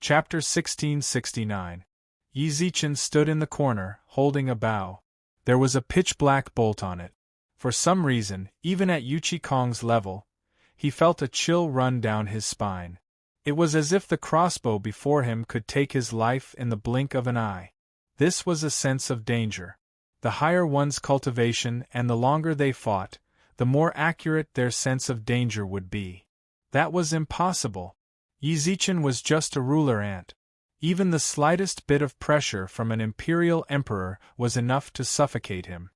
Chapter 1669. Yi Zichen stood in the corner, holding a bow. There was a pitch-black bolt on it. For some reason, even at Yuchi Kong's level, he felt a chill run down his spine. It was as if the crossbow before him could take his life in the blink of an eye. This was a sense of danger. The higher one's cultivation and the longer they fought, the more accurate their sense of danger would be. That was impossible. Yi Zichen was just a ruler ant. Even the slightest bit of pressure from an imperial emperor was enough to suffocate him.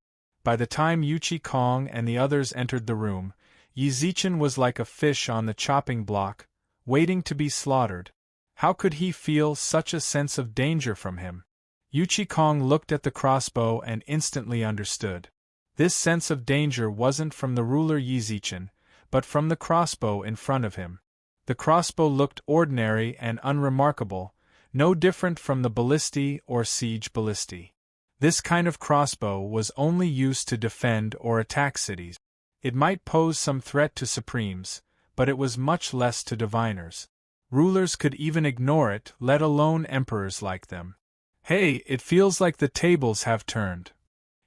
By the time Yuchi Kong and the others entered the room, Yi Zichen was like a fish on the chopping block, waiting to be slaughtered. How could he feel such a sense of danger from him? Yuchi Kong looked at the crossbow and instantly understood. This sense of danger wasn't from the ruler Yi Zichen, but from the crossbow in front of him. The crossbow looked ordinary and unremarkable, no different from the ballistae or siege ballistae. This kind of crossbow was only used to defend or attack cities. It might pose some threat to supremes, but it was much less to diviners. Rulers could even ignore it, let alone emperors like them. Hey, it feels like the tables have turned.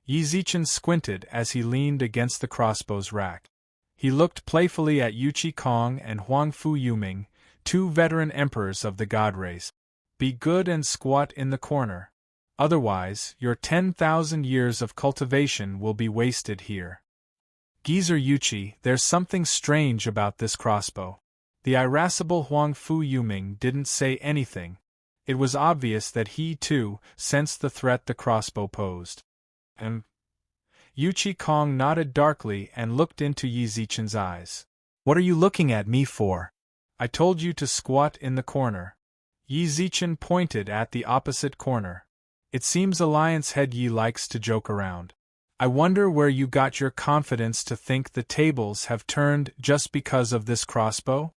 Yi Zichen squinted as he leaned against the crossbow's rack. He looked playfully at Yuchi Kong and Huangfu Yuming, two veteran emperors of the god race. Be good and squat in the corner. Otherwise, your 10,000 years of cultivation will be wasted here. Geezer Yuchi, there's something strange about this crossbow. The irascible Huangfu Yuming didn't say anything. It was obvious that he, too, sensed the threat the crossbow posed. Yuchi Kong nodded darkly and looked into Yi Zichen's eyes. What are you looking at me for? I told you to squat in the corner. Yi Zichen pointed at the opposite corner. It seems Alliance head Yi likes to joke around. I wonder where you got your confidence to think the tables have turned just because of this crossbow?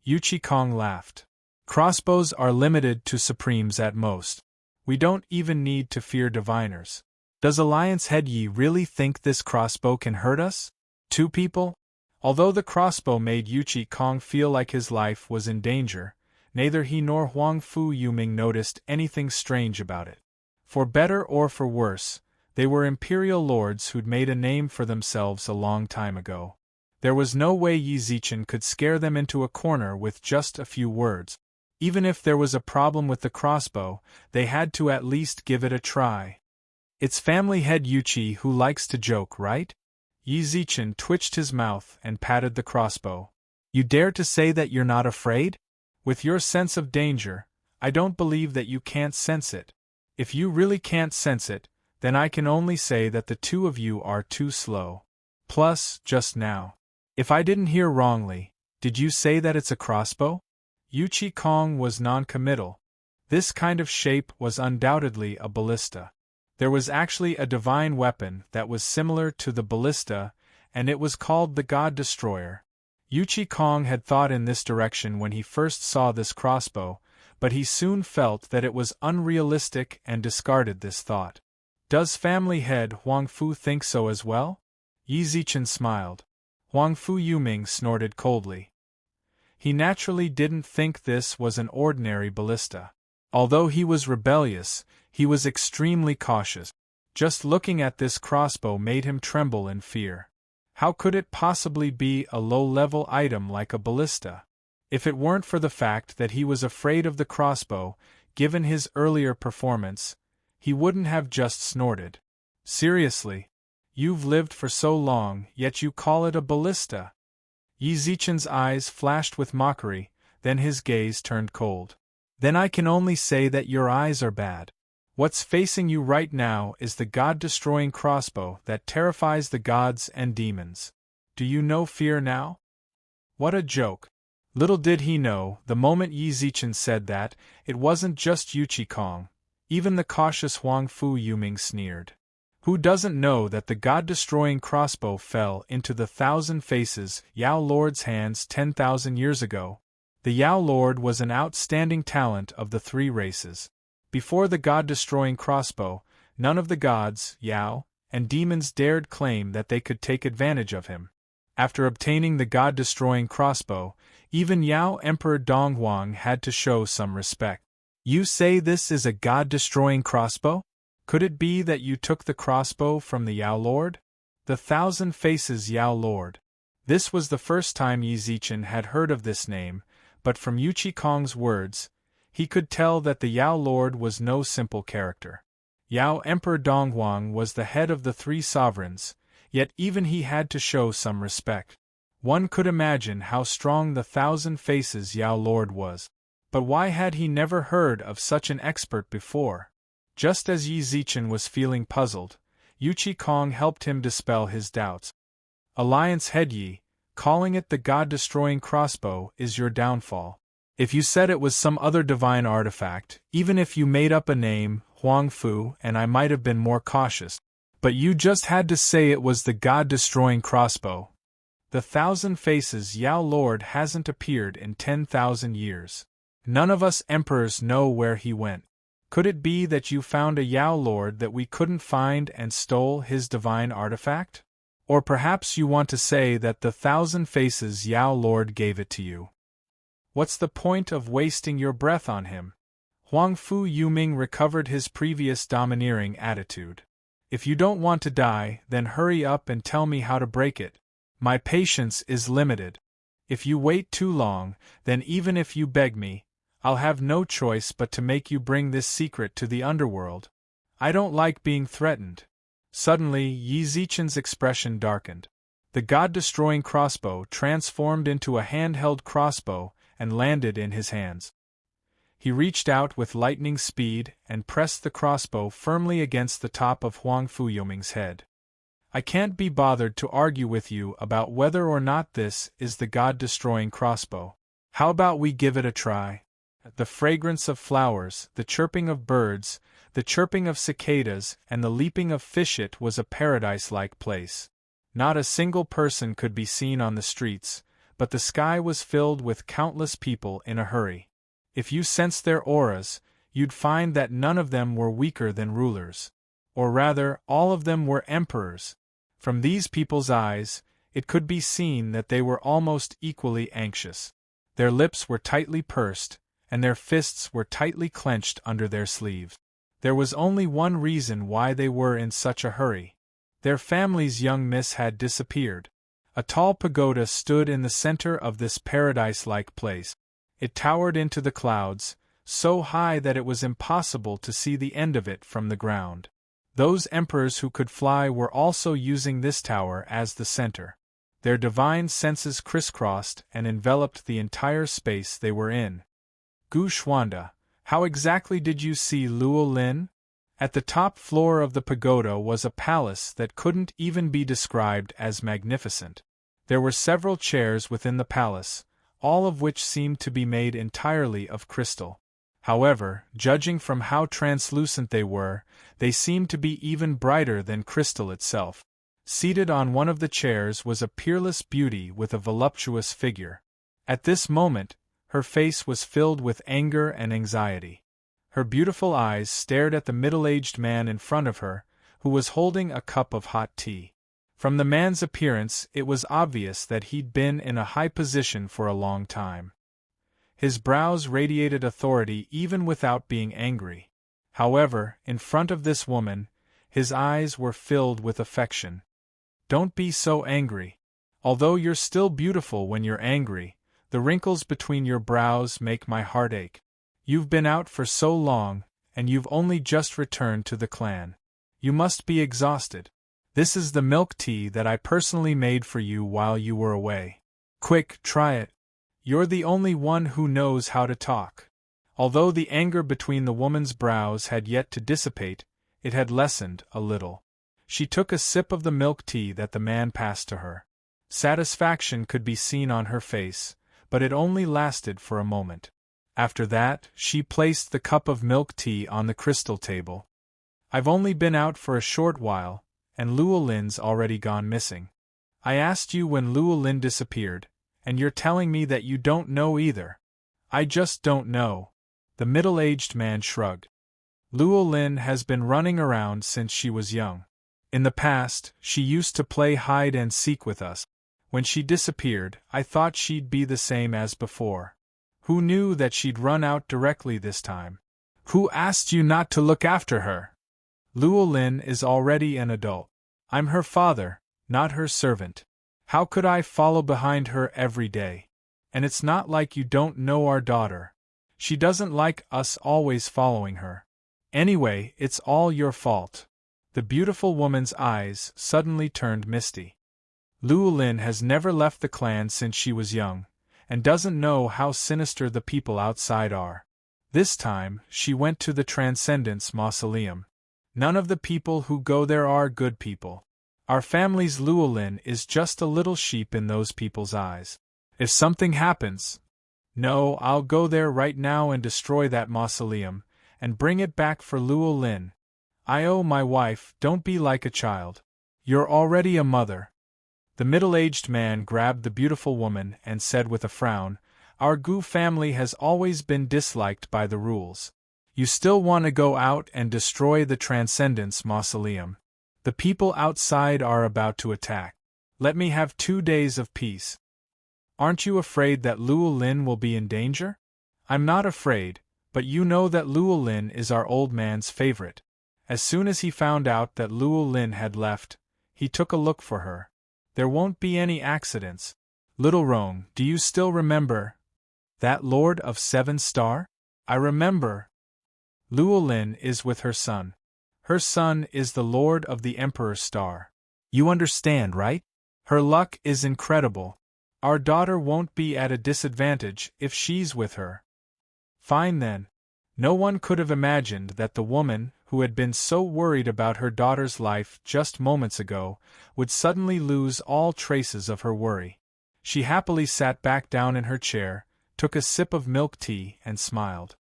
Yuchi Kong laughed. Crossbows are limited to supremes at most. We don't even need to fear diviners. Does Alliance head Yi really think this crossbow can hurt us? Two people? Although the crossbow made Yuchi Kong feel like his life was in danger, neither he nor Huangfu Yuming noticed anything strange about it. For better or for worse, they were imperial lords who'd made a name for themselves a long time ago. There was no way Yi Zichen could scare them into a corner with just a few words. Even if there was a problem with the crossbow, they had to at least give it a try. It's family head Yuchi who likes to joke, right? Yi Zichen twitched his mouth and patted the crossbow. You dare to say that you're not afraid? With your sense of danger, I don't believe that you can't sense it. If you really can't sense it, then I can only say that the two of you are too slow. Plus, just now. If I didn't hear wrongly, did you say that it's a crossbow? Yuchi Kong was non-committal. This kind of shape was undoubtedly a ballista. There was actually a divine weapon that was similar to the ballista, and it was called the God Destroyer. Yuchi Kong had thought in this direction when he first saw this crossbow, but he soon felt that it was unrealistic and discarded this thought. Does family head Huangfu think so as well? Yi Zichen smiled. Huangfu Yuming snorted coldly. He naturally didn't think this was an ordinary ballista. Although he was rebellious, he was extremely cautious. Just looking at this crossbow made him tremble in fear. How could it possibly be a low-level item like a ballista? If it weren't for the fact that he was afraid of the crossbow, given his earlier performance, he wouldn't have just snorted. Seriously? You've lived for so long, yet you call it a ballista? Yi Zichen's eyes flashed with mockery, then his gaze turned cold. Then I can only say that your eyes are bad. What's facing you right now is the god-destroying crossbow that terrifies the gods and demons. Do you know fear now? What a joke. Little did he know, the moment Yi Zichen said that, it wasn't just Yuchi Kong. Even the cautious Huangfu Yuming sneered. Who doesn't know that the god-destroying crossbow fell into the Thousand Faces Yao Lord's hands 10,000 years ago? The Yao Lord was an outstanding talent of the three races. Before the god-destroying crossbow, none of the gods, Yao, and demons dared claim that they could take advantage of him. After obtaining the god-destroying crossbow, even Yao Emperor Donghuang had to show some respect. You say this is a god-destroying crossbow? Could it be that you took the crossbow from the Yao Lord? The Thousand Faces Yao Lord. This was the first time Yi Zichen had heard of this name, but from Yuchi Kong's words, he could tell that the Yao Lord was no simple character. Yao Emperor Donghuang was the head of the three sovereigns, yet even he had to show some respect. One could imagine how strong the Thousand Faces Yao Lord was. But why had he never heard of such an expert before? Just as Yi Zichen was feeling puzzled, Yuchi Kong helped him dispel his doubts. Alliance Head Yi, calling it the god-destroying crossbow is your downfall. If you said it was some other divine artifact, even if you made up a name, Huang Fu, and I might have been more cautious. But you just had to say it was the god-destroying crossbow. The Thousand Faces Yao Lord hasn't appeared in 10,000 years. None of us emperors know where he went. Could it be that you found a Yao Lord that we couldn't find and stole his divine artifact? Or perhaps you want to say that the Thousand Faces Yao Lord gave it to you. What's the point of wasting your breath on him? Huang Fu Yuming recovered his previous domineering attitude. If you don't want to die, then hurry up and tell me how to break it. My patience is limited. If you wait too long, then even if you beg me, I'll have no choice but to make you bring this secret to the underworld. I don't like being threatened. Suddenly, Yi Zichen's expression darkened. The god-destroying crossbow transformed into a handheld crossbow and landed in his hands. He reached out with lightning speed and pressed the crossbow firmly against the top of Huang Fu Yuming's head. I can't be bothered to argue with you about whether or not this is the god-destroying crossbow. How about we give it a try? The fragrance of flowers, the chirping of birds, the chirping of cicadas, and the leaping of fishit was a paradise-like place. Not a single person could be seen on the streets, but the sky was filled with countless people in a hurry. If you sensed their auras, you'd find that none of them were weaker than rulers. Or rather, all of them were emperors. From these people's eyes, it could be seen that they were almost equally anxious. Their lips were tightly pursed, and their fists were tightly clenched under their sleeves. There was only one reason why they were in such a hurry. Their family's young miss had disappeared. A tall pagoda stood in the center of this paradise-like place. It towered into the clouds, so high that it was impossible to see the end of it from the ground. Those emperors who could fly were also using this tower as the center. Their divine senses crisscrossed and enveloped the entire space they were in. Gu Xuanda, how exactly did you see Luo Lin? At the top floor of the pagoda was a palace that couldn't even be described as magnificent. There were several chairs within the palace, all of which seemed to be made entirely of crystal. However, judging from how translucent they seemed to be even brighter than crystal itself. Seated on one of the chairs was a peerless beauty with a voluptuous figure. At this moment, her face was filled with anger and anxiety. Her beautiful eyes stared at the middle-aged man in front of her, who was holding a cup of hot tea. From the man's appearance, it was obvious that he'd been in a high position for a long time. His brows radiated authority even without being angry. However, in front of this woman, his eyes were filled with affection. Don't be so angry. Although you're still beautiful when you're angry, the wrinkles between your brows make my heart ache. You've been out for so long, and you've only just returned to the clan. You must be exhausted. This is the milk tea that I personally made for you while you were away. Quick, try it. You're the only one who knows how to talk. Although the anger between the woman's brows had yet to dissipate, it had lessened a little. She took a sip of the milk tea that the man passed to her. Satisfaction could be seen on her face, but it only lasted for a moment. After that, she placed the cup of milk tea on the crystal table. I've only been out for a short while, and Luo Lin's already gone missing. I asked you when Luo Lin disappeared, and you're telling me that you don't know either. I just don't know. The middle-aged man shrugged. Luo Lin has been running around since she was young. In the past, she used to play hide-and-seek with us. When she disappeared, I thought she'd be the same as before. Who knew that she'd run out directly this time? Who asked you not to look after her? Llewellyn is already an adult. I'm her father, not her servant. How could I follow behind her every day? And it's not like you don't know our daughter. She doesn't like us always following her. Anyway, it's all your fault. The beautiful woman's eyes suddenly turned misty. Llewellyn has never left the clan since she was young, and doesn't know how sinister the people outside are. This time, she went to the Transcendence Mausoleum. None of the people who go there are good people. Our family's Llewellyn is just a little sheep in those people's eyes. If something happens... No, I'll go there right now and destroy that mausoleum, and bring it back for Llewellyn. My wife, don't be like a child. You're already a mother. The middle-aged man grabbed the beautiful woman and said with a frown, Our Gu family has always been disliked by the rules. You still want to go out and destroy the Transcendence Mausoleum. The people outside are about to attack. Let me have 2 days of peace. Aren't you afraid that Llewellyn will be in danger? I'm not afraid, but you know that Llewellyn is our old man's favorite. As soon as he found out that Llewellyn had left, he took a look for her. There won't be any accidents. Little Roan, do you still remember that Lord of 7 Star? I remember. Llewellyn is with her son. Her son is the Lord of the Emperor Star. You understand, right? Her luck is incredible. Our daughter won't be at a disadvantage if she's with her. Fine then. No one could have imagined that the woman, who had been so worried about her daughter's life just moments ago, would suddenly lose all traces of her worry. She happily sat back down in her chair, took a sip of milk tea, and smiled.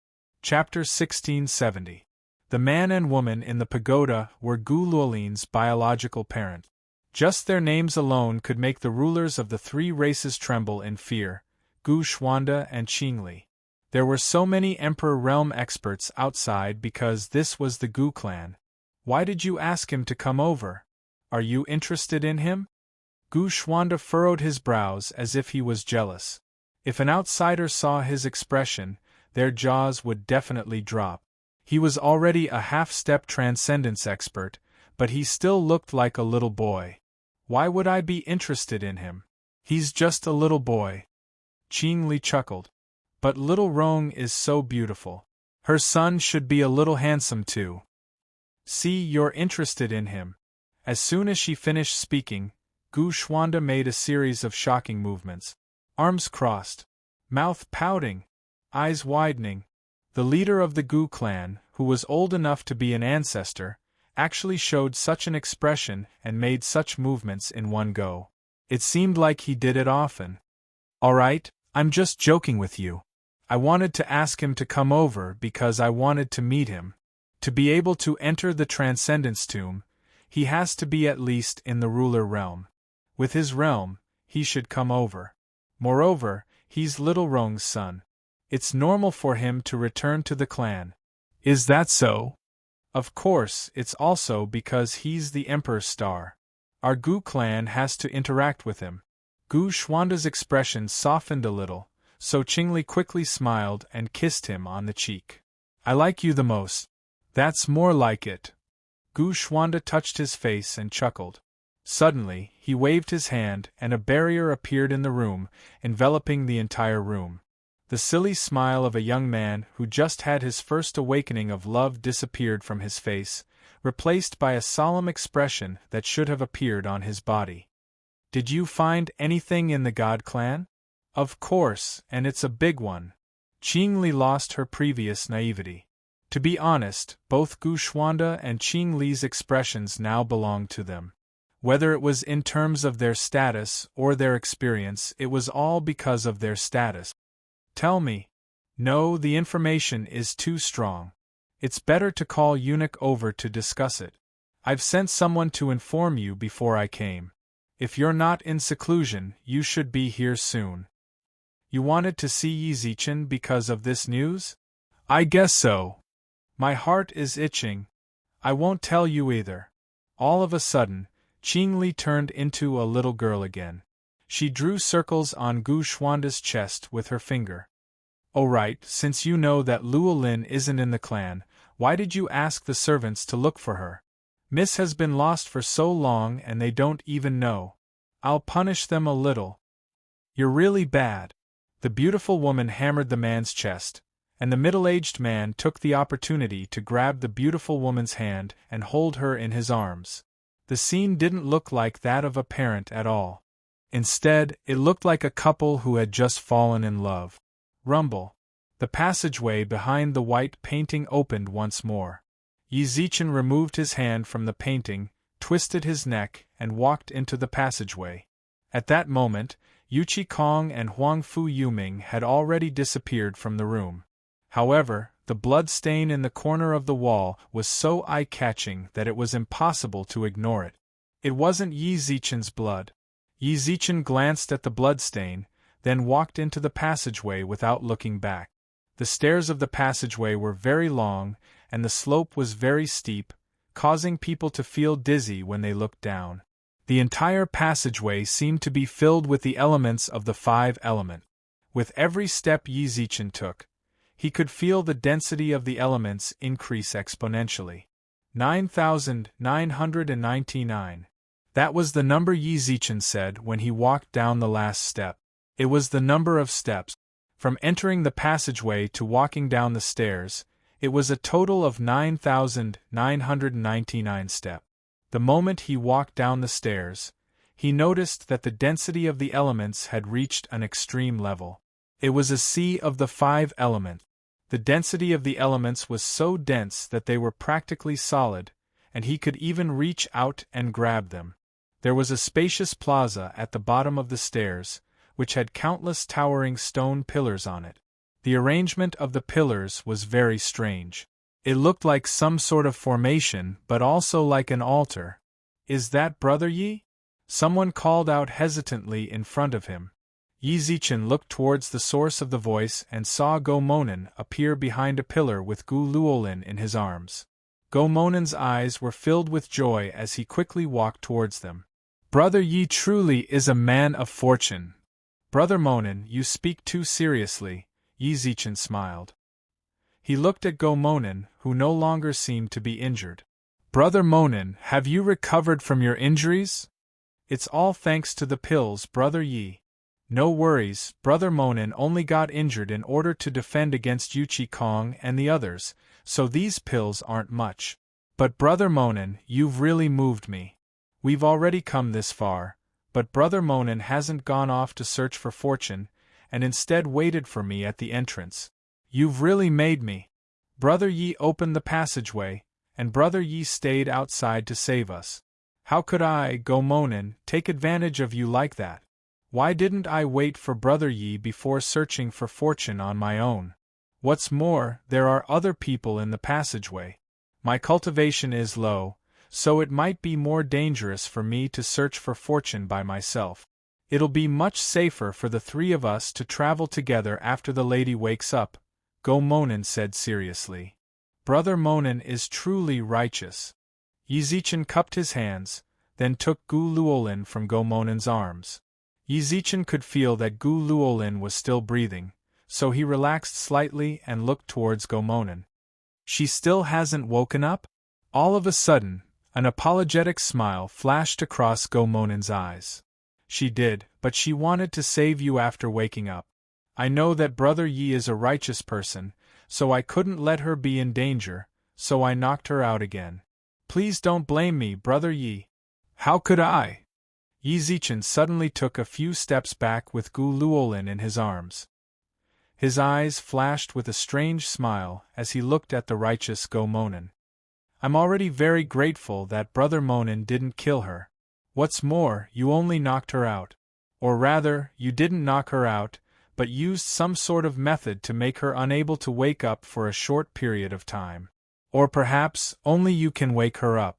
Chapter 1670. The man and woman in the pagoda were Gu Llewellyn's biological parent. Just their names alone could make the rulers of the 3 races tremble in fear, Gu Xuanda and Qingli. There were so many Emperor Realm experts outside because this was the Gu clan. Why did you ask him to come over? Are you interested in him? Gu Xuanda furrowed his brows as if he was jealous. If an outsider saw his expression, their jaws would definitely drop. He was already a half-step transcendence expert, but he still looked like a little boy. Why would I be interested in him? He's just a little boy. Qingli chuckled. But little Rong is so beautiful. Her son should be a little handsome too. See, you're interested in him. As soon as she finished speaking, Gu Xuanda made a series of shocking movements. Arms crossed, mouth pouting, eyes widening. The leader of the Gu clan, who was old enough to be an ancestor, actually showed such an expression and made such movements in one go. It seemed like he did it often. All right, I'm just joking with you. I wanted to ask him to come over because I wanted to meet him. To be able to enter the Transcendence Tomb, he has to be at least in the ruler realm. With his realm, he should come over. Moreover, he's Little Rong's son. It's normal for him to return to the clan. Is that so? Of course, it's also because he's the Emperor Star. Our Gu clan has to interact with him. Gu Xuanda's expression softened a little, so Qingli quickly smiled and kissed him on the cheek. I like you the most. That's more like it. Gu Xuanda touched his face and chuckled. Suddenly, he waved his hand and a barrier appeared in the room, enveloping the entire room. The silly smile of a young man who just had his first awakening of love disappeared from his face, replaced by a solemn expression that should have appeared on his body. Did you find anything in the God clan? Of course, and it's a big one. Qingli lost her previous naivety. To be honest, both Gu Xuanda and Qingli's expressions now belonged to them. Whether it was in terms of their status or their experience, it was all because of their status. Tell me. No, the information is too strong. It's better to call Eunuch over to discuss it. I've sent someone to inform you before I came. If you're not in seclusion, you should be here soon. You wanted to see Yi Zichen because of this news? I guess so. My heart is itching. I won't tell you either. All of a sudden, Qingli turned into a little girl again. She drew circles on Gu Xuanda's chest with her finger. "Oh right, since you know that Llewellyn isn't in the clan, why did you ask the servants to look for her? Miss has been lost for so long and they don't even know. I'll punish them a little." "You're really bad." The beautiful woman hammered the man's chest, and the middle-aged man took the opportunity to grab the beautiful woman's hand and hold her in his arms. The scene didn't look like that of a parent at all. Instead, it looked like a couple who had just fallen in love. Rumble. The passageway behind the white painting opened once more. Yizichen removed his hand from the painting, twisted his neck, and walked into the passageway. At that moment, Yuchi Kong and Huang Fu Yuming had already disappeared from the room. However, the blood stain in the corner of the wall was so eye-catching that it was impossible to ignore it. It wasn't Yizichen's blood. Yizichen glanced at the bloodstain, then walked into the passageway without looking back. The stairs of the passageway were very long, and the slope was very steep, causing people to feel dizzy when they looked down. The entire passageway seemed to be filled with the elements of the 5 elements. With every step Yizichen took, he could feel the density of the elements increase exponentially. 9,999. That was the number Yizichen said when he walked down the last step. It was the number of steps. From entering the passageway to walking down the stairs, it was a total of 9,999 steps. The moment he walked down the stairs, he noticed that the density of the elements had reached an extreme level. It was a sea of the 5 elements. The density of the elements was so dense that they were practically solid, and he could even reach out and grab them. There was a spacious plaza at the bottom of the stairs, which had countless towering stone pillars on it. The arrangement of the pillars was very strange. It looked like some sort of formation, but also like an altar. "Is that Brother Yi?" Someone called out hesitantly in front of him. Yizichen looked towards the source of the voice and saw Go Monen appear behind a pillar with Gu Llewellyn in his arms. Go Monen's eyes were filled with joy as he quickly walked towards them. "Brother Yi truly is a man of fortune." "Brother Monen, you speak too seriously," Yizichen smiled. He looked at Go Monen, who no longer seemed to be injured. "Brother Monen, have you recovered from your injuries?" "It's all thanks to the pills, Brother Yi." "No worries, Brother Monen only got injured in order to defend against Yuchi Kong and the others, so these pills aren't much. But Brother Monen, you've really moved me. We've already come this far, but Brother Monen hasn't gone off to search for fortune, and instead waited for me at the entrance. You've really made me." Brother Yi opened the passageway, and Brother Yi stayed outside to save us. "How could I, Go Monen, take advantage of you like that? Why didn't I wait for Brother Yi before searching for fortune on my own? What's more, there are other people in the passageway. My cultivation is low, so it might be more dangerous for me to search for fortune by myself. It'll be much safer for the 3 of us to travel together after the lady wakes up," Go Monen said seriously. "Brother Monen is truly righteous." Yizichen cupped his hands, then took Gu Llewellyn from Go Monen's arms. Yizichen could feel that Gu Llewellyn was still breathing, so he relaxed slightly and looked towards Go Monen. "She still hasn't woken up?" All of a sudden, an apologetic smile flashed across Go Monen's eyes. "She did, but she wanted to save you after waking up. I know that Brother Yi is a righteous person, so I couldn't let her be in danger, so I knocked her out again. Please don't blame me, Brother Yi." "How could I?" Yizichen suddenly took a few steps back with Gu Llewellyn in his arms. His eyes flashed with a strange smile as he looked at the righteous Go Monen. "I'm already very grateful that Brother Monen didn't kill her. What's more, you only knocked her out. Or rather, you didn't knock her out, but used some sort of method to make her unable to wake up for a short period of time. Or perhaps, only you can wake her up.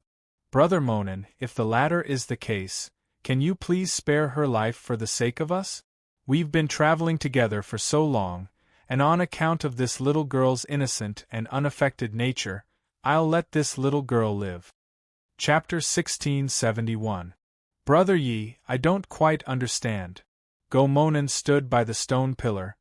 Brother Monen, if the latter is the case, can you please spare her life for the sake of us? We've been traveling together for so long, and on account of this little girl's innocent and unaffected nature, I'll let this little girl live." Chapter 1671. "Brother Yi, I don't quite understand." Go Monen stood by the stone pillar,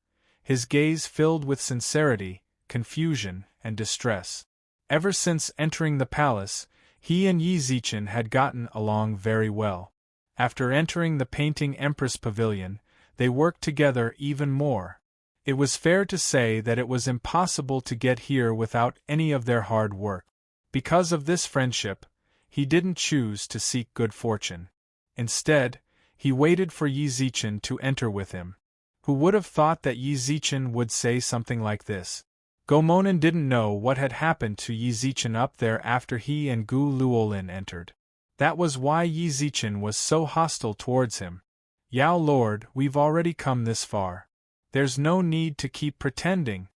his gaze filled with sincerity, confusion, and distress. Ever since entering the palace, he and Yi Zichen had gotten along very well. After entering the Painting Empress Pavilion, they worked together even more. It was fair to say that it was impossible to get here without any of their hard work. Because of this friendship, he didn't choose to seek good fortune. Instead, he waited for Yi Zichen to enter with him. Who would have thought that Yi Zichen would say something like this? Gomonen didn't know what had happened to Yi Zichen up there after he and Gu Luolin entered. That was why Yi Zichen was so hostile towards him. "Yao Lord, we've already come this far. There's no need to keep pretending."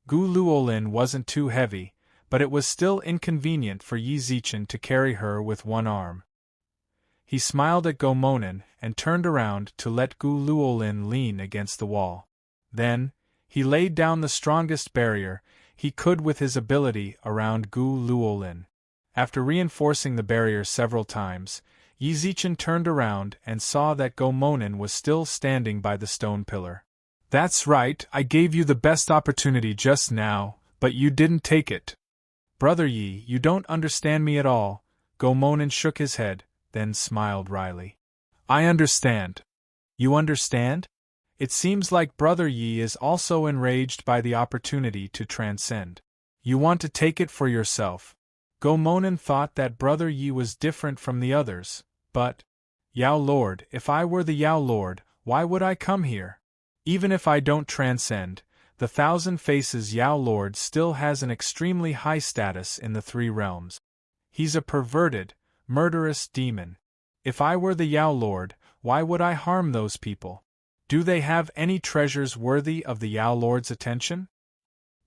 Gu Luolin wasn't too heavy, but it was still inconvenient for Yi Zichen to carry her with one arm. He smiled at Gomonen and turned around to let Gu Luolin lean against the wall. Then, he laid down the strongest barrier he could with his ability around Gu Luolin. After reinforcing the barrier several times, Yi Zichen turned around and saw that Gomonen was still standing by the stone pillar. "That's right, I gave you the best opportunity just now, but you didn't take it. Brother Yi, you don't understand me at all." Gomonen shook his head, then smiled wryly. "I understand." "You understand?" It seems like Brother Yi is also enraged by the opportunity to transcend. "You want to take it for yourself." Gomonen thought that Brother Yi was different from the others, but, "Yao Lord, if I were the Yao Lord, why would I come here? Even if I don't transcend, the Thousand Faces Yao Lord still has an extremely high status in the three realms. He's a perverted, murderous demon. If I were the Yao Lord, why would I harm those people? Do they have any treasures worthy of the Yao Lord's attention?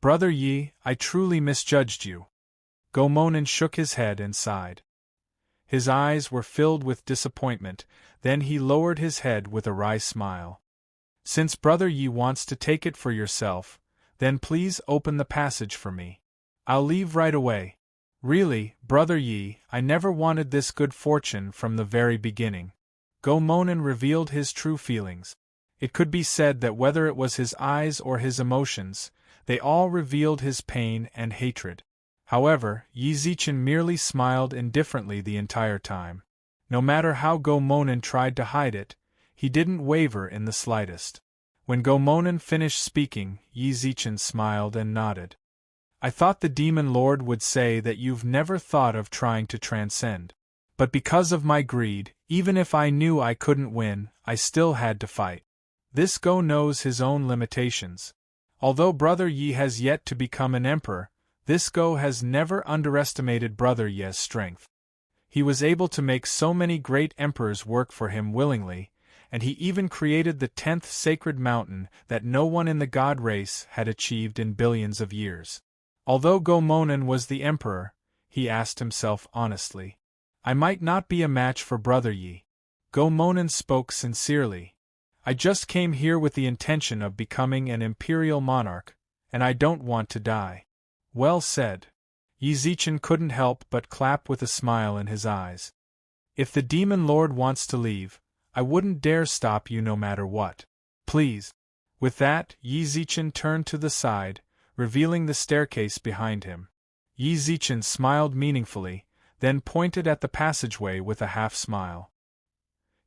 Brother Yi, I truly misjudged you." Gomonen shook his head and sighed. His eyes were filled with disappointment, then he lowered his head with a wry smile. "Since Brother Yi wants to take it for yourself, then please open the passage for me. I'll leave right away. Really, Brother Yi, I never wanted this good fortune from the very beginning." Gomonen revealed his true feelings. It could be said that whether it was his eyes or his emotions, they all revealed his pain and hatred. However, Yi Zichen merely smiled indifferently the entire time. No matter how Gomonen tried to hide it, he didn't waver in the slightest. When Gomonen finished speaking, Yi Zichen smiled and nodded. "I thought the Demon Lord would say that you've never thought of trying to transcend. But because of my greed, even if I knew I couldn't win, I still had to fight. This Go knows his own limitations. Although Brother Yi has yet to become an emperor, this Go has never underestimated Brother Yi's strength. He was able to make so many great emperors work for him willingly, and he even created the 10th sacred mountain that no one in the god race had achieved in billions of years. Although Gomonen was the emperor, he asked himself honestly, I might not be a match for Brother Yi. Gomonen spoke sincerely. I just came here with the intention of becoming an imperial monarch, and I don't want to die. Well said. Yi Zichen couldn't help but clap with a smile in his eyes. If the Demon Lord wants to leave, I wouldn't dare stop you no matter what. Please. With that, Yi Zichen turned to the side, revealing the staircase behind him. Yi Zichen smiled meaningfully, then pointed at the passageway with a half-smile.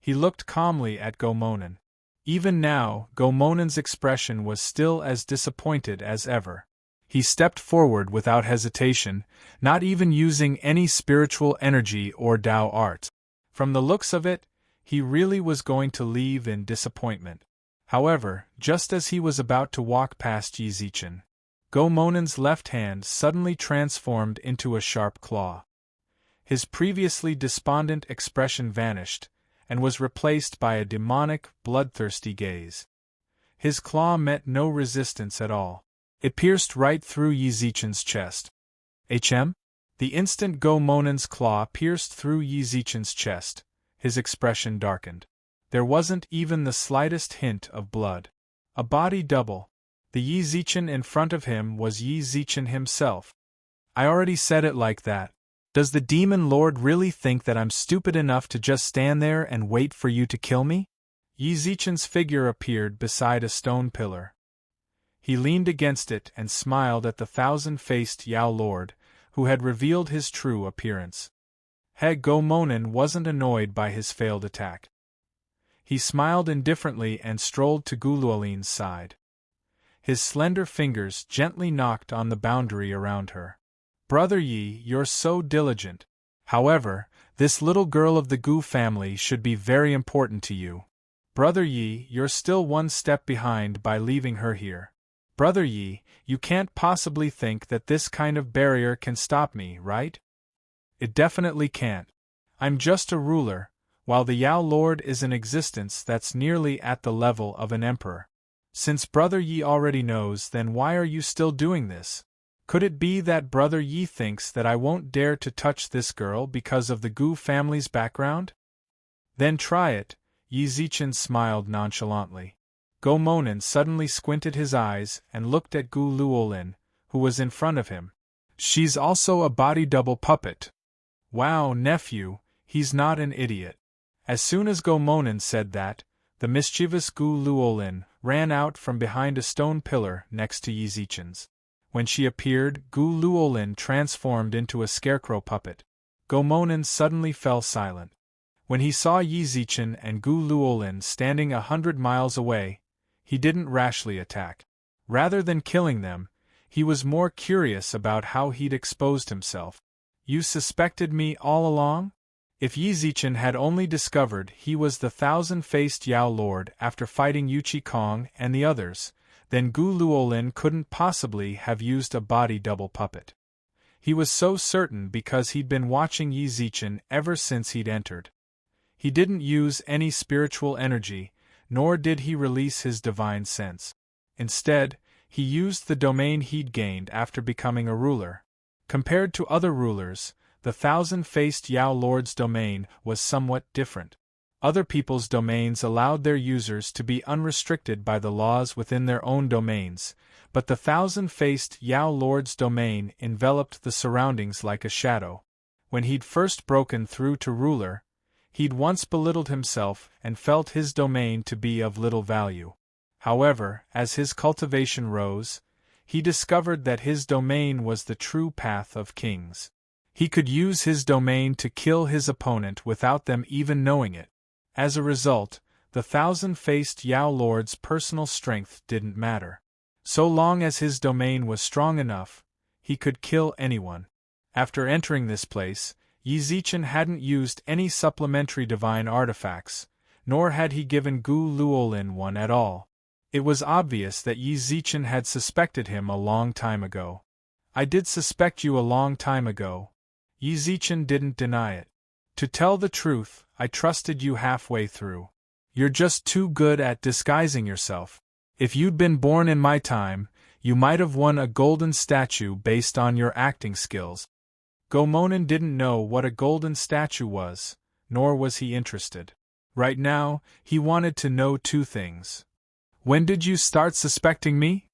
He looked calmly at Gomonen. Even now, Gomonen's expression was still as disappointed as ever. He stepped forward without hesitation, not even using any spiritual energy or Dao art. From the looks of it, he really was going to leave in disappointment. However, just as he was about to walk past Yi Zichen, Gomonen's left hand suddenly transformed into a sharp claw. His previously despondent expression vanished, and was replaced by a demonic, bloodthirsty gaze. His claw met no resistance at all. It pierced right through Yi Zichen's chest. The instant Gomonen's claw pierced through Yi Zichen's chest, his expression darkened. There wasn't even the slightest hint of blood. A body double. The Yi Zichen in front of him was Yi Zichen himself. I already said it like that. Does the Demon Lord really think that I'm stupid enough to just stand there and wait for you to kill me? Yi Zichen's figure appeared beside a stone pillar. He leaned against it and smiled at the thousand-faced Yao Lord, who had revealed his true appearance. He Go-Monen wasn't annoyed by his failed attack. He smiled indifferently and strolled to Guluolin's side. His slender fingers gently knocked on the boundary around her. "Brother Yi, you're so diligent. However, this little girl of the Gu family should be very important to you. Brother Yi, you're still one step behind by leaving her here. Brother Yi, you can't possibly think that this kind of barrier can stop me, right? It definitely can't. I'm just a ruler, while the Yao Lord is in existence that's nearly at the level of an emperor. Since Brother Yi already knows, then why are you still doing this? Could it be that Brother Yi thinks that I won't dare to touch this girl because of the Gu family's background? Then try it," Yi Zichen smiled nonchalantly. Go-Monen suddenly squinted his eyes and looked at Gu Luolin, who was in front of him. "She's also a body double puppet. Wow, nephew, he's not an idiot." As soon as Go-Monen said that, the mischievous Gu Luolin ran out from behind a stone pillar next to Yi Zichen's. When she appeared, Gu Luolin transformed into a scarecrow puppet. Go-Monen suddenly fell silent. When he saw Yi Zichen and Gu Luolin standing 100 miles away, he didn't rashly attack. Rather than killing them, he was more curious about how he'd exposed himself. "You suspected me all along?" If Yi Zichen had only discovered he was the thousand-faced Yao Lord after fighting Yuchi Kong and the others, then Gu Luolin couldn't possibly have used a body double puppet. He was so certain because he'd been watching Yi Zichen ever since he'd entered. He didn't use any spiritual energy, nor did he release his divine sense. Instead, he used the domain he'd gained after becoming a ruler. Compared to other rulers, the thousand-faced Yao Lord's domain was somewhat different. Other people's domains allowed their users to be unrestricted by the laws within their own domains, but the thousand-faced Yao Lord's domain enveloped the surroundings like a shadow. When he'd first broken through to ruler, he'd once belittled himself and felt his domain to be of little value. However, as his cultivation rose, he discovered that his domain was the true path of kings. He could use his domain to kill his opponent without them even knowing it. As a result, the thousand-faced Yao Lord's personal strength didn't matter. So long as his domain was strong enough, he could kill anyone. After entering this place, Yi Zichen hadn't used any supplementary divine artifacts, nor had he given Gu Luolin one at all. It was obvious that Yi Zichen had suspected him a long time ago. "I did suspect you a long time ago." Yi Zichen didn't deny it. "To tell the truth, I trusted you halfway through. You're just too good at disguising yourself. If you'd been born in my time, you might have won a golden statue based on your acting skills." Go-Monen didn't know what a golden statue was, nor was he interested. Right now, he wanted to know two things. "When did you start suspecting me?"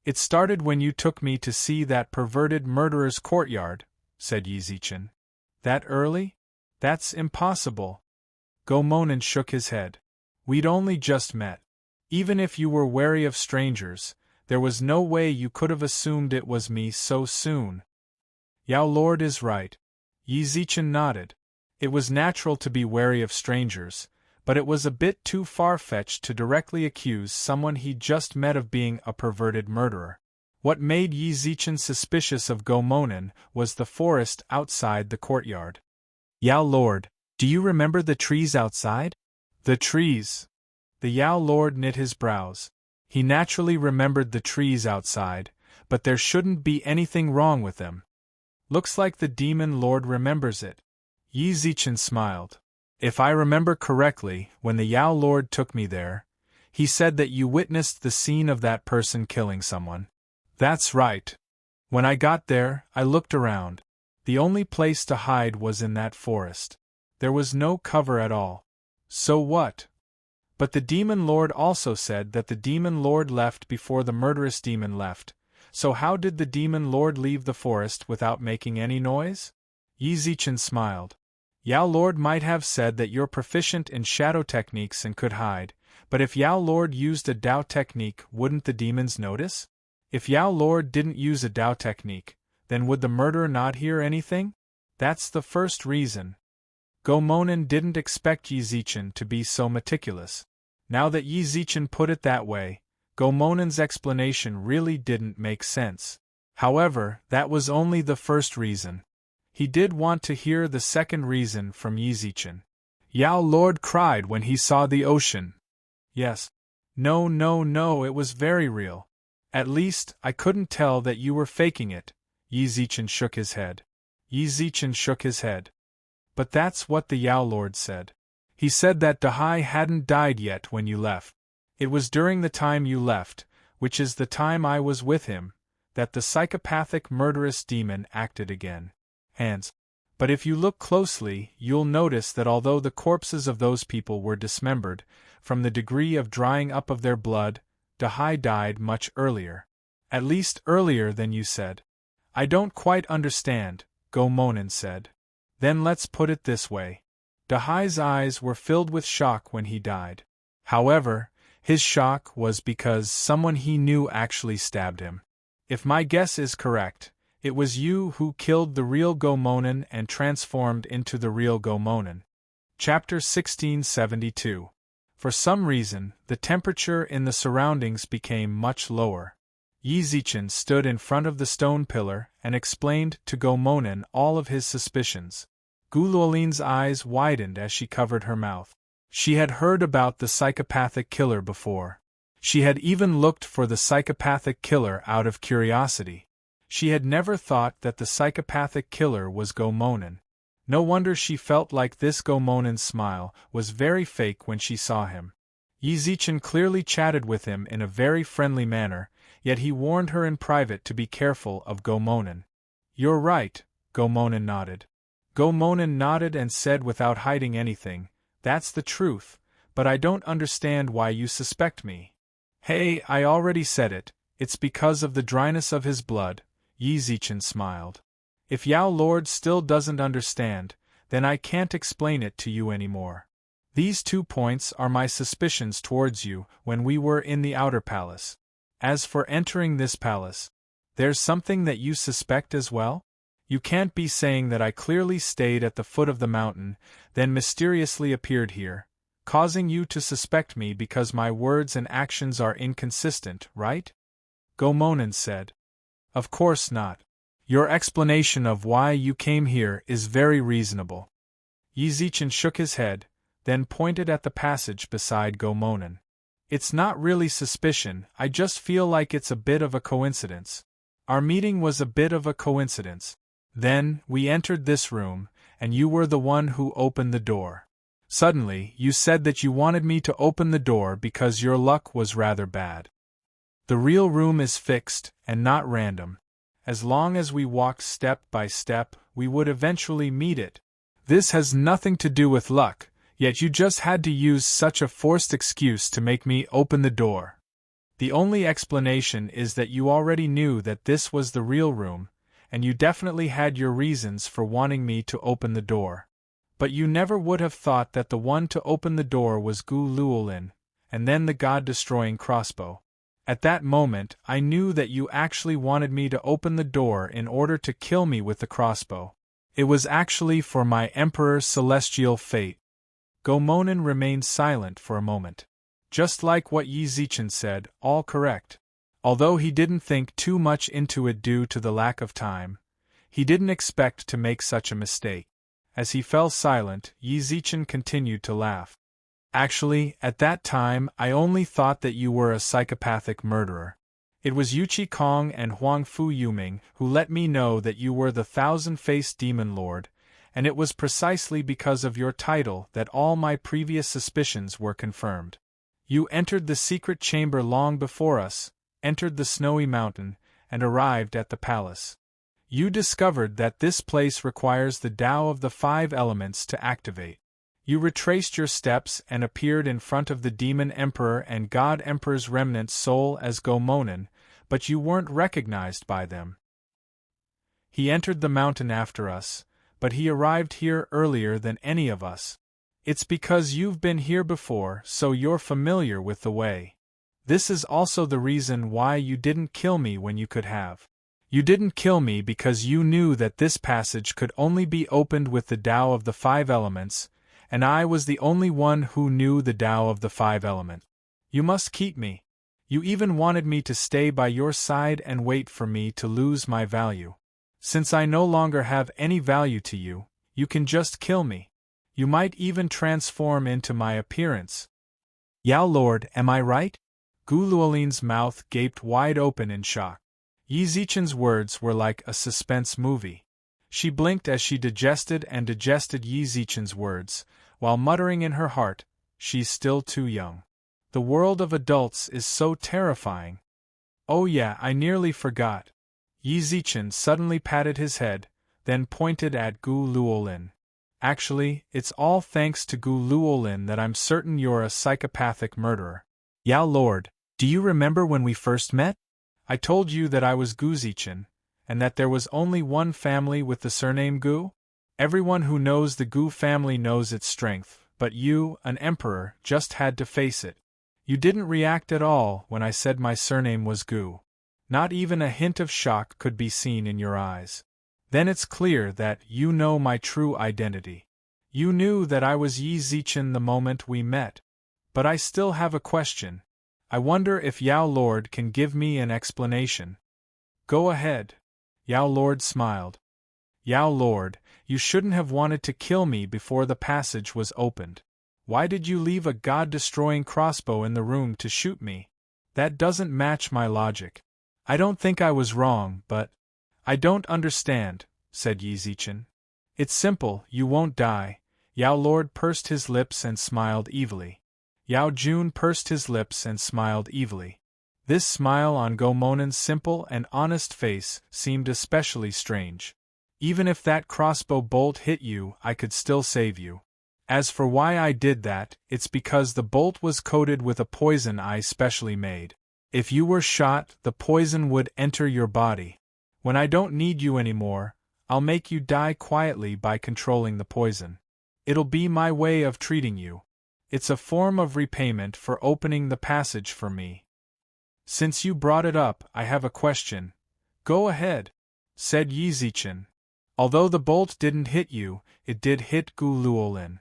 "It started when you took me to see that perverted murderer's courtyard," said Yi Zichen. "That early? That's impossible." Go-Monen shook his head. "We'd only just met. Even if you were wary of strangers, there was no way you could have assumed it was me so soon." "Yao Lord is right." Yi Zichen nodded. It was natural to be wary of strangers, but it was a bit too far-fetched to directly accuse someone he'd just met of being a perverted murderer. What made Yi Zichen suspicious of Go-Monen was the forest outside the courtyard. "Yao Lord, do you remember the trees outside?" "The trees?" The Yao Lord knit his brows. He naturally remembered the trees outside, but there shouldn't be anything wrong with them. "Looks like the Demon Lord remembers it." Yi Zichen smiled. "If I remember correctly, when the Yao Lord took me there, he said that you witnessed the scene of that person killing someone." "That's right. When I got there, I looked around. The only place to hide was in that forest. There was no cover at all." "So what?" "But the Demon Lord also said that the Demon Lord left before the murderous demon left. So how did the Demon Lord leave the forest without making any noise?" Yi Zichen smiled. "Yao Lord might have said that you're proficient in shadow techniques and could hide, but if Yao Lord used a Dao technique, wouldn't the demons notice?" If Yao Lord didn't use a Dao technique, then would the murderer not hear anything? That's the first reason. Go Monin didn't expect Yi Zichen to be so meticulous. Now that Yi Zichen put it that way, Go Monin's explanation really didn't make sense. However, that was only the first reason. He did want to hear the second reason from Yi Zichen. Yao Lord cried when he saw the ocean. Yes. No, it was very real. At least, I couldn't tell that you were faking it. Yi Zichen shook his head. But that's what the Yao Lord said. He said that Dahai hadn't died yet when you left. It was during the time you left, which is the time I was with him, that the psychopathic murderous demon acted again. But if you look closely, you'll notice that although the corpses of those people were dismembered, from the degree of drying up of their blood, Dahai died much earlier. At least earlier than you said. I don't quite understand, Go Monin said. Then let's put it this way. Dahai's eyes were filled with shock when he died. However, his shock was because someone he knew actually stabbed him. If my guess is correct, it was you who killed the real Go Monin and transformed into the real Go Monin. Chapter 1672. For some reason, the temperature in the surroundings became much lower. Yi Zichen stood in front of the stone pillar and explained to Go Monin all of his suspicions. Gu Luolin's eyes widened as she covered her mouth. She had heard about the psychopathic killer before. She had even looked for the psychopathic killer out of curiosity. She had never thought that the psychopathic killer was Go Monin. No wonder she felt like this Go Monin's smile was very fake when she saw him. Yi Zichen clearly chatted with him in a very friendly manner, yet he warned her in private to be careful of Go Monin. You're right, Go Monin nodded. Go Monin nodded and said without hiding anything, that's the truth, but I don't understand why you suspect me. Hey, I already said it, it's because of the dryness of his blood, Yi Zichen smiled. If Yao Lord still doesn't understand, then I can't explain it to you anymore. These 2 points are my suspicions towards you when we were in the outer palace. As for entering this palace, there's something that you suspect as well? You can't be saying that I clearly stayed at the foot of the mountain, then mysteriously appeared here, causing you to suspect me because my words and actions are inconsistent, right? Go Monin said. Of course not. Your explanation of why you came here is very reasonable. Yi Zichen shook his head, then pointed at the passage beside Go Monin. It's not really suspicion, I just feel like it's a bit of a coincidence. Our meeting was a bit of a coincidence. Then, we entered this room, and you were the one who opened the door. Suddenly, you said that you wanted me to open the door because your luck was rather bad. The real room is fixed, and not random. As long as we walked step by step, we would eventually meet it. This has nothing to do with luck, yet you just had to use such a forced excuse to make me open the door. The only explanation is that you already knew that this was the real room, and you definitely had your reasons for wanting me to open the door. But you never would have thought that the one to open the door was Gu Luolin, and then the god-destroying crossbow. At that moment, I knew that you actually wanted me to open the door in order to kill me with the crossbow. It was actually for my Emperor's celestial fate. Go Monin remained silent for a moment. Just like what Yi Zichen said, all correct. Although he didn't think too much into it due to the lack of time, he didn't expect to make such a mistake. As he fell silent, Yi Zichen continued to laugh. Actually, at that time, I only thought that you were a psychopathic murderer. It was Yuqi Kong and Huang Fu Yuming who let me know that you were the thousand-faced demon lord, and it was precisely because of your title that all my previous suspicions were confirmed. You entered the secret chamber long before us, entered the snowy mountain, and arrived at the palace. You discovered that this place requires the Tao of the 5 elements to activate. You retraced your steps and appeared in front of the Demon Emperor and God Emperor's remnant soul as Go Monin, but you weren't recognized by them. He entered the mountain after us, but he arrived here earlier than any of us. It's because you've been here before, so you're familiar with the way. This is also the reason why you didn't kill me when you could have. You didn't kill me because you knew that this passage could only be opened with the Tao of the five elements, and I was the only one who knew the Tao of the five elements. You must keep me. You even wanted me to stay by your side and wait for me to lose my value. Since I no longer have any value to you, you can just kill me. You might even transform into my appearance. Yao Lord, am I right? Gu Luolin's mouth gaped wide open in shock. Yi Zichen's words were like a suspense movie. She blinked as she digested Yi Zichen's words, while muttering in her heart, she's still too young. The world of adults is so terrifying. Oh yeah, I nearly forgot. Yi Zichen suddenly patted his head, then pointed at Gu Luolin. Actually, it's all thanks to Gu Luolin that I'm certain you're a psychopathic murderer. Yao Lord, do you remember when we first met? I told you that I was Gu Zichen, and that there was only one family with the surname Gu? Everyone who knows the Gu family knows its strength, but you, an emperor, just had to face it. You didn't react at all when I said my surname was Gu. Not even a hint of shock could be seen in your eyes. Then it's clear that you know my true identity. You knew that I was Yi Zichen the moment we met. But I still have a question. I wonder if Yao Lord can give me an explanation. Go ahead. Yao Lord smiled. Yao Lord, you shouldn't have wanted to kill me before the passage was opened. Why did you leave a god-destroying crossbow in the room to shoot me? That doesn't match my logic. I don't think I was wrong, but… I don't understand, said Yi Zichen. It's simple, you won't die. Yao Lord pursed his lips and smiled evilly. Yao Jun pursed his lips and smiled evilly. This smile on Go Monen's simple and honest face seemed especially strange. Even if that crossbow bolt hit you, I could still save you. As for why I did that, it's because the bolt was coated with a poison I specially made. If you were shot, the poison would enter your body. When I don't need you anymore, I'll make you die quietly by controlling the poison. It'll be my way of treating you. It's a form of repayment for opening the passage for me. Since you brought it up, I have a question. Go ahead, said Yi Zichen. Although the bolt didn't hit you, it did hit Gu Luolin.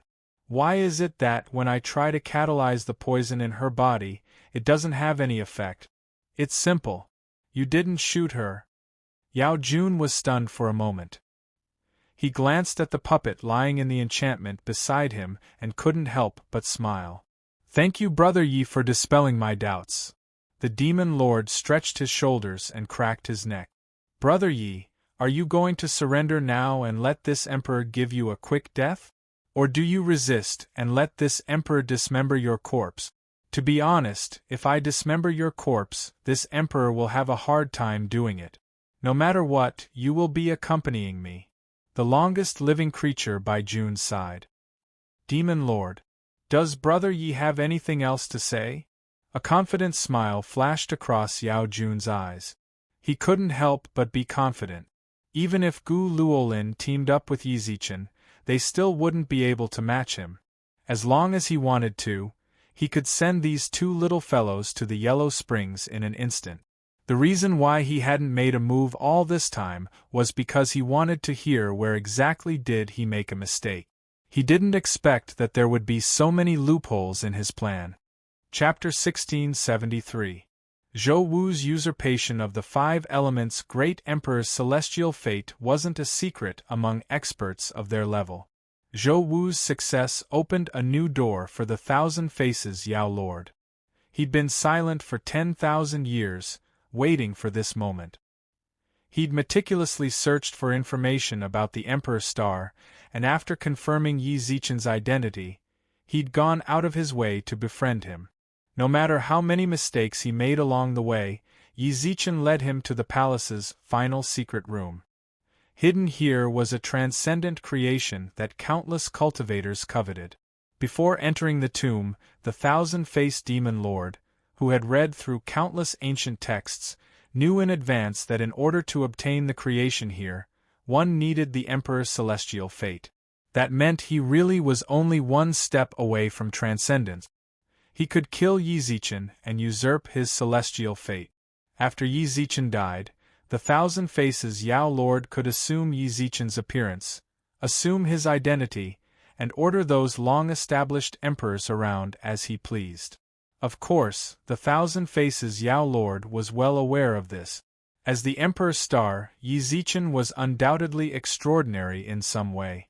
Why is it that when I try to catalyze the poison in her body, it doesn't have any effect? It's simple. You didn't shoot her. Yao Jun was stunned for a moment. He glanced at the puppet lying in the enchantment beside him and couldn't help but smile. Thank you, Brother Yi, for dispelling my doubts. The demon lord stretched his shoulders and cracked his neck. Brother Yi, are you going to surrender now and let this emperor give you a quick death? Or do you resist and let this emperor dismember your corpse? To be honest, if I dismember your corpse, this emperor will have a hard time doing it. No matter what, you will be accompanying me. The longest living creature by Jun's side. Demon Lord. Does Brother Yi have anything else to say? A confident smile flashed across Yao Jun's eyes. He couldn't help but be confident. Even if Gu Luolin teamed up with Yi Zichen, they still wouldn't be able to match him. As long as he wanted to, he could send these two little fellows to the Yellow Springs in an instant. The reason why he hadn't made a move all this time was because he wanted to hear where exactly did he make a mistake. He didn't expect that there would be so many loopholes in his plan. Chapter 1673. Zhou Wu's usurpation of the five elements' great emperor's celestial fate wasn't a secret among experts of their level. Zhou Wu's success opened a new door for the thousand faces Yao Lord. He'd been silent for 10,000 years, waiting for this moment. He'd meticulously searched for information about the Emperor's star, and after confirming Yi Zichen's identity, he'd gone out of his way to befriend him. No matter how many mistakes he made along the way, Yi Zichen led him to the palace's final secret room. Hidden here was a transcendent creation that countless cultivators coveted. Before entering the tomb, the thousand-faced demon lord, who had read through countless ancient texts, knew in advance that in order to obtain the creation here, one needed the Emperor's celestial fate. That meant he really was only one step away from transcendence. He could kill Yi Zichen and usurp his celestial fate. After Yi Zichen died, the Thousand Faces Yao Lord could assume Yi Zichen's appearance, assume his identity, and order those long-established emperors around as he pleased. Of course, the Thousand Faces Yao Lord was well aware of this. As the Emperor's star, Yi Zichen was undoubtedly extraordinary in some way.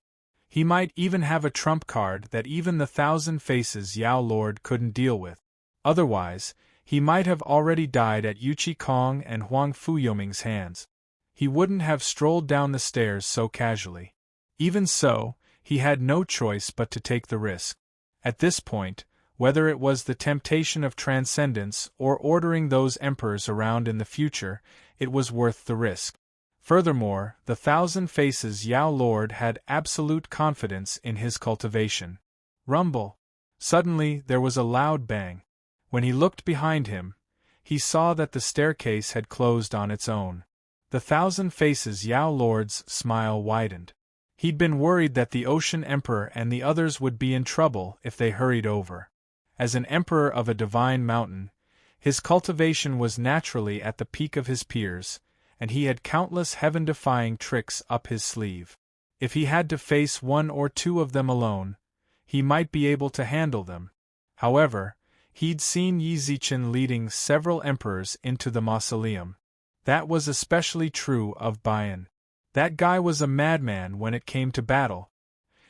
He might even have a trump card that even the Thousand Faces Yao Lord couldn't deal with. Otherwise, he might have already died at Yuchi Kong and Huang Fuyoming's hands. He wouldn't have strolled down the stairs so casually. Even so, he had no choice but to take the risk. At this point, whether it was the temptation of transcendence or ordering those emperors around in the future, it was worth the risk. Furthermore, the Thousand Faces Yao Lord had absolute confidence in his cultivation. Rumble. Suddenly there was a loud bang. When he looked behind him, he saw that the staircase had closed on its own. The Thousand Faces Yao Lord's smile widened. He'd been worried that the Ocean Emperor and the others would be in trouble if they hurried over. As an emperor of a divine mountain, his cultivation was naturally at the peak of his peers, and he had countless heaven-defying tricks up his sleeve. If he had to face one or two of them alone, he might be able to handle them. However, he'd seen Yi Zichen leading several emperors into the mausoleum. That was especially true of Bayan. That guy was a madman when it came to battle.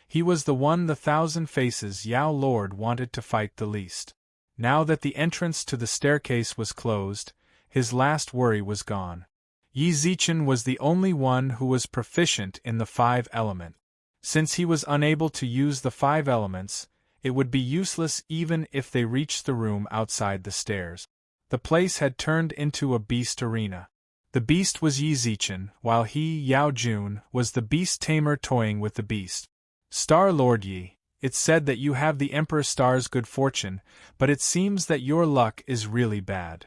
He was the one the Thousand Faces Yao Lord wanted to fight the least. Now that the entrance to the staircase was closed, his last worry was gone. Yi Zichen was the only one who was proficient in the 5 elements. Since he was unable to use the 5 elements, it would be useless even if they reached the room outside the stairs. The place had turned into a beast arena. The beast was Yi Zichen, while he, Yao Jun, was the beast tamer toying with the beast. Star Lord Yi, it's said that you have the Emperor Star's good fortune, but it seems that your luck is really bad.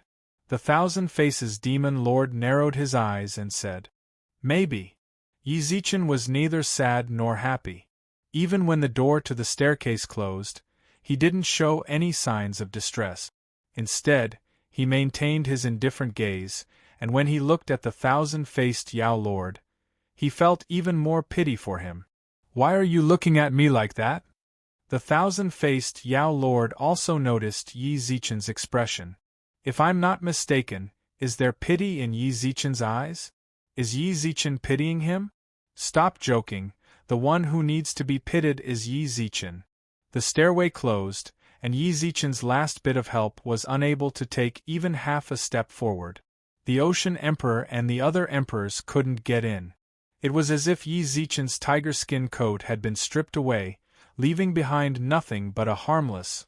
The Thousand Faces Demon Lord narrowed his eyes and said, "Maybe." Yi Zichen was neither sad nor happy. Even when the door to the staircase closed, he didn't show any signs of distress. Instead, he maintained his indifferent gaze, and when he looked at the thousand-faced Yao Lord, he felt even more pity for him. "Why are you looking at me like that?" The thousand-faced Yao Lord also noticed Yi Zichen's expression. "If I'm not mistaken, is there pity in Yi Zichen's eyes? Is Yi Zichen pitying him? Stop joking, the one who needs to be pitied is Yi Zichen." The stairway closed, and Yi Zichen's last bit of help was unable to take even half a step forward. The Ocean Emperor and the other emperors couldn't get in. It was as if Yi Zichen's tiger skin coat had been stripped away, leaving behind nothing but a harmless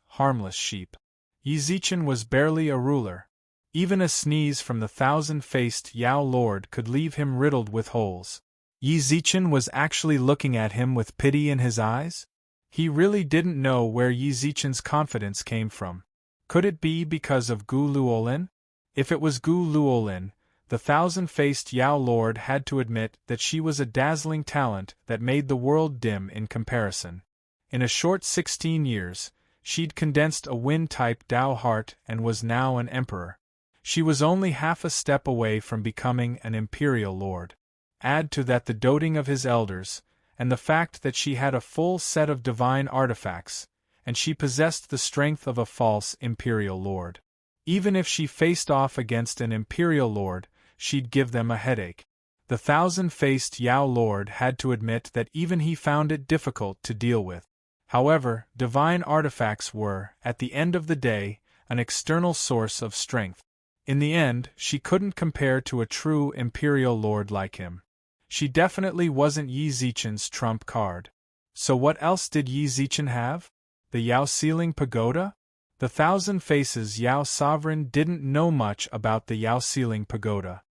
sheep. Yi Zichen was barely a ruler. Even a sneeze from the thousand-faced Yao Lord could leave him riddled with holes. Yi Zichen was actually looking at him with pity in his eyes? He really didn't know where Yi Zichen's confidence came from. Could it be because of Gu Luolin? If it was Gu Luolin, the thousand-faced Yao Lord had to admit that she was a dazzling talent that made the world dim in comparison. In a short 16 years, she'd condensed a wind-type Dao heart and was now an emperor. She was only half a step away from becoming an imperial lord. Add to that the doting of his elders, and the fact that she had a full set of divine artifacts, and she possessed the strength of a false imperial lord. Even if she faced off against an imperial lord, she'd give them a headache. The thousand-faced Yao Lord had to admit that even he found it difficult to deal with. However, divine artifacts were, at the end of the day, an external source of strength. In the end, she couldn't compare to a true imperial lord like him. She definitely wasn't Yi Zichen's trump card. So what else did Yi Zichen have? The Yao Ceiling Pagoda? The Thousand Faces Yao Sovereign didn't know much about the Yao Ceiling Pagoda.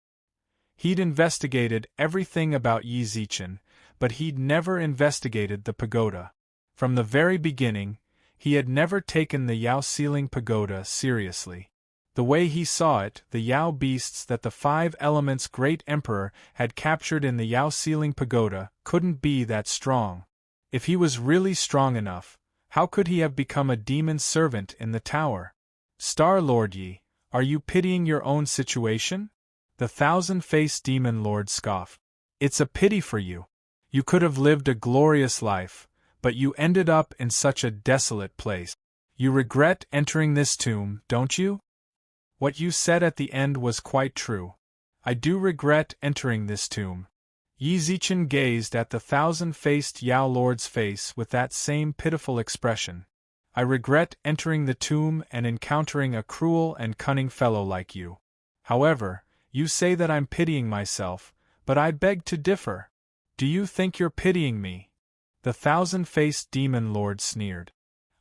He'd investigated everything about Yi Zichen, but he'd never investigated the pagoda. From the very beginning, he had never taken the Yao Ceiling Pagoda seriously. The way he saw it, the Yao beasts that the 5 elements Great Emperor had captured in the Yao Ceiling Pagoda couldn't be that strong. If he was really strong enough, How could he have become a demon's servant in the tower? Star-Lord Yi, are you pitying your own situation? The thousand-faced demon lord scoffed. It's a pity for you. You could have lived a glorious life, but you ended up in such a desolate place. You regret entering this tomb, don't you? What you said at the end was quite true. I do regret entering this tomb. Yi Zichen gazed at the thousand-faced Yao Lord's face with that same pitiful expression. I regret entering the tomb and encountering a cruel and cunning fellow like you. However, you say that I'm pitying myself, but I beg to differ. Do you think you're pitying me? The thousand-faced demon lord sneered.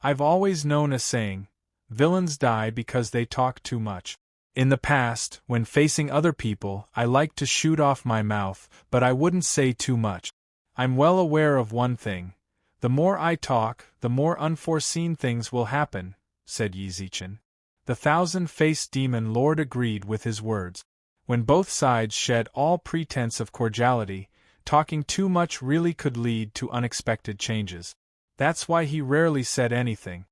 I've always known a saying, villains die because they talk too much. In the past, when facing other people, I liked to shoot off my mouth, but I wouldn't say too much. I'm well aware of one thing. The more I talk, the more unforeseen things will happen, said Yi Zichen. The thousand-faced demon lord agreed with his words. When both sides shed all pretense of cordiality, talking too much really could lead to unexpected changes. That's why he rarely said anything.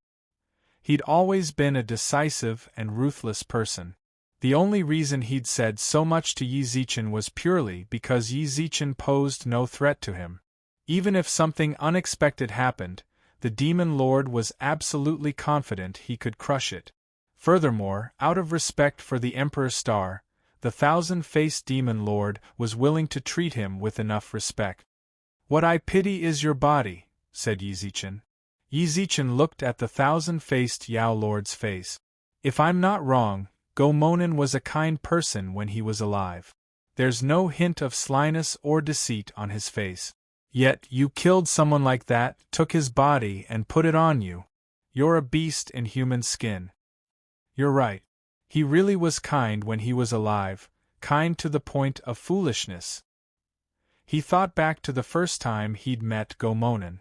He'd always been a decisive and ruthless person. The only reason he'd said so much to Yi Zichen was purely because Yi Zichen posed no threat to him. Even if something unexpected happened, the demon lord was absolutely confident he could crush it. Furthermore, out of respect for the Emperor's star, the thousand-faced demon lord was willing to treat him with enough respect. What I pity is your body, said Yi Zichen. Yi Zichen looked at the thousand-faced Yao Lord's face. If I'm not wrong, Go Monen was a kind person when he was alive. There's no hint of slyness or deceit on his face. Yet you killed someone like that, took his body and put it on you. You're a beast in human skin. You're right. He really was kind when he was alive, kind to the point of foolishness. He thought back to the first time he'd met Go Monen.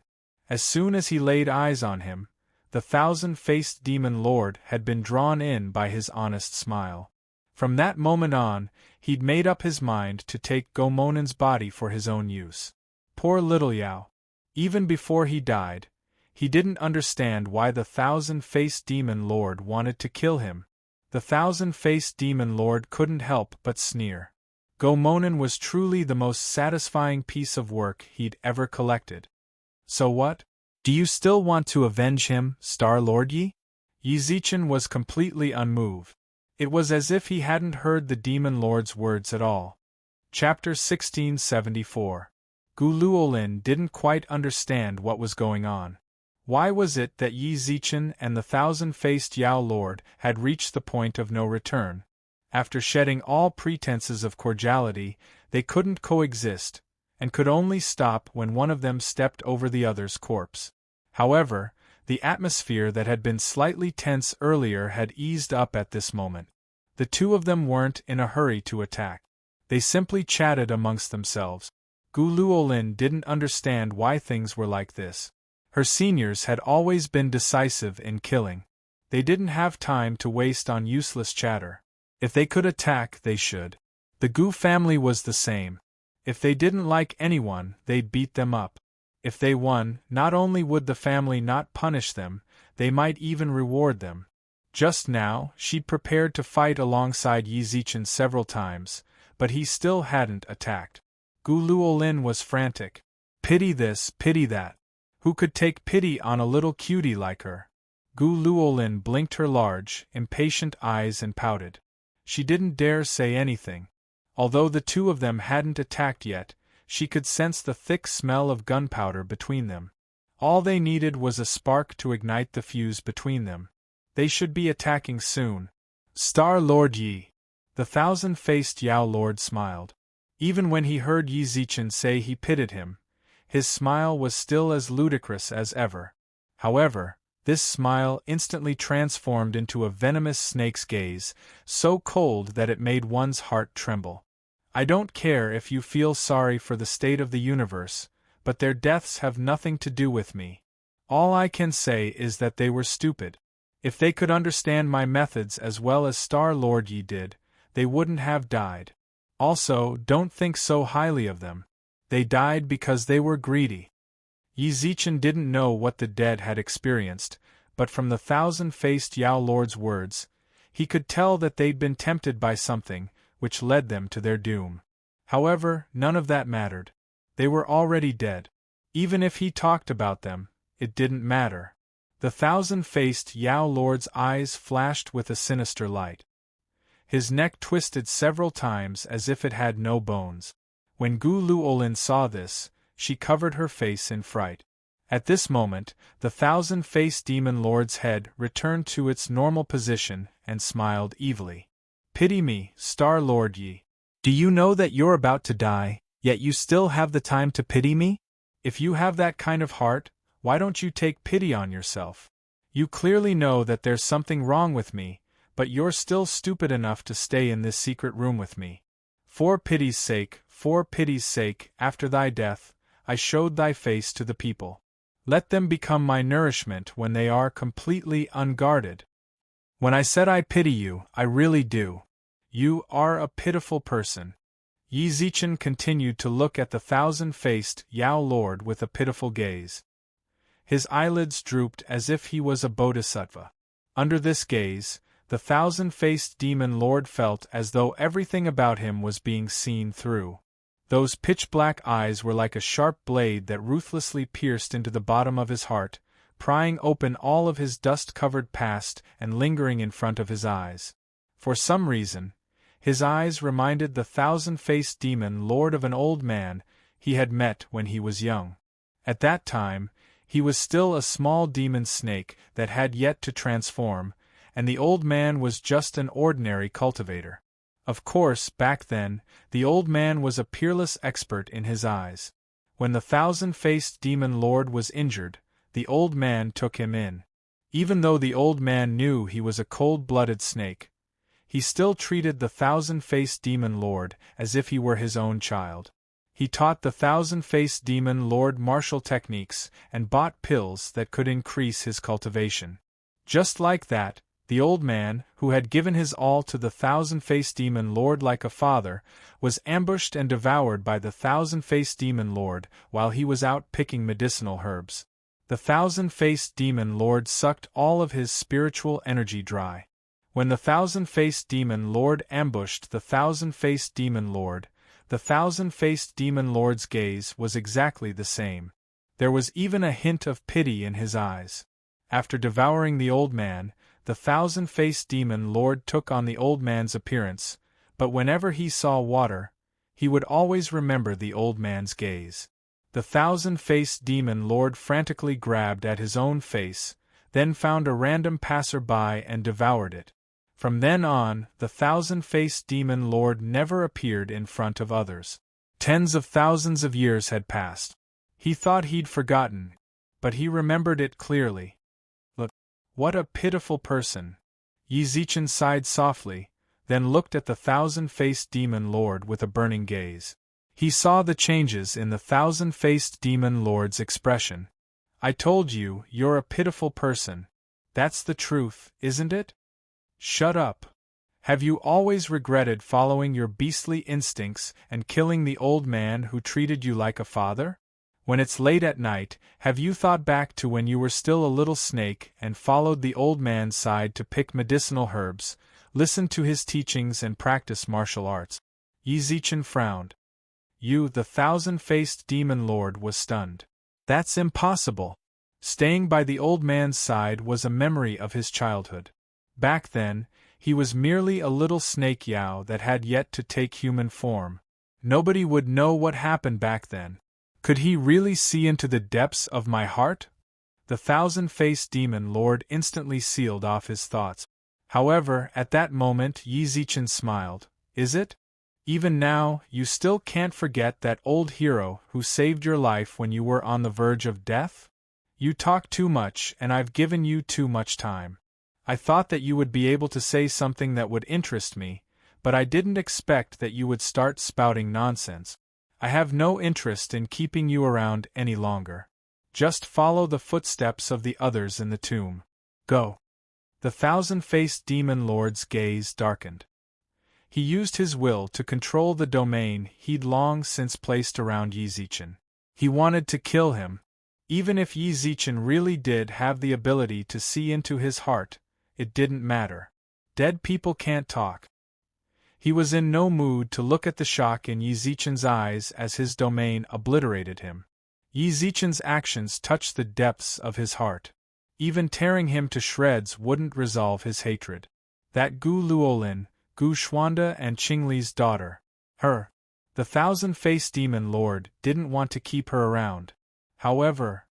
As soon as he laid eyes on him, the thousand-faced demon lord had been drawn in by his honest smile. From that moment on, he'd made up his mind to take Go Monen's body for his own use. Poor little Yao. Even before he died, he didn't understand why the thousand-faced demon lord wanted to kill him. The thousand-faced demon lord couldn't help but sneer. Go Monen was truly the most satisfying piece of work he'd ever collected. So what? Do you still want to avenge him, Star-Lord Yi? Yi Zichen was completely unmoved. It was as if he hadn't heard the demon lord's words at all. Chapter 1674. Gu Luolin didn't quite understand what was going on. Why was it that Yi Zichen and the thousand-faced Yao Lord had reached the point of no return? After shedding all pretenses of cordiality, they couldn't coexist, and could only stop when one of them stepped over the other's corpse. However, the atmosphere that had been slightly tense earlier had eased up at this moment. The two of them weren't in a hurry to attack. They simply chatted amongst themselves. Gu Luolin didn't understand why things were like this. Her seniors had always been decisive in killing. They didn't have time to waste on useless chatter. If they could attack, they should. The Gu family was the same. If they didn't like anyone, they'd beat them up. If they won, not only would the family not punish them, they might even reward them. Just now, she'd prepared to fight alongside Yi Zichen several times, but he still hadn't attacked. Gu Luolin was frantic. Pity this, pity that. Who could take pity on a little cutie like her? Gu Luolin blinked her large, impatient eyes and pouted. She didn't dare say anything. Although the two of them hadn't attacked yet, she could sense the thick smell of gunpowder between them. All they needed was a spark to ignite the fuse between them. They should be attacking soon. Star-Lord Yi. The thousand-faced Yao Lord smiled. Even when he heard Yi Zichen say he pitied him, his smile was still as ludicrous as ever. However, this smile instantly transformed into a venomous snake's gaze, so cold that it made one's heart tremble. I don't care if you feel sorry for the state of the universe, but their deaths have nothing to do with me. All I can say is that they were stupid. If they could understand my methods as well as Star-Lord Yi did, they wouldn't have died. Also, don't think so highly of them. They died because they were greedy. Yi Zichen didn't know what the dead had experienced, but from the thousand-faced Yao Lord's words, he could tell that they'd been tempted by something, which led them to their doom. However, none of that mattered. They were already dead. Even if he talked about them, it didn't matter. The thousand-faced Yao Lord's eyes flashed with a sinister light. His neck twisted several times as if it had no bones. When Gu Luolin saw this, she covered her face in fright. At this moment, the thousand-faced demon lord's head returned to its normal position and smiled evilly. Pity me, Star Lord Yi. Do you know that you're about to die, yet you still have the time to pity me? If you have that kind of heart, why don't you take pity on yourself? You clearly know that there's something wrong with me, but you're still stupid enough to stay in this secret room with me. For pity's sake, after thy death, I showed thy face to the people. Let them become my nourishment when they are completely unguarded. When I said I pity you, I really do. You are a pitiful person. Yi Zichen continued to look at the thousand-faced Yao Lord with a pitiful gaze. His eyelids drooped as if he was a bodhisattva. Under this gaze, the thousand-faced demon lord felt as though everything about him was being seen through. Those pitch-black eyes were like a sharp blade that ruthlessly pierced into the bottom of his heart, prying open all of his dust-covered past and lingering in front of his eyes. For some reason, his eyes reminded the thousand-faced demon lord of an old man he had met when he was young. At that time, he was still a small demon snake that had yet to transform, and the old man was just an ordinary cultivator. Of course, back then, the old man was a peerless expert in his eyes. When the thousand-faced demon lord was injured, the old man took him in. Even though the old man knew he was a cold-blooded snake, he still treated the thousand-faced demon lord as if he were his own child. He taught the thousand-faced demon lord martial techniques and bought pills that could increase his cultivation. Just like that, the old man, who had given his all to the thousand-faced demon lord like a father, was ambushed and devoured by the thousand-faced demon lord while he was out picking medicinal herbs. The thousand-faced demon lord sucked all of his spiritual energy dry. When the thousand-faced demon lord ambushed the thousand-faced demon lord, the thousand-faced demon lord's gaze was exactly the same. There was even a hint of pity in his eyes. After devouring the old man, the thousand-faced demon lord took on the old man's appearance, but whenever he saw water, he would always remember the old man's gaze. The thousand-faced demon lord frantically grabbed at his own face, then found a random passer-by and devoured it. From then on, the thousand-faced demon lord never appeared in front of others. Tens of thousands of years had passed. He thought he'd forgotten, but he remembered it clearly. Look, what a pitiful person. Yi Zichen sighed softly, then looked at the thousand-faced demon lord with a burning gaze. He saw the changes in the thousand-faced demon lord's expression. I told you, you're a pitiful person. That's the truth, isn't it? Shut up. Have you always regretted following your beastly instincts and killing the old man who treated you like a father? When it's late at night, have you thought back to when you were still a little snake and followed the old man's side to pick medicinal herbs, listen to his teachings and practice martial arts? Yi Zichen frowned. The thousand-faced demon lord was stunned. That's impossible. Staying by the old man's side was a memory of his childhood. Back then, he was merely a little snake Yao that had yet to take human form. Nobody would know what happened back then. Could he really see into the depths of my heart? The thousand-faced demon lord instantly sealed off his thoughts. However, at that moment Yi Zichen smiled. Is it? Even now, you still can't forget that old hero who saved your life when you were on the verge of death? You talk too much and I've given you too much time. I thought that you would be able to say something that would interest me, but I didn't expect that you would start spouting nonsense. I have no interest in keeping you around any longer. Just follow the footsteps of the others in the tomb. Go. The thousand-faced demon lord's gaze darkened. He used his will to control the domain he'd long since placed around Yi Zichen. He wanted to kill him. Even if Yi Zichen really did have the ability to see into his heart, it didn't matter. Dead people can't talk. He was in no mood to look at the shock in Yi Zichen's eyes as his domain obliterated him. Yi Zichen's actions touched the depths of his heart. Even tearing him to shreds wouldn't resolve his hatred. That Gu Luolin, Gu Xuanda and Qingli's daughter. Her. The thousand-faced demon lord didn't want to keep her around. However,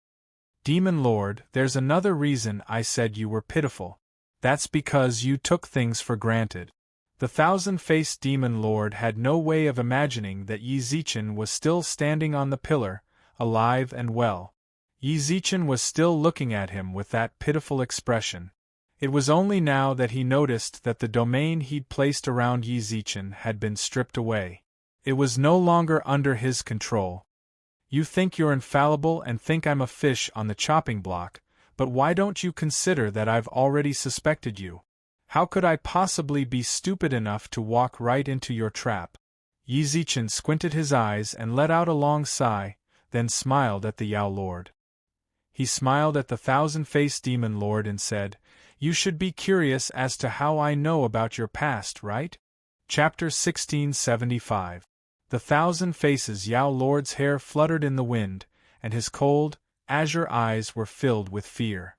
Demon Lord, there's another reason I said you were pitiful. That's because you took things for granted. The thousand-faced Demon Lord had no way of imagining that Yi Zichen was still standing on the pillar, alive and well. Yi Zichen was still looking at him with that pitiful expression. It was only now that he noticed that the domain he'd placed around Yi Zichen had been stripped away. It was no longer under his control. You think you're infallible and think I'm a fish on the chopping block, but why don't you consider that I've already suspected you? How could I possibly be stupid enough to walk right into your trap? Yi Zichen squinted his eyes and let out a long sigh, then smiled at the Yao Lord. He smiled at the thousand-faced demon lord and said, "You should be curious as to how I know about your past, right?" Chapter 1675. The thousand faces Yao Lord's hair fluttered in the wind, and his cold, azure eyes were filled with fear.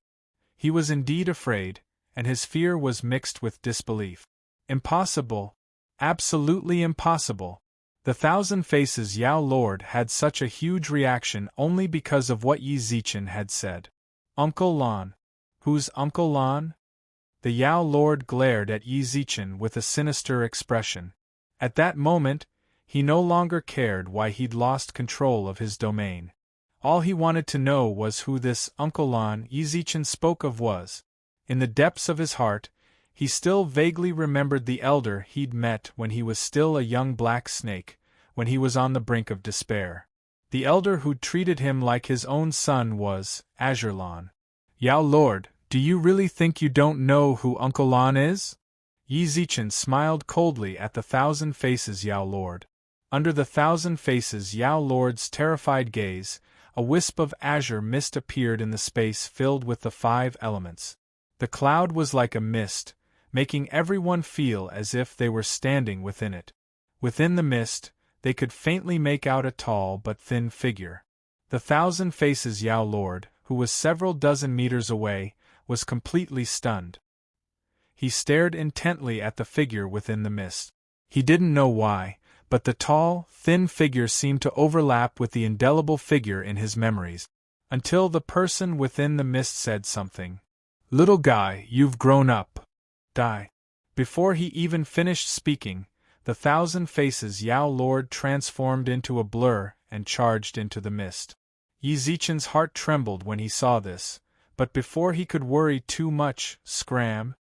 He was indeed afraid, and his fear was mixed with disbelief. Impossible. Absolutely impossible. The thousand faces Yao Lord had such a huge reaction only because of what Yi Zichen had said. Uncle Lan. Who's Uncle Lan? The Yao Lord glared at Yi Zichen with a sinister expression. At that moment, he no longer cared why he'd lost control of his domain. All he wanted to know was who this Uncle Lan Yi Zichen spoke of was. In the depths of his heart, he still vaguely remembered the elder he'd met when he was still a young black snake, when he was on the brink of despair. The elder who'd treated him like his own son was Azure Lan. Yao Lord, do you really think you don't know who Uncle Lan is? Yi Zichen smiled coldly at the thousand faces Yao Lord. Under the thousand faces Yao Lord's terrified gaze, a wisp of azure mist appeared in the space filled with the 5 elements. The cloud was like a mist, making everyone feel as if they were standing within it. Within the mist, they could faintly make out a tall but thin figure. The thousand faces Yao Lord, who was several dozen meters away, was completely stunned. He stared intently at the figure within the mist. He didn't know why, but the tall, thin figure seemed to overlap with the indelible figure in his memories. Until the person within the mist said something. "Little guy, you've grown up. Die." Before he even finished speaking, the thousand faces Yao Lord transformed into a blur and charged into the mist. Yi Zichen's heart trembled when he saw this, but before he could worry too much, scram!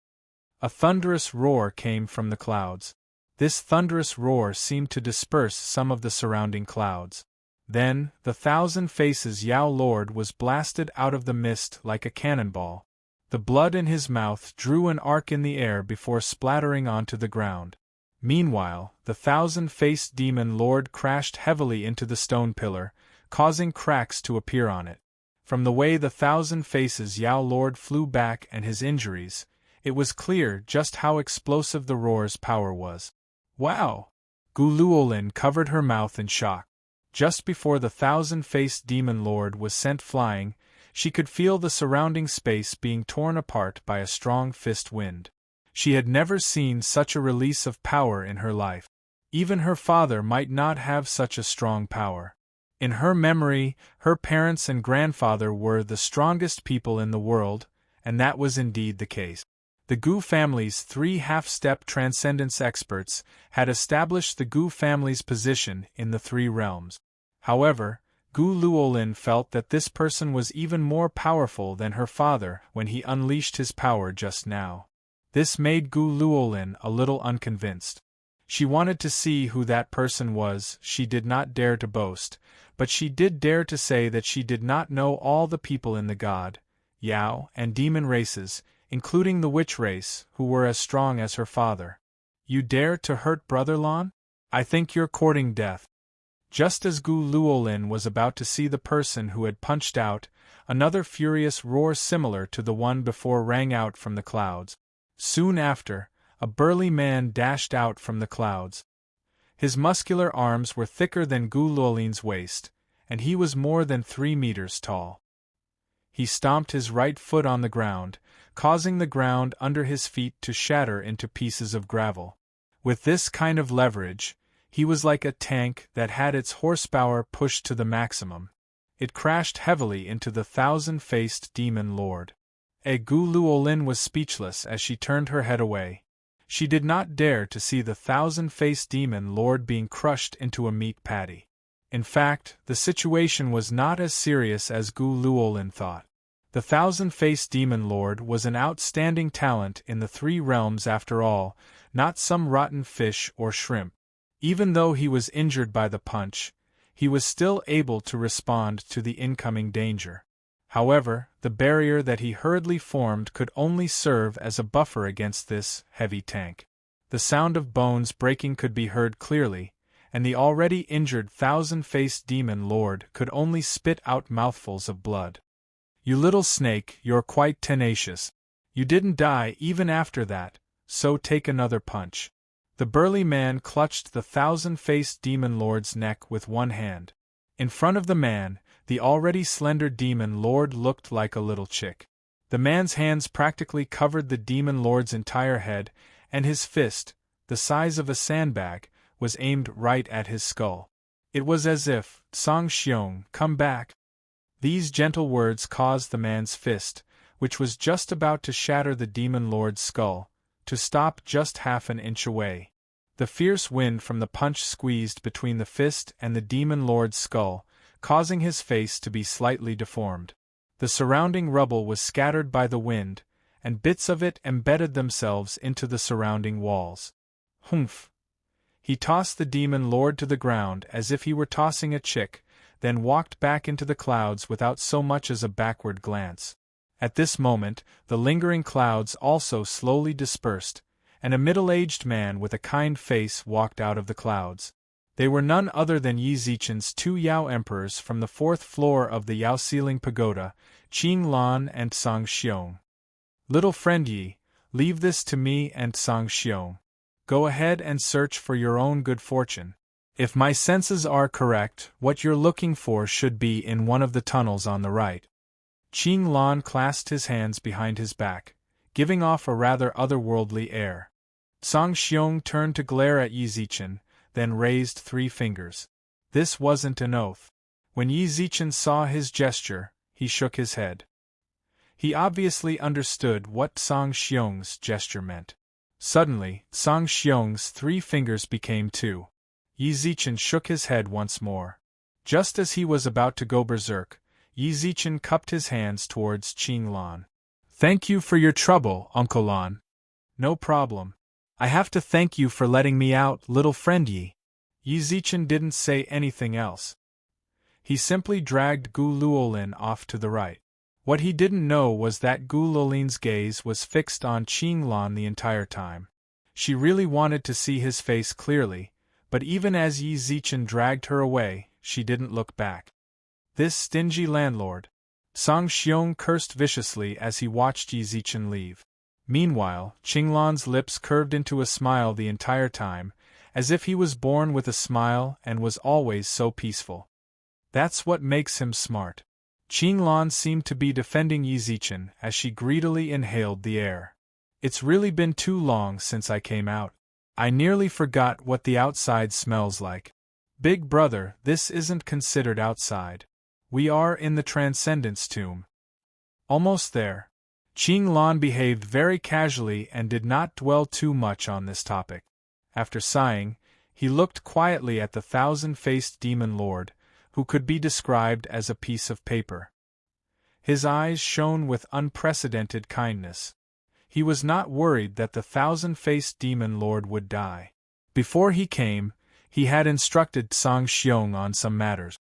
A thunderous roar came from the clouds. This thunderous roar seemed to disperse some of the surrounding clouds. Then, the thousand faces Yao Lord was blasted out of the mist like a cannonball. The blood in his mouth drew an arc in the air before splattering onto the ground. Meanwhile, the thousand-faced demon lord crashed heavily into the stone pillar, causing cracks to appear on it. From the way the thousand faces Yao Lord flew back and his injuries, it was clear just how explosive the roar's power was. Wow! Gu Luolin covered her mouth in shock. Just before the thousand-faced demon lord was sent flying, she could feel the surrounding space being torn apart by a strong fist wind. She had never seen such a release of power in her life. Even her father might not have such a strong power. In her memory, her parents and grandfather were the strongest people in the world, and that was indeed the case. The Gu family's 3 half-step transcendence experts had established the Gu family's position in the 3 realms. However, Gu Luolin felt that this person was even more powerful than her father when he unleashed his power just now. This made Gu Luolin a little unconvinced. She wanted to see who that person was. She did not dare to boast, but she did dare to say that she did not know all the people in the god, Yao, and demon races, including the witch race, who were as strong as her father. "You dare to hurt Brother Lan? I think you're courting death." Just as Gu Luolin was about to see the person who had punched out, another furious roar similar to the one before rang out from the clouds. Soon after, a burly man dashed out from the clouds. His muscular arms were thicker than Gu Luolin's waist, and he was more than 3 meters tall. He stomped his right foot on the ground, causing the ground under his feet to shatter into pieces of gravel. With this kind of leverage, he was like a tank that had its horsepower pushed to the maximum. It crashed heavily into the thousand-faced demon lord. Gu Luolin was speechless as she turned her head away. She did not dare to see the thousand-faced demon lord being crushed into a meat patty. In fact, the situation was not as serious as Gu Luolin thought. The thousand-faced demon lord was an outstanding talent in the 3 realms after all, not some rotten fish or shrimp. Even though he was injured by the punch, he was still able to respond to the incoming danger. However, the barrier that he hurriedly formed could only serve as a buffer against this heavy tank. The sound of bones breaking could be heard clearly, and the already injured thousand-faced demon lord could only spit out mouthfuls of blood. "You little snake, you're quite tenacious. You didn't die even after that, so take another punch." The burly man clutched the thousand-faced demon lord's neck with one hand. In front of the man, the already slender demon lord looked like a little chick. The man's hands practically covered the demon lord's entire head, and his fist, the size of a sandbag, was aimed right at his skull. It was as if, "Song Xiong, come back." These gentle words caused the man's fist, which was just about to shatter the demon lord's skull, to stop just half an inch away. The fierce wind from the punch squeezed between the fist and the demon lord's skull, causing his face to be slightly deformed. The surrounding rubble was scattered by the wind, and bits of it embedded themselves into the surrounding walls. Humph! He tossed the demon lord to the ground as if he were tossing a chick, then walked back into the clouds without so much as a backward glance. At this moment, the lingering clouds also slowly dispersed, and a middle-aged man with a kind face walked out of the clouds. They were none other than Yi Zichen's 2 Yao emperors from the 4th floor of the Yao Ceiling Pagoda, Qing Lan and Song Xiong. "Little friend Yi, leave this to me and Song Xiong. Go ahead and search for your own good fortune. If my senses are correct, what you're looking for should be in one of the tunnels on the right." Qing Lan clasped his hands behind his back, giving off a rather otherworldly air. Song Xiong turned to glare at Yi Zichen, then raised 3 fingers. This wasn't an oath. When Yi Zichen saw his gesture, he shook his head. He obviously understood what Song Xiong's gesture meant. Suddenly, Song Xiong's 3 fingers became 2. Yi Zichen shook his head once more. Just as he was about to go berserk, Yi Zichen cupped his hands towards Qing Lan. "Thank you for your trouble, Uncle Lan." "No problem. I have to thank you for letting me out, little friend Yi." Yi Zichen didn't say anything else. He simply dragged Gu Luolin off to the right. What he didn't know was that Gu Luolin's gaze was fixed on Qing Lan the entire time. She really wanted to see his face clearly, but even as Yi Zichen dragged her away, she didn't look back. This stingy landlord. Song Xiong cursed viciously as he watched Yi Zichen leave. Meanwhile, Qing Lan's lips curved into a smile the entire time, as if he was born with a smile and was always so peaceful. That's what makes him smart. Qing Lan seemed to be defending Yi Zichen as she greedily inhaled the air. "It's really been too long since I came out. I nearly forgot what the outside smells like." "Big brother, this isn't considered outside. We are in the Transcendence Tomb." "Almost there." Qing Lan behaved very casually and did not dwell too much on this topic. After sighing, he looked quietly at the thousand-faced demon lord, who could be described as a piece of paper. His eyes shone with unprecedented kindness. He was not worried that the thousand-faced demon lord would die. Before he came, he had instructed Song Xiong on some matters.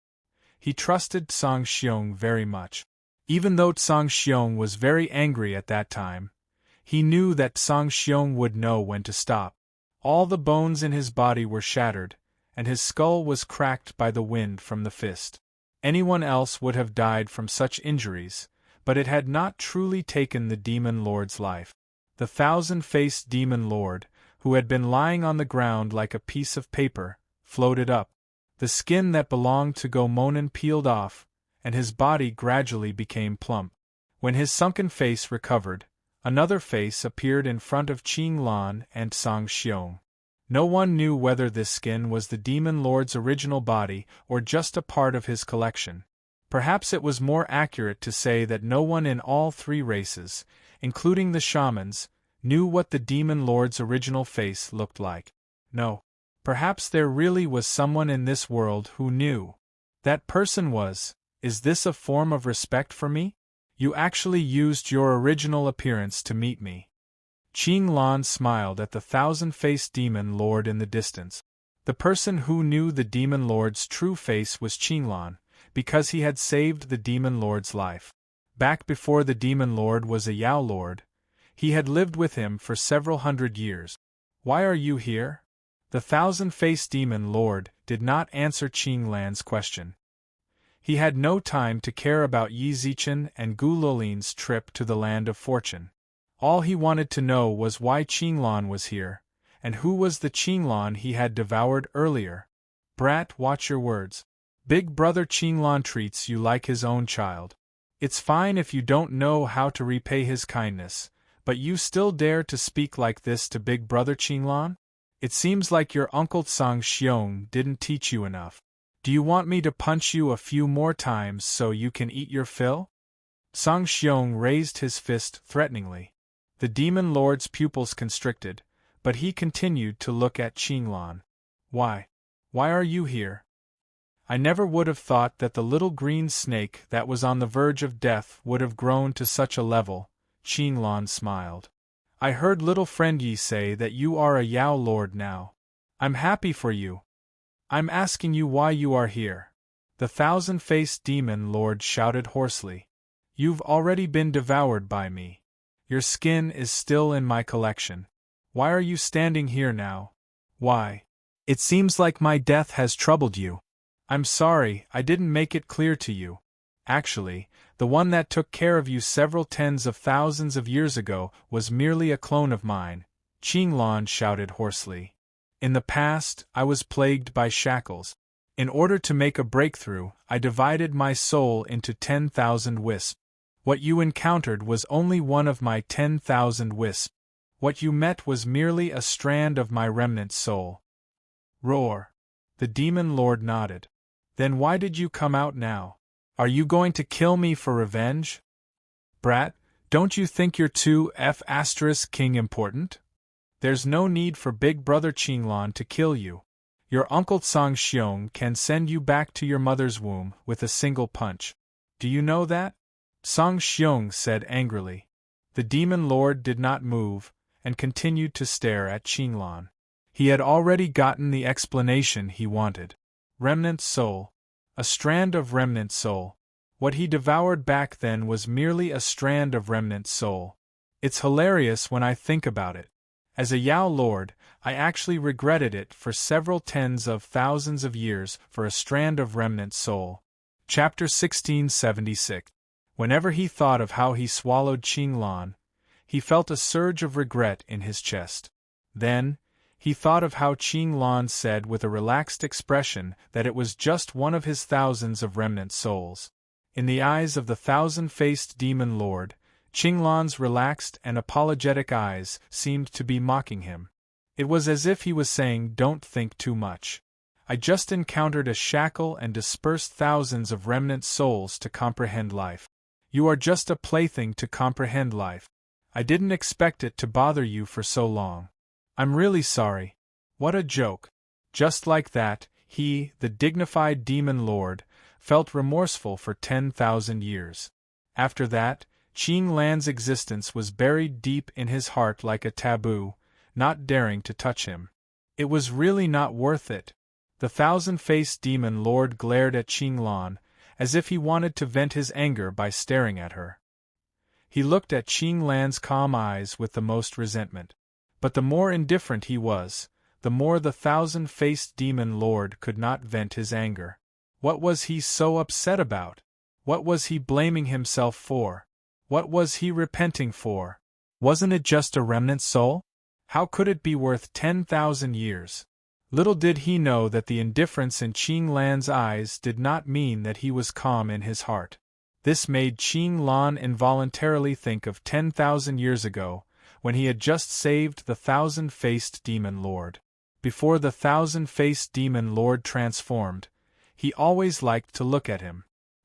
He trusted Song Xiong very much. Even though Song Xiong was very angry at that time, he knew that Song Xiong would know when to stop. All the bones in his body were shattered, and his skull was cracked by the wind from the fist. Anyone else would have died from such injuries, but it had not truly taken the Demon Lord's life. The thousand-faced Demon Lord, who had been lying on the ground like a piece of paper, floated up. The skin that belonged to Gomonen peeled off, and his body gradually became plump. When his sunken face recovered, another face appeared in front of Qing Lan and Song Xiong. No one knew whether this skin was the Demon Lord's original body or just a part of his collection. Perhaps it was more accurate to say that no one in all three races, including the shamans, knew what the Demon Lord's original face looked like. No. Perhaps there really was someone in this world who knew. That person was, is this a form of respect for me? You actually used your original appearance to meet me. Qing Lan smiled at the thousand-faced Demon Lord in the distance. The person who knew the Demon Lord's true face was Qing Lan, because he had saved the Demon Lord's life. Back before the Demon Lord was a Yao Lord, he had lived with him for several hundred years. Why are you here? The thousand-faced Demon Lord did not answer Qing Lan's question. He had no time to care about Yi Zichen and Gu Luolin's trip to the Land of Fortune. All he wanted to know was why Qing Lan was here, and who was the Qing Lan he had devoured earlier. Brat, watch your words. Big brother Qing Lan treats you like his own child. It's fine if you don't know how to repay his kindness, but you still dare to speak like this to big brother Qing Lan? It seems like your uncle Song Xiong didn't teach you enough. Do you want me to punch you a few more times so you can eat your fill? Song Xiong raised his fist threateningly. The Demon Lord's pupils constricted, but he continued to look at Qing Lan. Why? Why are you here? I never would have thought that the little green snake that was on the verge of death would have grown to such a level, Qing Lan smiled. I heard little friend Yi say that you are a Yao Lord now. I'm happy for you. I'm asking you why you are here. The thousand-faced Demon Lord shouted hoarsely. You've already been devoured by me. Your skin is still in my collection. Why are you standing here now? Why? It seems like my death has troubled you. I'm sorry, I didn't make it clear to you. Actually, the one that took care of you several tens of thousands of years ago was merely a clone of mine, Qing Lan shouted hoarsely. In the past, I was plagued by shackles. In order to make a breakthrough, I divided my soul into 10,000 wisps. What you encountered was only one of my 10,000 wisps. What you met was merely a strand of my remnant soul. Roar. The Demon Lord nodded. Then why did you come out now? Are you going to kill me for revenge? Brat, don't you think you're too king important? There's no need for big brother Qing Lan to kill you. Your uncle Song Xiong can send you back to your mother's womb with a single punch. Do you know that? Song Xiong said angrily. The Demon Lord did not move, and continued to stare at Qing Lan. He had already gotten the explanation he wanted. Remnant soul. A strand of remnant soul. What he devoured back then was merely a strand of remnant soul. It's hilarious when I think about it. As a Yao Lord, I actually regretted it for several tens of thousands of years for a strand of remnant soul. Chapter 1676. Whenever he thought of how he swallowed Qing Lan, he felt a surge of regret in his chest. Then, he thought of how Qing Lan said with a relaxed expression that it was just one of his thousands of remnant souls. In the eyes of the thousand-faced Demon Lord, Qing Lan's relaxed and apologetic eyes seemed to be mocking him. It was as if he was saying, "Don't think too much. I just encountered a shackle and dispersed thousands of remnant souls to comprehend life. You are just a plaything to comprehend life. I didn't expect it to bother you for so long. I'm really sorry." What a joke. Just like that, he, the dignified Demon Lord, felt remorseful for 10,000 years. After that, Qing Lan's existence was buried deep in his heart like a taboo, not daring to touch him. It was really not worth it. The thousand-faced Demon Lord glared at Qing Lan, as if he wanted to vent his anger by staring at her. He looked at Qing Lan's calm eyes with the most resentment. But the more indifferent he was, the more the thousand-faced demon lord could not vent his anger. What was he so upset about? What was he blaming himself for? What was he repenting for? Wasn't it just a remnant soul? How could it be worth 10,000 years? Little did he know that the indifference in Qing Lan's eyes did not mean that he was calm in his heart. This made Qing Lan involuntarily think of 10,000 years ago, when he had just saved the thousand-faced demon lord. Before the thousand-faced demon lord transformed, he always liked to look at him.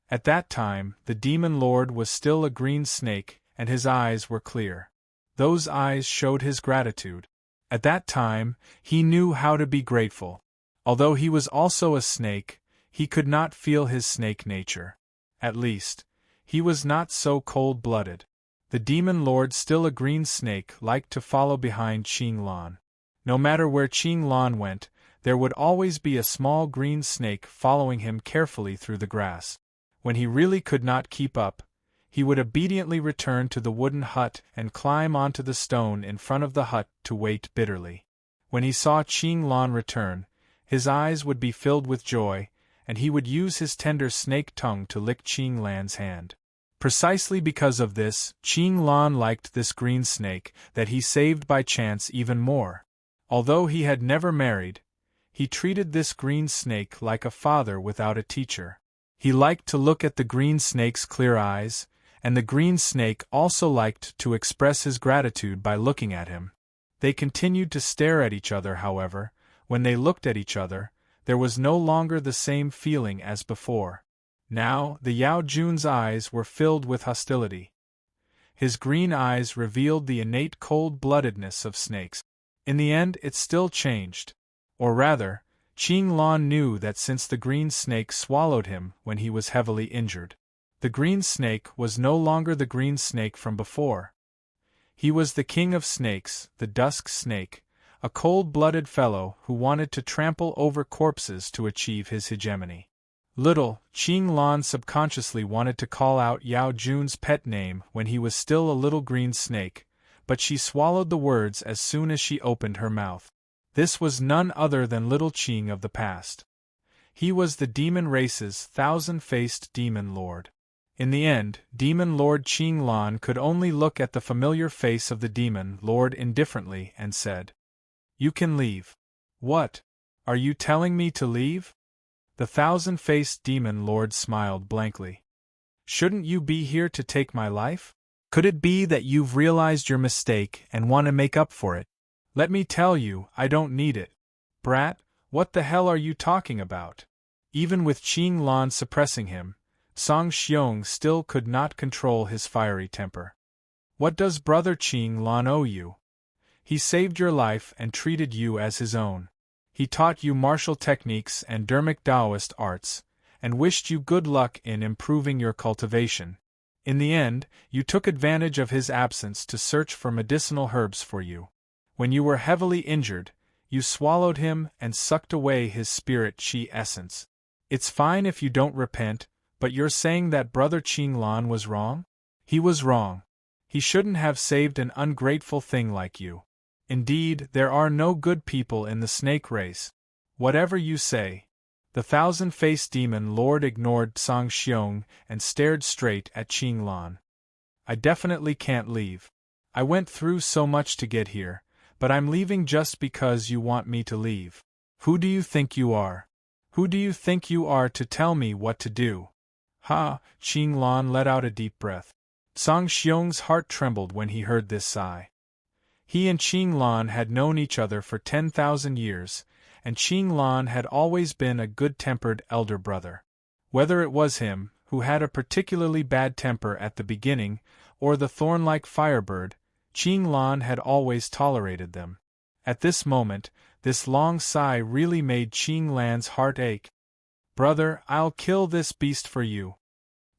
At that time, the demon lord was still a green snake, and his eyes were clear. Those eyes showed his gratitude. At that time, he knew how to be grateful. Although he was also a snake, he could not feel his snake nature. At least, he was not so cold-blooded. The demon lord, still a green snake, liked to follow behind Qing Lan. No matter where Qing Lan went, there would always be a small green snake following him carefully through the grass. When he really could not keep up, he would obediently return to the wooden hut and climb onto the stone in front of the hut to wait bitterly. When he saw Qing Lan return, his eyes would be filled with joy, and he would use his tender snake tongue to lick Qing Lan's hand. Precisely because of this, Qing Lan liked this green snake that he saved by chance even more. Although he had never married, he treated this green snake like a father without a teacher. He liked to look at the green snake's clear eyes, and the green snake also liked to express his gratitude by looking at him. They continued to stare at each other, however. When they looked at each other, there was no longer the same feeling as before. Now, the Yao Jun's eyes were filled with hostility. His green eyes revealed the innate cold-bloodedness of snakes. In the end, it still changed. Or rather, Qing Lan knew that since the green snake swallowed him when he was heavily injured, the green snake was no longer the green snake from before. He was the king of snakes, the dusk snake, a cold-blooded fellow who wanted to trample over corpses to achieve his hegemony. Little Qing Lan subconsciously wanted to call out Yao Jun's pet name when he was still a little green snake, but she swallowed the words as soon as she opened her mouth. This was none other than little Qing of the past. He was the demon race's thousand-faced demon lord. In the end, demon lord Qing Lan could only look at the familiar face of the demon lord indifferently and said, "You can leave." "What? Are you telling me to leave?" The thousand-faced demon lord smiled blankly. "Shouldn't you be here to take my life? Could it be that you've realized your mistake and want to make up for it? Let me tell you, I don't need it." "Brat, what the hell are you talking about?" Even with Qing Lan suppressing him, Song Xiong still could not control his fiery temper. "What does brother Qing Lan owe you? He saved your life and treated you as his own. He taught you martial techniques and Dermic Taoist arts, and wished you good luck in improving your cultivation. In the end, you took advantage of his absence to search for medicinal herbs for you. When you were heavily injured, you swallowed him and sucked away his spirit chi essence. It's fine if you don't repent, but you're saying that brother Qing Lan was wrong? He was wrong. He shouldn't have saved an ungrateful thing like you. Indeed, there are no good people in the snake race. Whatever you say." The thousand-faced demon lord ignored Song Xiong and stared straight at Qing Lan. "I definitely can't leave. I went through so much to get here, but I'm leaving just because you want me to leave. Who do you think you are? Who do you think you are to tell me what to do?" "Ha!" Qing Lan let out a deep breath. Song Xiong's heart trembled when he heard this sigh. He and Qing Lan had known each other for 10,000 years, and Qing Lan had always been a good-tempered elder brother. Whether it was him, who had a particularly bad temper at the beginning, or the thorn-like firebird, Qing Lan had always tolerated them. At this moment, this long sigh really made Qing Lan's heart ache. "Brother, I'll kill this beast for you."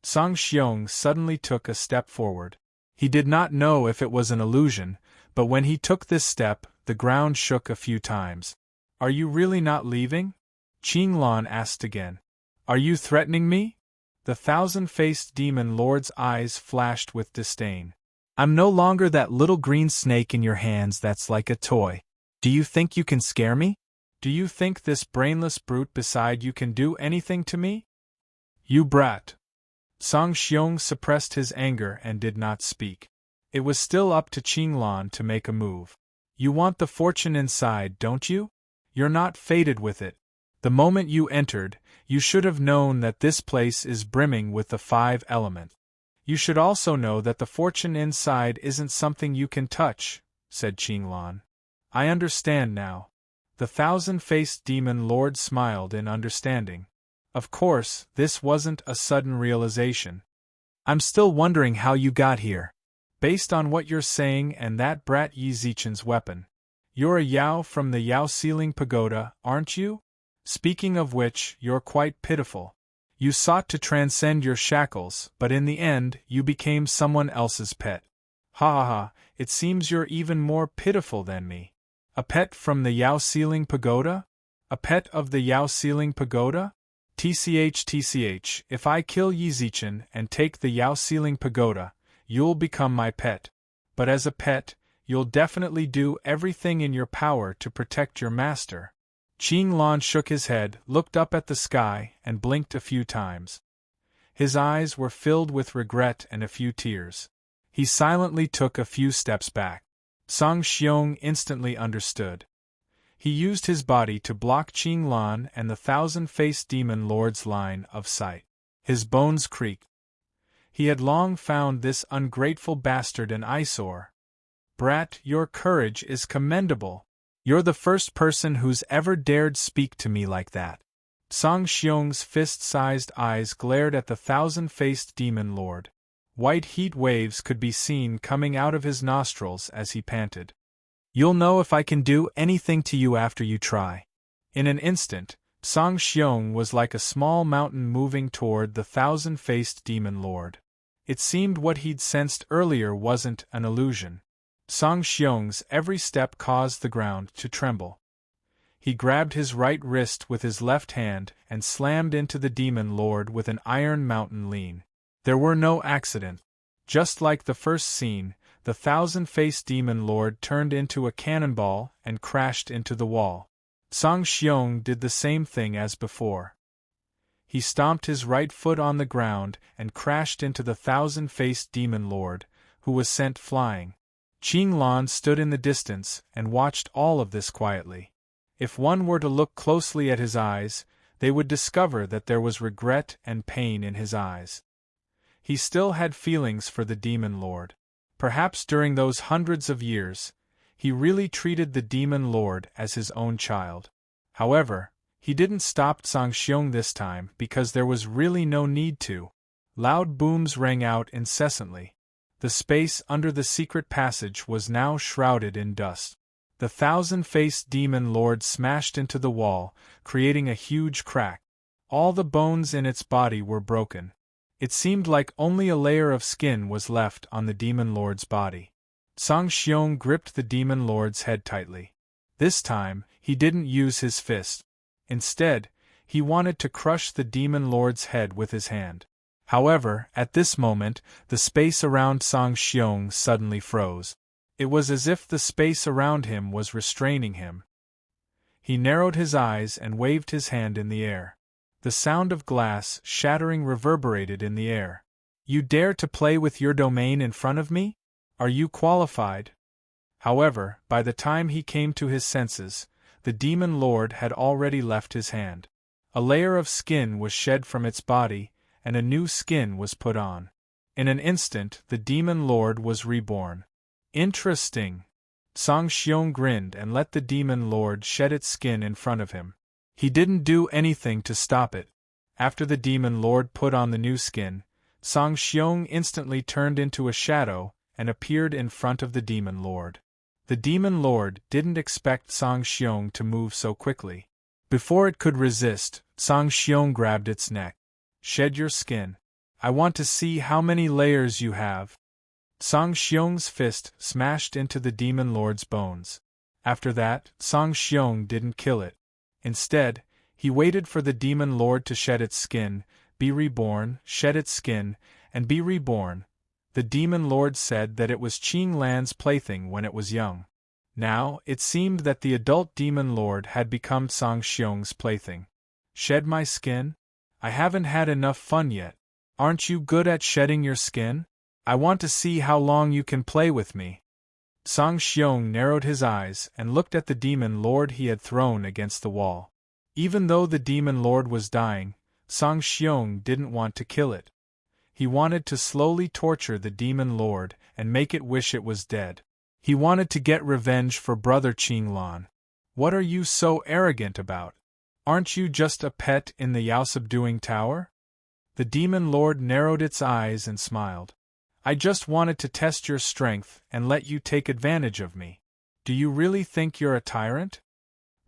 Song Xiong suddenly took a step forward. He did not know if it was an illusion, but when he took this step, the ground shook a few times. "Are you really not leaving?" Qing Lan asked again. "Are you threatening me?" The thousand-faced demon lord's eyes flashed with disdain. "I'm no longer that little green snake in your hands that's like a toy. Do you think you can scare me? Do you think this brainless brute beside you can do anything to me? You brat! Song Xiong suppressed his anger and did not speak. It was still up to Qinglan to make a move. You want the fortune inside, don't you? You're not fated with it. The moment you entered, you should have known that this place is brimming with the 5 elements. You should also know that the fortune inside isn't something you can touch, said Qinglan. I understand now. The 1,000-faced demon lord smiled in understanding. Of course, this wasn't a sudden realization. I'm still wondering how you got here. Based on what you're saying and that brat Yi Zichen's weapon. You're a Yao from the Yao Ceiling Pagoda, aren't you? Speaking of which, you're quite pitiful. You sought to transcend your shackles, but in the end, you became someone else's pet. Ha ha ha, it seems you're even more pitiful than me. A pet from the Yao Ceiling Pagoda? A pet of the Yao Ceiling Pagoda? TCH, if I kill Yi Zichen and take the Yao Ceiling Pagoda, you'll become my pet. But as a pet, you'll definitely do everything in your power to protect your master. Qinglan shook his head, looked up at the sky, and blinked a few times. His eyes were filled with regret and a few tears. He silently took a few steps back. Song Xiong instantly understood. He used his body to block Qinglan and the 1,000-faced demon lord's line of sight. His bones creaked. He had long found this ungrateful bastard an eyesore. Brat, your courage is commendable. You're the first person who's ever dared speak to me like that. Song Xiong's fist-sized eyes glared at the 1,000-faced demon lord. White heat waves could be seen coming out of his nostrils as he panted. You'll know if I can do anything to you after you try. In an instant, Song Xiong was like a small mountain moving toward the 1,000-faced demon lord. It seemed what he'd sensed earlier wasn't an illusion. Song Xiong's every step caused the ground to tremble. He grabbed his right wrist with his left hand and slammed into the demon lord with an iron mountain lean. There were no accidents. Just like the first scene, the 1,000-faced demon lord turned into a cannonball and crashed into the wall. Song Xiong did the same thing as before. He stomped his right foot on the ground and crashed into the 1,000-faced demon lord, who was sent flying. Qinglan stood in the distance and watched all of this quietly. If one were to look closely at his eyes, they would discover that there was regret and pain in his eyes. He still had feelings for the demon lord. Perhaps during those hundreds of years, he really treated the demon lord as his own child. However, he didn't stop Song Xiong this time because there was really no need to. Loud booms rang out incessantly. The space under the secret passage was now shrouded in dust. The 1,000-faced demon lord smashed into the wall, creating a huge crack. All the bones in its body were broken. It seemed like only a layer of skin was left on the demon lord's body. Song Xiong gripped the demon lord's head tightly. This time, he didn't use his fist. Instead, he wanted to crush the demon lord's head with his hand. However, at this moment, the space around Song Xiong suddenly froze. It was as if the space around him was restraining him. He narrowed his eyes and waved his hand in the air. The sound of glass shattering reverberated in the air. You dare to play with your domain in front of me? Are you qualified? However, by the time he came to his senses, the demon lord had already left his hand. A layer of skin was shed from its body, and a new skin was put on. In an instant, the demon lord was reborn. Interesting. Song Xiong grinned and let the demon lord shed its skin in front of him. He didn't do anything to stop it. After the demon lord put on the new skin, Song Xiong instantly turned into a shadow and appeared in front of the demon lord. The demon lord didn't expect Song Xiong to move so quickly. Before it could resist, Song Xiong grabbed its neck. Shed your skin. I want to see how many layers you have. Song Xiong's fist smashed into the demon lord's bones. After that, Song Xiong didn't kill it. Instead, he waited for the demon lord to shed its skin, be reborn, shed its skin, and be reborn. The demon lord said that it was Qinglan's plaything when it was young. Now, it seemed that the adult demon lord had become Song Xiong's plaything. Shed my skin? I haven't had enough fun yet. Aren't you good at shedding your skin? I want to see how long you can play with me. Song Xiong narrowed his eyes and looked at the demon lord he had thrown against the wall. Even though the demon lord was dying, Song Xiong didn't want to kill it. He wanted to slowly torture the demon lord and make it wish it was dead. He wanted to get revenge for brother Qinglan. What are you so arrogant about? Aren't you just a pet in the Yao subduing tower? The demon lord narrowed its eyes and smiled. I just wanted to test your strength and let you take advantage of me. Do you really think you're a tyrant?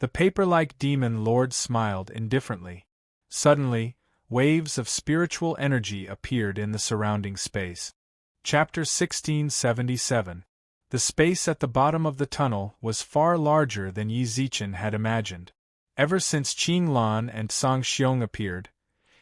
The paper-like demon lord smiled indifferently. Suddenly, waves of spiritual energy appeared in the surrounding space. Chapter 1677. The space at the bottom of the tunnel was far larger than Yi Zichen had imagined. Ever since Qinglan and Song Xiong appeared,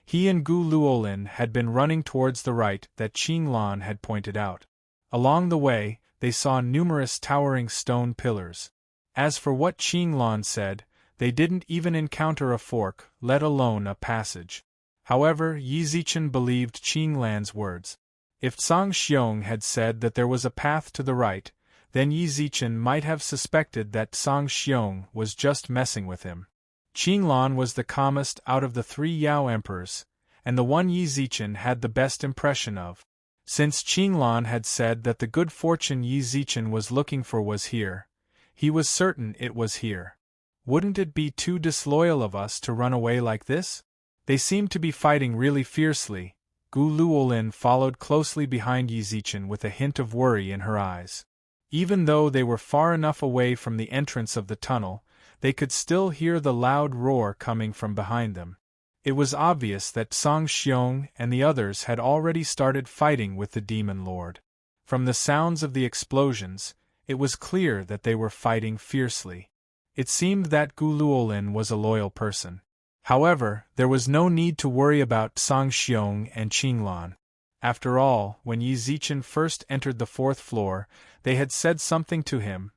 he and Gu Luolin had been running towards the right that Qinglan had pointed out. Along the way, they saw numerous towering stone pillars. As for what Qinglan said, they didn't even encounter a fork, let alone a passage. However, Yi Zichen believed Qinglan's words. If Song Xiong had said that there was a path to the right, then Yi Zichen might have suspected that Song Xiong was just messing with him. Qinglan was the calmest out of the 3 Yao emperors, and the one Yi Zichen had the best impression of. Since Qinglan had said that the good fortune Yi Zichen was looking for was here, he was certain it was here. Wouldn't it be too disloyal of us to run away like this? They seemed to be fighting really fiercely. Gu Luolin followed closely behind Yi Zichen with a hint of worry in her eyes. Even though they were far enough away from the entrance of the tunnel, they could still hear the loud roar coming from behind them. It was obvious that Song Xiong and the others had already started fighting with the demon lord. From the sounds of the explosions, it was clear that they were fighting fiercely. It seemed that Gu Luolin was a loyal person. However, there was no need to worry about Song Xiong and Qinglan. After all, when Yi Zichen first entered the 4th floor, they had said something to him.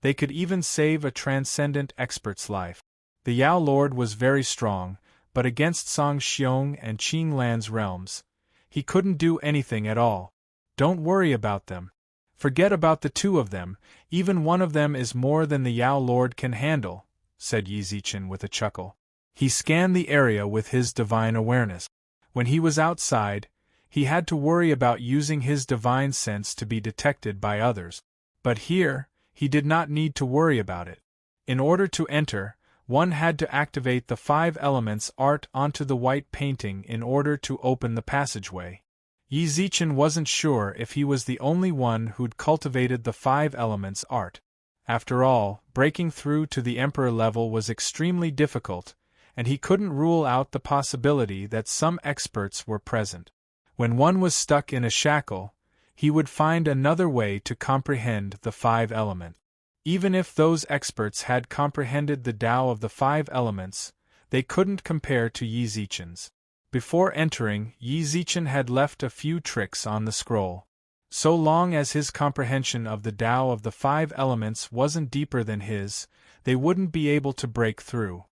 They could even save a transcendent expert's life. The Yao Lord was very strong, but against Song Xiong and Qinglan's realms, he couldn't do anything at all. Don't worry about them. Forget about the 2 of them, even one of them is more than the Yao Lord can handle, said Yi Zichen with a chuckle. He scanned the area with his divine awareness. When he was outside, he had to worry about using his divine sense to be detected by others. But here, he did not need to worry about it. In order to enter, one had to activate the 5 elements art onto the white painting in order to open the passageway. Yi Zichen wasn't sure if he was the only one who'd cultivated the 5 elements art. After all, breaking through to the Emperor level was extremely difficult, and he couldn't rule out the possibility that some experts were present. When one was stuck in a shackle, he would find another way to comprehend the 5 elements. Even if those experts had comprehended the Tao of the 5 elements, they couldn't compare to Yi Zichen's. Before entering, Yi Zichen had left a few tricks on the scroll. So long as his comprehension of the Tao of the 5 elements wasn't deeper than his, they wouldn't be able to break through.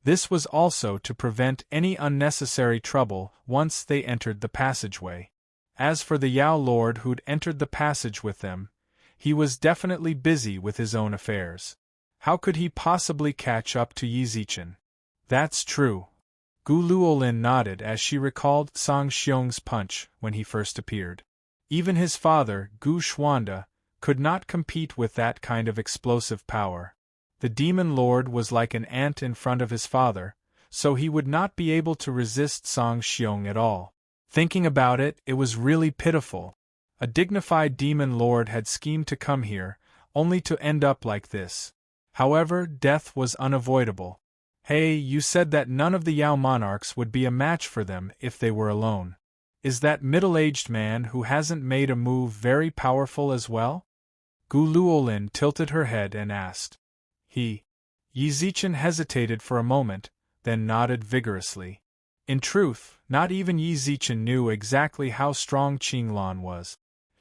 This was also to prevent any unnecessary trouble once they entered the passageway. As for the Yao Lord who'd entered the passage with them, he was definitely busy with his own affairs. How could he possibly catch up to Yi Zichen? That's true. Gu Luolin nodded as she recalled Song Xiong's punch when he first appeared. Even his father, Gu Xuanda, could not compete with that kind of explosive power. The demon lord was like an ant in front of his father, so he would not be able to resist Song Xiong at all. Thinking about it, it was really pitiful. A dignified demon lord had schemed to come here, only to end up like this. However, death was unavoidable. Hey, you said that none of the Yao monarchs would be a match for them if they were alone. Is that middle-aged man who hasn't made a move very powerful as well? Gu Luolin tilted her head and asked. Yi Zichen hesitated for a moment, then nodded vigorously. In truth, not even Yi Zichen knew exactly how strong Qinglan was.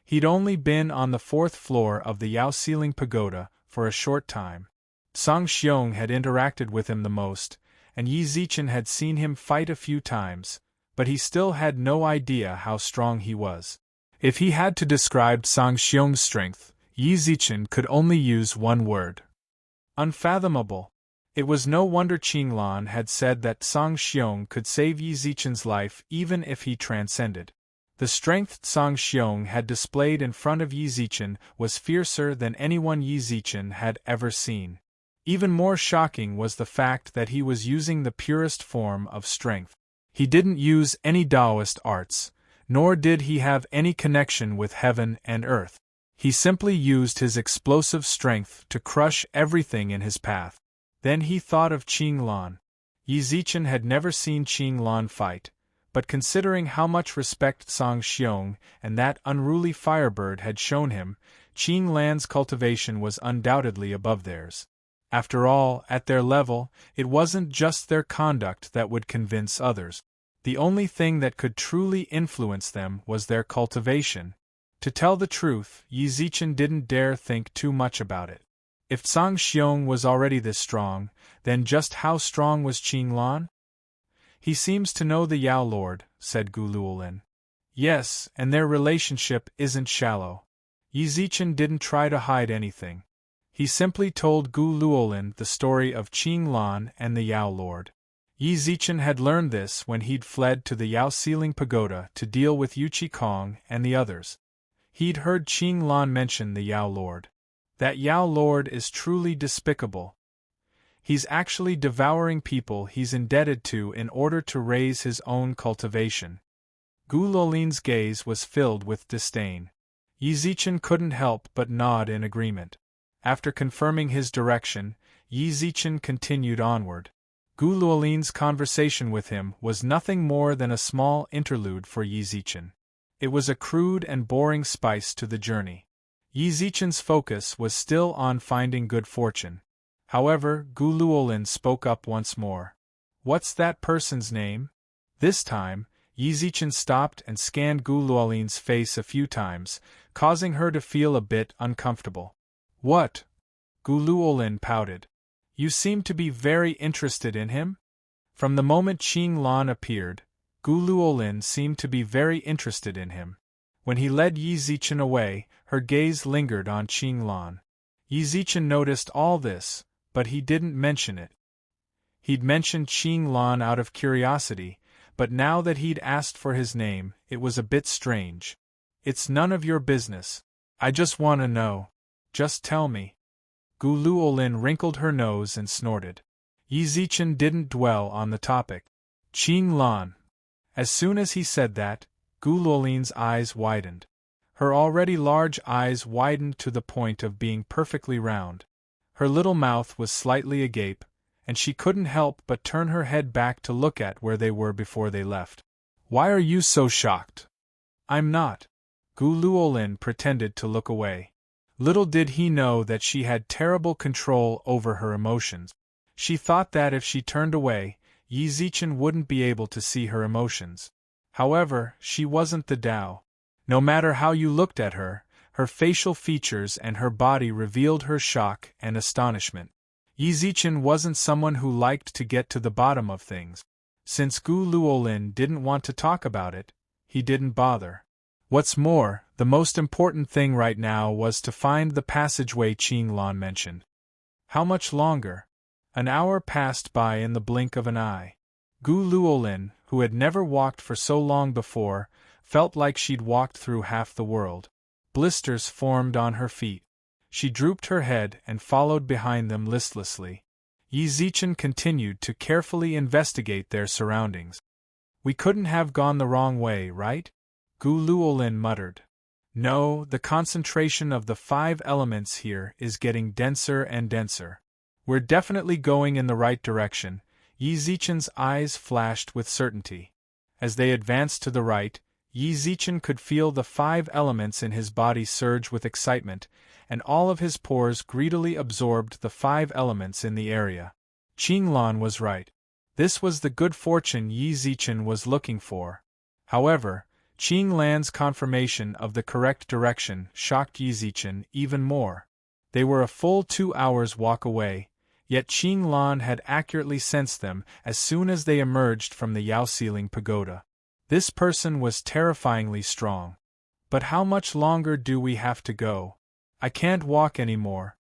He'd only been on the 4th floor of the Yao Ceiling Pagoda for a short time. Song Xiong had interacted with him the most, and Yi Zichen had seen him fight a few times, but he still had no idea how strong he was. If he had to describe Song Xiong's strength, Yi Zichen could only use one word: unfathomable. It was no wonder Qinglan had said that Song Xiong could save Yi Zichen's life even if he transcended. The strength Song Xiong had displayed in front of Yi Zichen was fiercer than anyone Yi Zichen had ever seen. Even more shocking was the fact that he was using the purest form of strength. He didn't use any Taoist arts, nor did he have any connection with heaven and earth. He simply used his explosive strength to crush everything in his path. Then he thought of Qinglan. Yi Zichen had never seen Qinglan fight, but considering how much respect Song Xiong and that unruly firebird had shown him, Qinglan's cultivation was undoubtedly above theirs. After all, at their level, it wasn't just their conduct that would convince others. The only thing that could truly influence them was their cultivation. To tell the truth, Yi Zichen didn't dare think too much about it. If Song Xiong was already this strong, then just how strong was Qinglan? He seems to know the Yao Lord, said Gu Luolin. Yes, and their relationship isn't shallow. Yi Zichen didn't try to hide anything. He simply told Gu Luolin the story of Qinglan and the Yao Lord. Yi Zichen had learned this when he'd fled to the Yao Ceiling Pagoda to deal with Yu Qikong and the others. He'd heard Qinglan mention the Yao Lord. That Yao Lord is truly despicable. He's actually devouring people he's indebted to in order to raise his own cultivation. Gu Luolin's gaze was filled with disdain. Yi Zichen couldn't help but nod in agreement. After confirming his direction, Yi Zichen continued onward. Gu Luolin's conversation with him was nothing more than a small interlude for Yi Zichen. It was a crude and boring spice to the journey. Yi Zichen's focus was still on finding good fortune. However, Gu Luolin spoke up once more. What's that person's name? This time, Yi Zichen stopped and scanned Gu Luolin's face a few times, causing her to feel a bit uncomfortable. What? Gu Luolin pouted. You seem to be very interested in him? From the moment Qinglan appeared, Gu Luolin seemed to be very interested in him. When he led Yi Zichen away, her gaze lingered on Qinglan. Yi Zichen noticed all this, but he didn't mention it. He'd mentioned Qinglan out of curiosity, but now that he'd asked for his name, it was a bit strange. It's none of your business. I just want to know. Just tell me. Gu Luolin wrinkled her nose and snorted. Yi Zichen didn't dwell on the topic. Qinglan. As soon as he said that, Gu Luolin's eyes widened. Her already large eyes widened to the point of being perfectly round. Her little mouth was slightly agape, and she couldn't help but turn her head back to look at where they were before they left. Why are you so shocked? I'm not. Gu Luolin pretended to look away. Little did he know that she had terrible control over her emotions. She thought that if she turned away, Yi Zichen wouldn't be able to see her emotions. However, she wasn't the Tao. No matter how you looked at her, her facial features and her body revealed her shock and astonishment. Yi Zichen wasn't someone who liked to get to the bottom of things. Since Gu Luolin didn't want to talk about it, he didn't bother. What's more, the most important thing right now was to find the passageway Qinglan mentioned. How much longer? An hour passed by in the blink of an eye. Gu Luolin, who had never walked for so long before, felt like she'd walked through half the world. Blisters formed on her feet. She drooped her head and followed behind them listlessly. Yi Zichen continued to carefully investigate their surroundings. We couldn't have gone the wrong way, right? Gu Luolin muttered. No, the concentration of the 5 elements here is getting denser and denser. We're definitely going in the right direction. Yi Zichen's eyes flashed with certainty. As they advanced to the right, Yi Zichen could feel the 5 elements in his body surge with excitement, and all of his pores greedily absorbed the 5 elements in the area. Qinglan was right. This was the good fortune Yi Zichen was looking for. However, Qinglan's confirmation of the correct direction shocked Yi Zichen even more. They were a full 2 hours' walk away, yet Qing Lan had accurately sensed them as soon as they emerged from the Yaoxiling pagoda. This person was terrifyingly strong. But how much longer do we have to go? I can't walk anymore.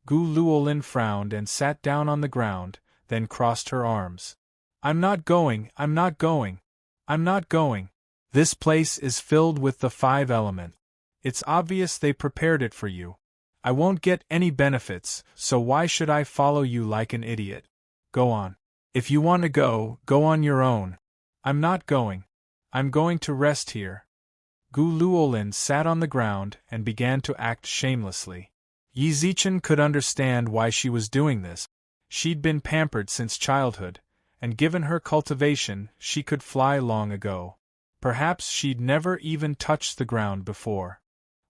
Gu Luolin frowned and sat down on the ground, then crossed her arms. I'm not going, I'm not going. I'm not going. This place is filled with the 5 elements. It's obvious they prepared it for you. I won't get any benefits, so why should I follow you like an idiot? Go on. If you want to go, go on your own. I'm not going. I'm going to rest here. Gu Luolin sat on the ground and began to act shamelessly. Yi Zichen could understand why she was doing this. She'd been pampered since childhood, and given her cultivation, she could fly long ago. Perhaps she'd never even touched the ground before.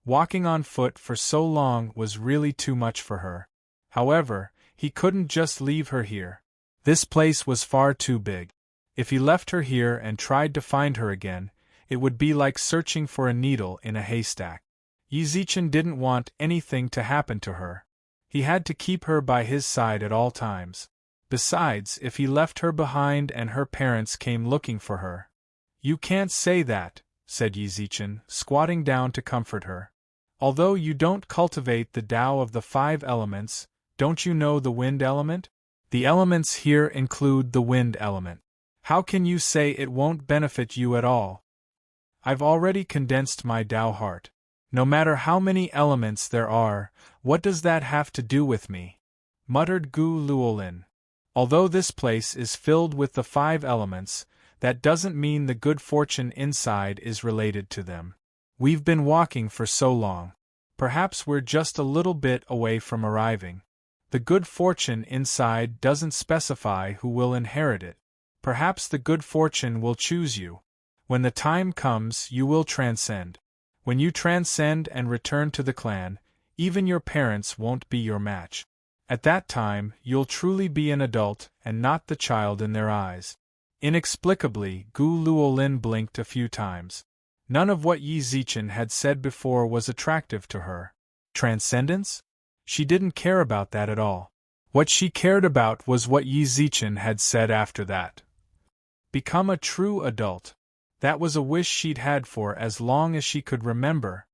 Walking on foot for so long was really too much for her. However, he couldn't just leave her here. This place was far too big. If he left her here and tried to find her again, it would be like searching for a needle in a haystack. Yi Zichen didn't want anything to happen to her. He had to keep her by his side at all times. Besides, if he left her behind and her parents came looking for her. You can't say that, said Yi Zichen, squatting down to comfort her. Although you don't cultivate the Tao of the 5 elements, don't you know the wind element? The elements here include the wind element. How can you say it won't benefit you at all? I've already condensed my Tao heart. No matter how many elements there are, what does that have to do with me? Muttered Gu Luolin. Although this place is filled with the 5 elements, that doesn't mean the good fortune inside is related to them. We've been walking for so long. Perhaps we're just a little bit away from arriving. The good fortune inside doesn't specify who will inherit it. Perhaps the good fortune will choose you. When the time comes, you will transcend. When you transcend and return to the clan, even your parents won't be your match. At that time, you'll truly be an adult and not the child in their eyes. Inexplicably, Gu Luolin blinked a few times. None of what Yi Zichen had said before was attractive to her. Transcendence? She didn't care about that at all. What she cared about was what Yi Zichen had said after that. Become a true adult. That was a wish she'd had for as long as she could remember.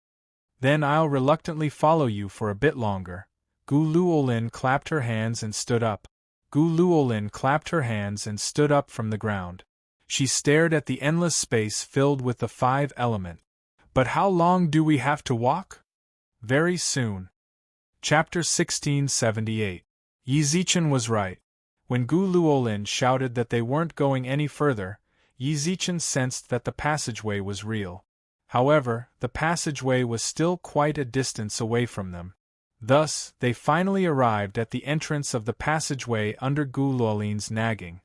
Then I'll reluctantly follow you for a bit longer. Gu Luolin clapped her hands and stood up. Gu Luolin clapped her hands and stood up from the ground. She stared at the endless space filled with the 5 elements. But how long do we have to walk? Very soon. Chapter 1678. Yi Zichen was right. When Gu Luolin shouted that they weren't going any further, Yi Zichen sensed that the passageway was real. However, the passageway was still quite a distance away from them. Thus, they finally arrived at the entrance of the passageway under Gu Luolin's nagging.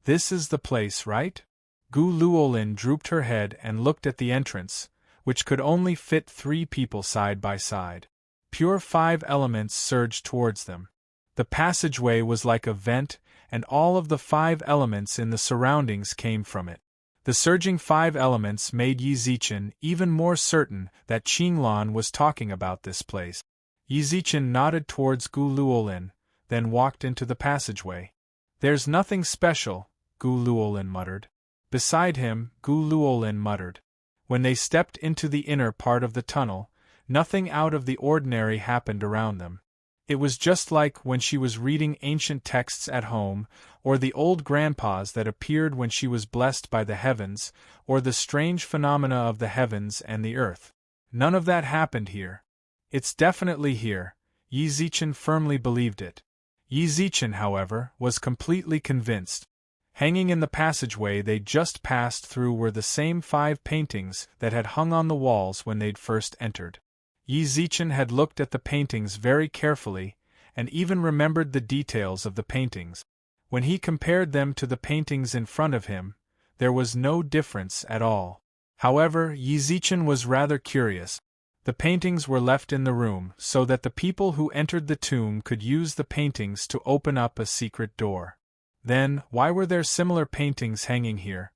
This is the place, right? Gu Luolin drooped her head and looked at the entrance, which could only fit 3 people side by side. Pure 5 elements surged towards them. The passageway was like a vent, and all of the 5 elements in the surroundings came from it. The surging 5 elements made Yi Zichen even more certain that Qing Lan was talking about this place. Yi Zichen nodded towards Gu Luolin, then walked into the passageway. There's nothing special, Gu Luolin muttered. Beside him, Gu Luolin muttered. When they stepped into the inner part of the tunnel, nothing out of the ordinary happened around them. It was just like when she was reading ancient texts at home, or the old grandpas that appeared when she was blessed by the heavens, or the strange phenomena of the heavens and the earth. None of that happened here. It's definitely here. Yi Zichen firmly believed it. Yi Zichen, however, was completely convinced. Hanging in the passageway they just passed through were the same 5 paintings that had hung on the walls when they'd first entered. Yi Zichen had looked at the paintings very carefully, and even remembered the details of the paintings. When he compared them to the paintings in front of him, there was no difference at all. However, Yi Zichen was rather curious. The paintings were left in the room so that the people who entered the tomb could use the paintings to open up a secret door. Then, why were there similar paintings hanging here?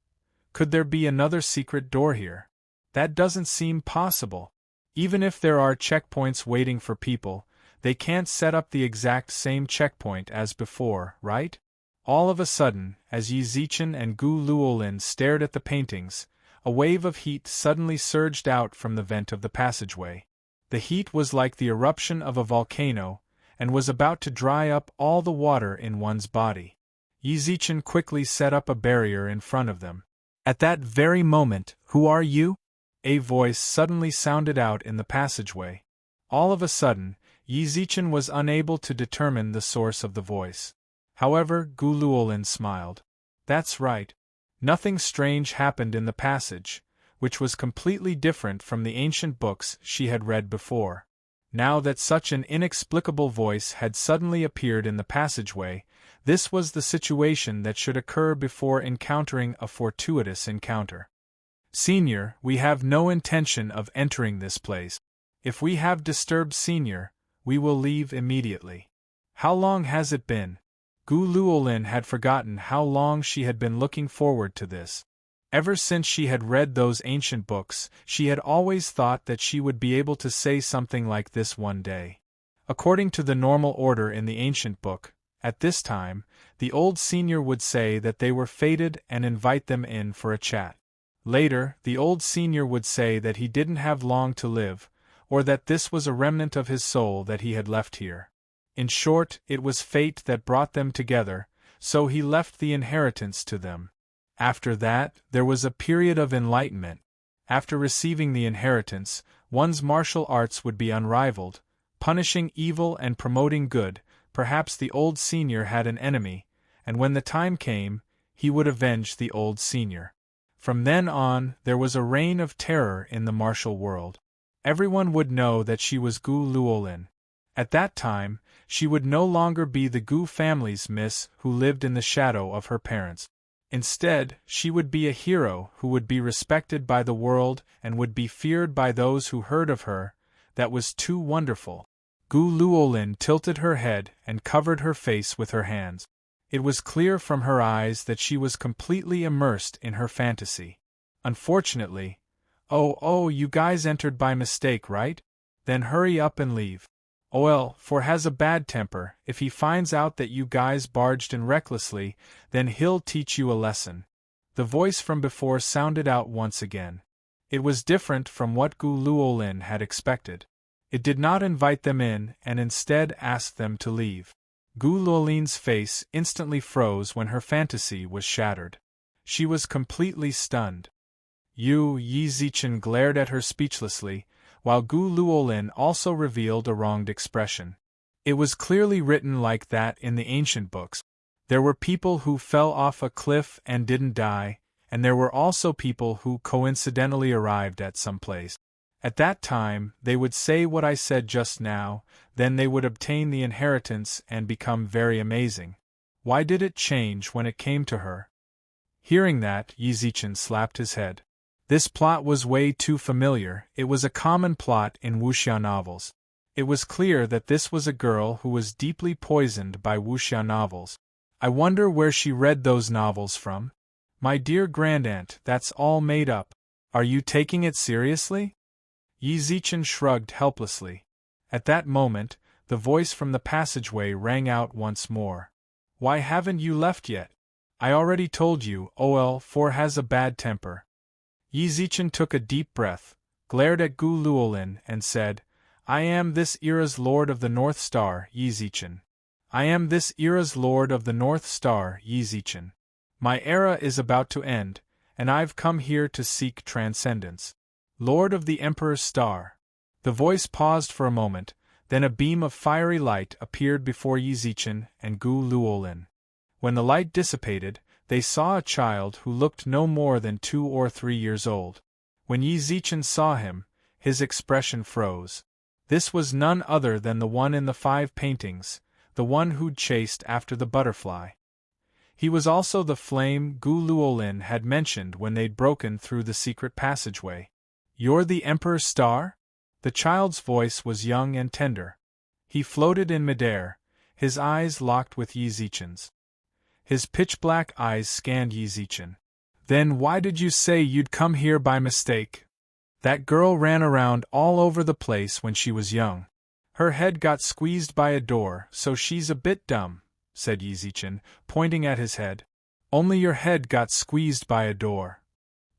Could there be another secret door here? That doesn't seem possible. Even if there are checkpoints waiting for people, They can't set up the exact same checkpoint as before, right? All of a sudden, as Yi Zichen and Gu Luolin stared at the paintings, a wave of heat suddenly surged out from the vent of the passageway. The heat was like the eruption of a volcano, and was about to dry up all the water in one's body. Yi Zichen quickly set up a barrier in front of them. At that very moment, "Who are you?" a voice suddenly sounded out in the passageway. All of a sudden, Yi Zichen was unable to determine the source of the voice. However, Gu Luolin smiled. That's right. Nothing strange happened in the passage, which was completely different from the ancient books she had read before. Now that such an inexplicable voice had suddenly appeared in the passageway, this was the situation that should occur before encountering a fortuitous encounter. "Senior, we have no intention of entering this place. If we have disturbed Senior, we will leave immediately." How long has it been? Gu Luolin had forgotten how long she had been looking forward to this. Ever since she had read those ancient books, she had always thought that she would be able to say something like this one day. According to the normal order in the ancient book, at this time, the old senior would say that they were fated and invite them in for a chat. Later, the old senior would say that he didn't have long to live, or that this was a remnant of his soul that he had left here. In short, it was fate that brought them together, so he left the inheritance to them. After that, there was a period of enlightenment. After receiving the inheritance, one's martial arts would be unrivaled, punishing evil and promoting good. Perhaps the old senior had an enemy, and when the time came, he would avenge the old senior. From then on, there was a reign of terror in the martial world. Everyone would know that she was Gu Luolin. At that time, she would no longer be the Gu family's miss who lived in the shadow of her parents. Instead, she would be a hero who would be respected by the world and would be feared by those who heard of her. That was too wonderful. Gu Luolin tilted her head and covered her face with her hands. It was clear from her eyes that she was completely immersed in her fantasy. Unfortunately, oh, you guys entered by mistake, right? Then hurry up and leave. Well, for has a bad temper. If he finds out that you guys barged in recklessly, then he'll teach you a lesson. The voice from before sounded out once again. It was different from what Gu Luolin had expected. It did not invite them in and instead asked them to leave. Gu Luolin's face instantly froze when her fantasy was shattered. She was completely stunned. Yi Zichen glared at her speechlessly, while Gu Luolin also revealed a wronged expression. It was clearly written like that in the ancient books. There were people who fell off a cliff and didn't die, and there were also people who coincidentally arrived at some place. At that time, they would say what I said just now, then they would obtain the inheritance and become very amazing. Why did it change when it came to her? Hearing that, Yi Zichen slapped his head. This plot was way too familiar. It was a common plot in wuxia novels. It was clear that this was a girl who was deeply poisoned by wuxia novels. I wonder where she read those novels from? My dear grandaunt, that's all made up. Are you taking it seriously? Yi Zichen shrugged helplessly. At that moment, the voice from the passageway rang out once more. Why haven't you left yet? I already told you, for has a bad temper. Yi Zichen took a deep breath, glared at Gu Luolin, and said, I am this era's Lord of the North Star, Yi Zichen. I am this era's Lord of the North Star, Yi Zichen. My era is about to end, and I've come here to seek transcendence. Lord of the Emperor's Star. The voice paused for a moment, then a beam of fiery light appeared before Yi Zichen and Gu Luolin. When the light dissipated, they saw a child who looked no more than 2 or 3 years old. When Yi Zichen saw him, his expression froze. This was none other than the one in the 5 paintings, the one who'd chased after the butterfly. He was also the flame Gu Luolin had mentioned when they'd broken through the secret passageway. You're the Emperor's Star? The child's voice was young and tender. He floated in midair, his eyes locked with Yi Zichen's. His pitch-black eyes scanned Yi Zichen. Then why did you say you'd come here by mistake? That girl ran around all over the place when she was young. Her head got squeezed by a door, so she's a bit dumb, said Yizichin, pointing at his head. Only your head got squeezed by a door.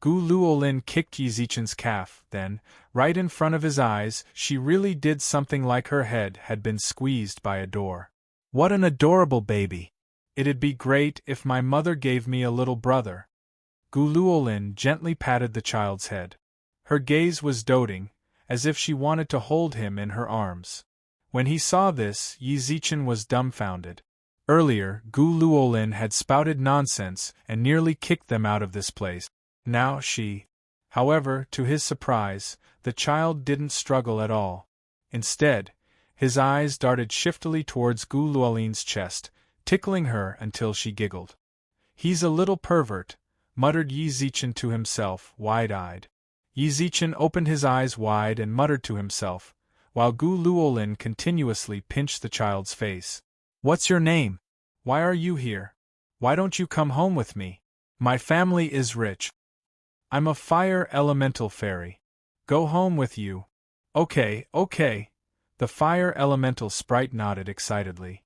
Gu Luolin kicked Yizichin's calf, then, right in front of his eyes, she really did something like her head had been squeezed by a door. What an adorable baby! It'd be great if my mother gave me a little brother. Gu Luolin gently patted the child's head. Her gaze was doting, as if she wanted to hold him in her arms. When he saw this, Yizichin was dumbfounded. Earlier, Gu Luolin had spouted nonsense and nearly kicked them out of this place. Now she. However, to his surprise, the child didn't struggle at all. Instead, his eyes darted shiftily towards Gu Luolin's chest, tickling her until she giggled. He's a little pervert, muttered Yizichin to himself, wide-eyed. Yizichin opened his eyes wide and muttered to himself, while Gu Luolin continuously pinched the child's face. What's your name? Why are you here? Why don't you come home with me? My family is rich. I'm a fire elemental fairy. Go home with you. Okay. The fire elemental sprite nodded excitedly.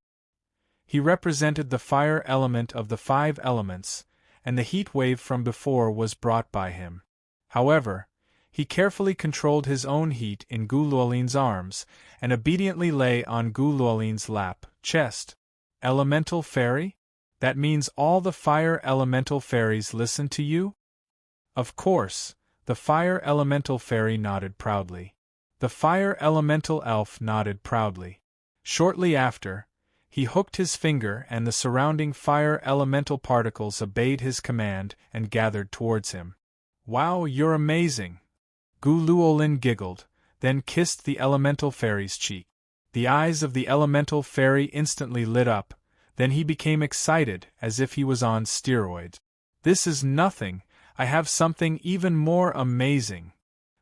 He represented the fire element of the 5 elements, and the heat wave from before was brought by him. However, he carefully controlled his own heat in Gu Luolin's arms, and obediently lay on Gu Luolin's lap, chest. Elemental fairy? That means all the fire elemental fairies listen to you? Of course, the fire elemental fairy nodded proudly. The fire elemental elf nodded proudly. Shortly after, he hooked his finger and the surrounding fire elemental particles obeyed his command and gathered towards him. Wow, you're amazing! Gu Luolin giggled, then kissed the elemental fairy's cheek. The eyes of the elemental fairy instantly lit up, then he became excited as if he was on steroids. This is nothing, I have something even more amazing.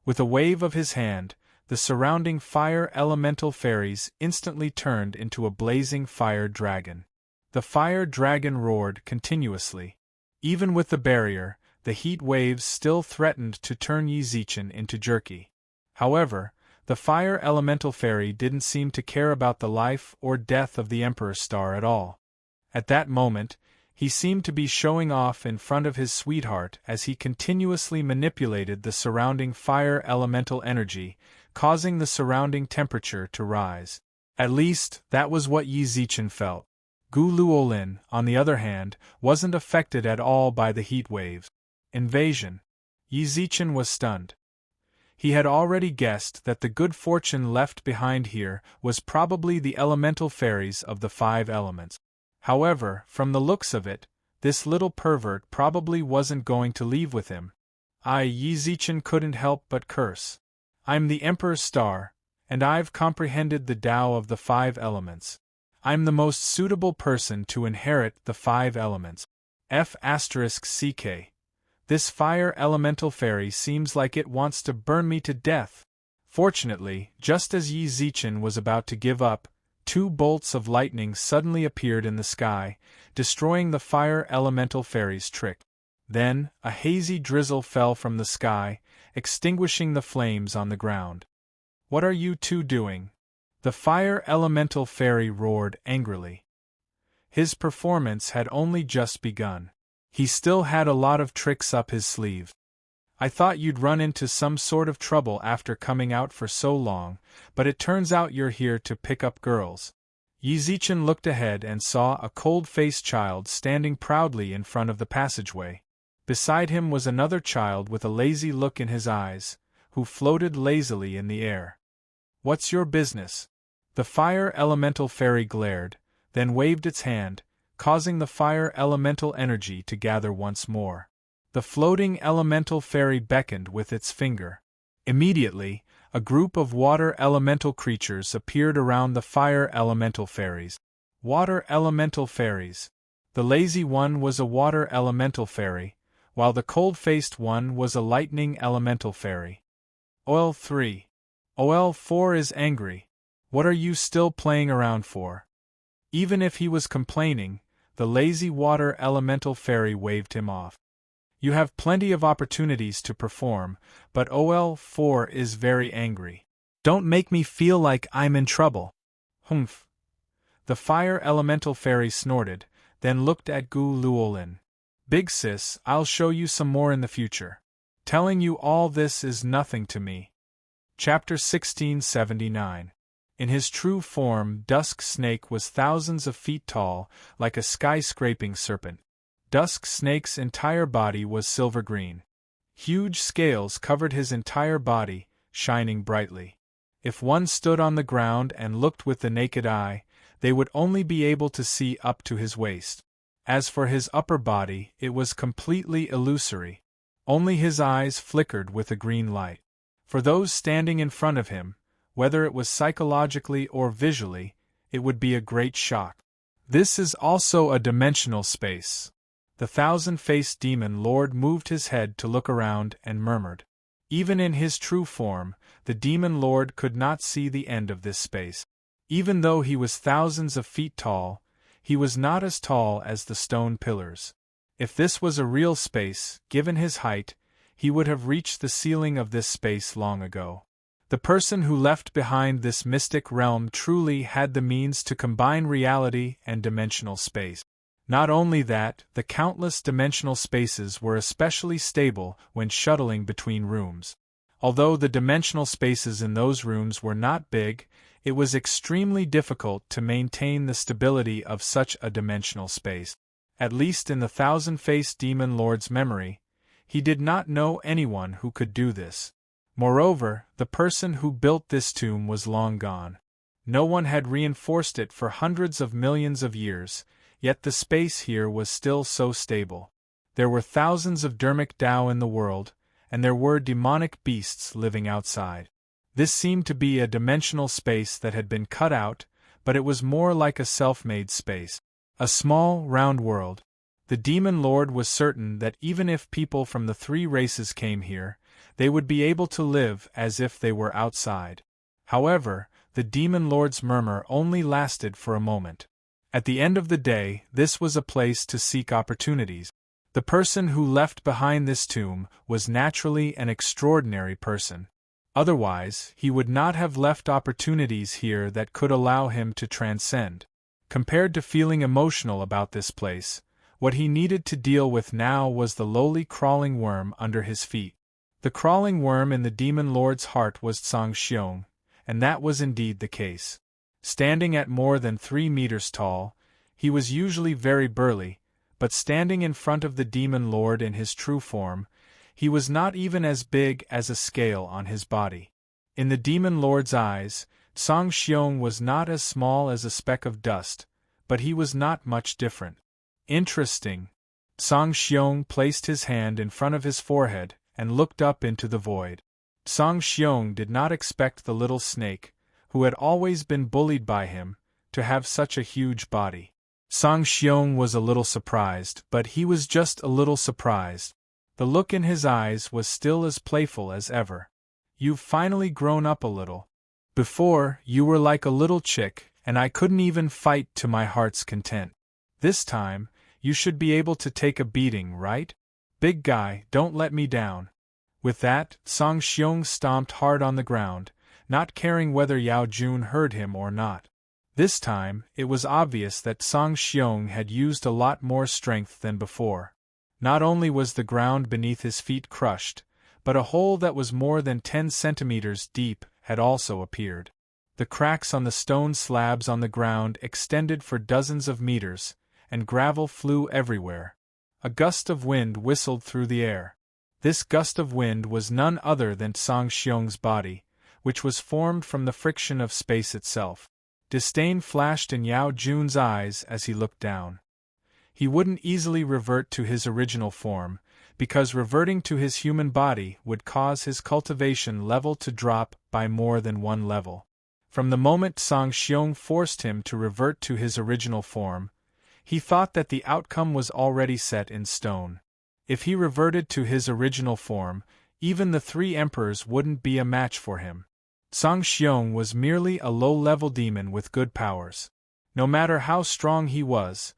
With a wave of his hand, the surrounding fire elemental fairies instantly turned into a blazing fire dragon. The fire dragon roared continuously. Even with the barrier, the heat waves still threatened to turn Yizichin into jerky. However, the fire elemental fairy didn't seem to care about the life or death of the Emperor Star at all. At that moment, he seemed to be showing off in front of his sweetheart as he continuously manipulated the surrounding fire elemental energy, causing the surrounding temperature to rise. At least, that was what Yizichin felt. Gu Luolin, on the other hand, wasn't affected at all by the heat waves. Invasion. Yizichin was stunned. He had already guessed that the good fortune left behind here was probably the elemental fairies of the 5 elements. However, from the looks of it, this little pervert probably wasn't going to leave with him. Yizichin couldn't help but curse. I'm the Emperor's Star, and I've comprehended the Tao of the 5 elements. I'm the most suitable person to inherit the 5 elements. F***CK. This fire elemental fairy seems like it wants to burn me to death. Fortunately, just as Yizichin was about to give up, 2 bolts of lightning suddenly appeared in the sky, destroying the fire elemental fairy's trick. Then, a hazy drizzle fell from the sky, extinguishing the flames on the ground. What are you 2 doing? The fire elemental fairy roared angrily. His performance had only just begun. He still had a lot of tricks up his sleeve. I thought you'd run into some sort of trouble after coming out for so long, but it turns out you're here to pick up girls. Yizichin looked ahead and saw a cold-faced child standing proudly in front of the passageway. Beside him was another child with a lazy look in his eyes, who floated lazily in the air. What's your business? The fire elemental fairy glared, then waved its hand, causing the fire elemental energy to gather once more. The floating elemental fairy beckoned with its finger. Immediately, a group of water elemental creatures appeared around the fire elemental fairies. Water elemental fairies. The lazy one was a water elemental fairy, while the cold-faced one was a lightning elemental fairy. OL3. OL4 is angry. What are you still playing around for? Even if he was complaining, the lazy water elemental fairy waved him off. You have plenty of opportunities to perform, but OL4 is very angry. Don't make me feel like I'm in trouble. Humph. The fire elemental fairy snorted, then looked at Gu Luolin. Big sis, I'll show you some more in the future. Telling you all this is nothing to me. Chapter 1679. In his true form, Dusk Snake was thousands of feet tall, like a sky-scraping serpent. Dusk Snake's entire body was silver-green. Huge scales covered his entire body, shining brightly. If one stood on the ground and looked with the naked eye, they would only be able to see up to his waist. As for his upper body, it was completely illusory. Only his eyes flickered with a green light. For those standing in front of him, whether it was psychologically or visually, it would be a great shock. This is also a dimensional space. The thousand-faced demon lord moved his head to look around and murmured. Even in his true form, the demon lord could not see the end of this space. Even though he was thousands of feet tall, he was not as tall as the stone pillars. If this was a real space, given his height, he would have reached the ceiling of this space long ago. The person who left behind this mystic realm truly had the means to combine reality and dimensional space. Not only that, the countless dimensional spaces were especially stable when shuttling between rooms. Although the dimensional spaces in those rooms were not big, it was extremely difficult to maintain the stability of such a dimensional space. At least in the thousand-faced demon lord's memory, he did not know anyone who could do this. Moreover, the person who built this tomb was long gone. No one had reinforced it for hundreds of millions of years, yet the space here was still so stable. There were thousands of Dermic Dao in the world, and there were demonic beasts living outside. This seemed to be a dimensional space that had been cut out, but it was more like a self-made space. A small, round world. The demon lord was certain that even if people from the three races came here, they would be able to live as if they were outside. However, the demon lord's murmur only lasted for a moment. At the end of the day, this was a place to seek opportunities. The person who left behind this tomb was naturally an extraordinary person. Otherwise, he would not have left opportunities here that could allow him to transcend. Compared to feeling emotional about this place, what he needed to deal with now was the lowly crawling worm under his feet. The crawling worm in the demon lord's heart was Tsang Xiong, and that was indeed the case. Standing at more than 3 meters tall, he was usually very burly, but standing in front of the demon lord in his true form, he was not even as big as a scale on his body. In the demon lord's eyes, Tsang Xiong was not as small as a speck of dust, but he was not much different. Interesting. Tsang Xiong placed his hand in front of his forehead and looked up into the void. Tsang Xiong did not expect the little snake, who had always been bullied by him, to have such a huge body. Tsang Xiong was a little surprised, but he was just a little surprised. The look in his eyes was still as playful as ever. You've finally grown up a little. Before, you were like a little chick, and I couldn't even fight to my heart's content. This time, you should be able to take a beating, right? Big guy, don't let me down. With that, Tsang Xiong stomped hard on the ground, not caring whether Yao Jun heard him or not. This time, it was obvious that Tsang Xiong had used a lot more strength than before. Not only was the ground beneath his feet crushed, but a hole that was more than 10 centimeters deep had also appeared. The cracks on the stone slabs on the ground extended for dozens of meters, and gravel flew everywhere. A gust of wind whistled through the air. This gust of wind was none other than Tsang Xiong's body, which was formed from the friction of space itself. Disdain flashed in Yao Jun's eyes as he looked down. He wouldn't easily revert to his original form, because reverting to his human body would cause his cultivation level to drop by more than 1 level. From the moment Tsang Xiong forced him to revert to his original form, he thought that the outcome was already set in stone. If he reverted to his original form, even the 3 emperors wouldn't be a match for him. Tsang Xiong was merely a low-level demon with good powers. No matter how strong he was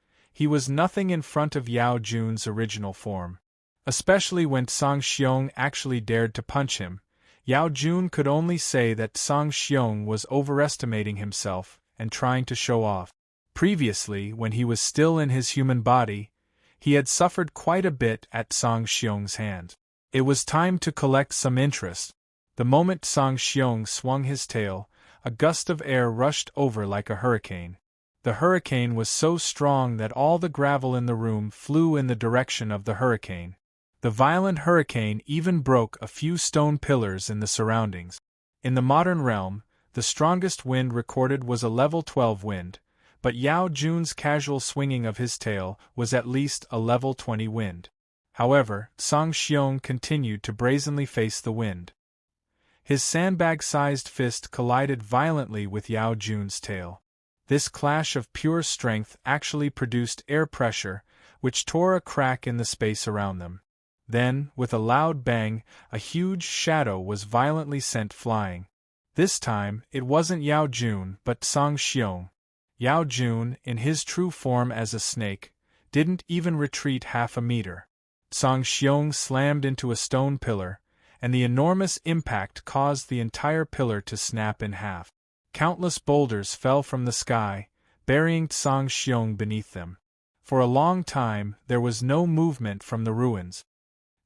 nothing in front of Yao Jun's original form. Especially when Tsang Xiong actually dared to punch him, Yao Jun could only say that Song Xiong was overestimating himself and trying to show off. Previously, when he was still in his human body, he had suffered quite a bit at Song Xiong's hand. It was time to collect some interest. The moment Song Xiong swung his tail, a gust of air rushed over like a hurricane. The hurricane was so strong that all the gravel in the room flew in the direction of the hurricane. The violent hurricane even broke a few stone pillars in the surroundings. In the modern realm, the strongest wind recorded was a level 12 wind, but Yao Jun's casual swinging of his tail was at least a level 20 wind. However, Song Xiong continued to brazenly face the wind. His sandbag-sized fist collided violently with Yao Jun's tail. This clash of pure strength actually produced air pressure, which tore a crack in the space around them. Then, with a loud bang, a huge shadow was violently sent flying. This time, it wasn't Yao Jun but Song Xiong. Yao Jun, in his true form as a snake, didn't even retreat half a meter. Song Xiong slammed into a stone pillar, and the enormous impact caused the entire pillar to snap in half. Countless boulders fell from the sky, burying Song Xiong beneath them. For a long time, there was no movement from the ruins.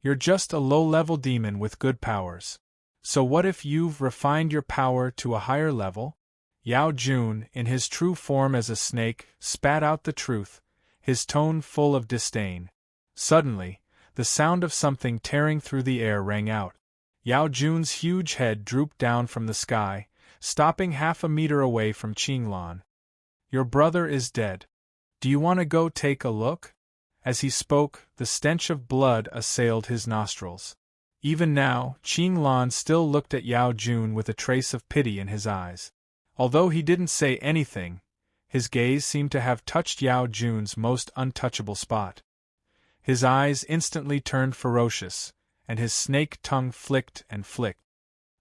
You're just a low-level demon with good powers. So what if you've refined your power to a higher level? Yao Jun, in his true form as a snake, spat out the truth, his tone full of disdain. Suddenly, the sound of something tearing through the air rang out. Yao Jun's huge head drooped down from the sky, stopping half a meter away from Qinglan. Your brother is dead. Do you want to go take a look? As he spoke, the stench of blood assailed his nostrils. Even now, Qinglan still looked at Yao Jun with a trace of pity in his eyes. Although he didn't say anything, his gaze seemed to have touched Yao Jun's most untouchable spot. His eyes instantly turned ferocious, and his snake tongue flicked and flicked.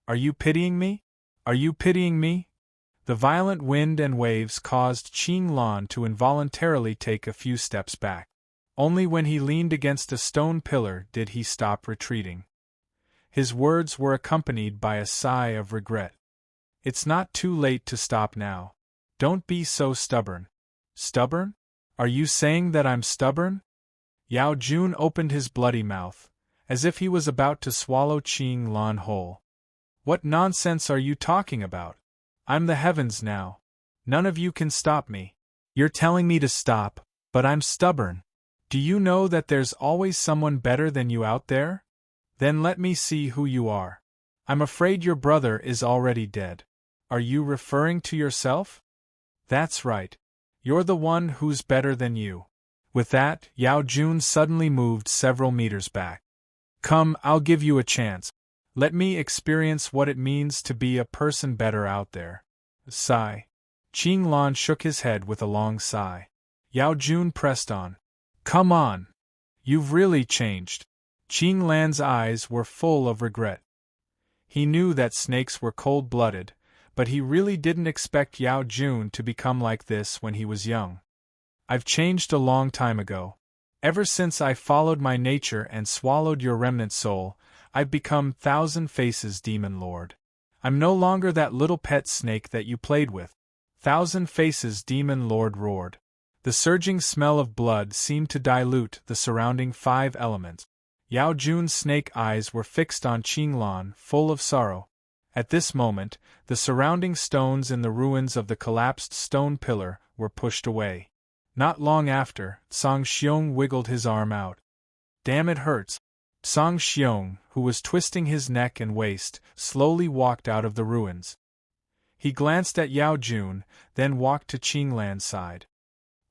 Are you pitying me? Are you pitying me? The violent wind and waves caused Qinglan to involuntarily take a few steps back. Only when he leaned against a stone pillar did he stop retreating. His words were accompanied by a sigh of regret. It's not too late to stop now. Don't be so stubborn. Stubborn? Are you saying that I'm stubborn? Yao Jun opened his bloody mouth, as if he was about to swallow Qinglan whole. What nonsense are you talking about? I'm the heavens now. None of you can stop me. You're telling me to stop, but I'm stubborn. Do you know that there's always someone better than you out there? Then let me see who you are. I'm afraid your brother is already dead. Are you referring to yourself? That's right. You're the one who's better than you. With that, Yao Jun suddenly moved several meters back. Come, I'll give you a chance. Let me experience what it means to be a person better out there. Sigh. Qinglan shook his head with a long sigh. Yao Jun pressed on. Come on. You've really changed. Qinglan's eyes were full of regret. He knew that snakes were cold-blooded, but he really didn't expect Yao Jun to become like this when he was young. I've changed a long time ago. Ever since I followed my nature and swallowed your remnant soul, I've become Thousand Faces Demon Lord. I'm no longer that little pet snake that you played with. Thousand Faces Demon Lord roared. The surging smell of blood seemed to dilute the surrounding 5 elements. Yao Jun's snake eyes were fixed on Qinglan, full of sorrow. At this moment, the surrounding stones in the ruins of the collapsed stone pillar were pushed away. Not long after, Song Xiong wiggled his arm out. Damn, it hurts. Song Xiong, who was twisting his neck and waist, slowly walked out of the ruins. He glanced at Yao Jun, then walked to Qinglan's side.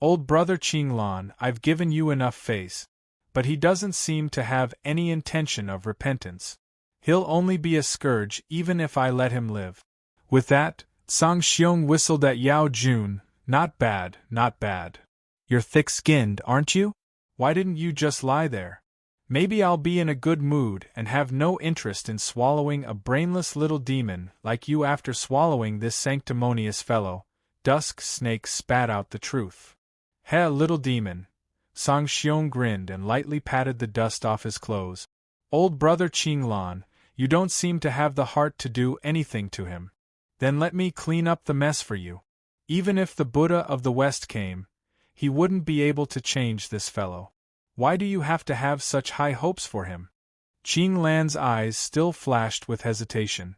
Old brother Qinglan, I've given you enough face. But he doesn't seem to have any intention of repentance. He'll only be a scourge even if I let him live. With that, Song Xiong whistled at Yao Jun. Not bad, not bad. You're thick-skinned, aren't you? Why didn't you just lie there? Maybe I'll be in a good mood and have no interest in swallowing a brainless little demon like you after swallowing this sanctimonious fellow. Dusk Snake spat out the truth. Heh, little demon. Song Xiong grinned and lightly patted the dust off his clothes. Old brother Qinglan, You don't seem to have the heart to do anything to him. Then let me clean up the mess for you. Even if the Buddha of the West came, he wouldn't be able to change this fellow. Why do you have to have such high hopes for him? Qing Lan's eyes still flashed with hesitation.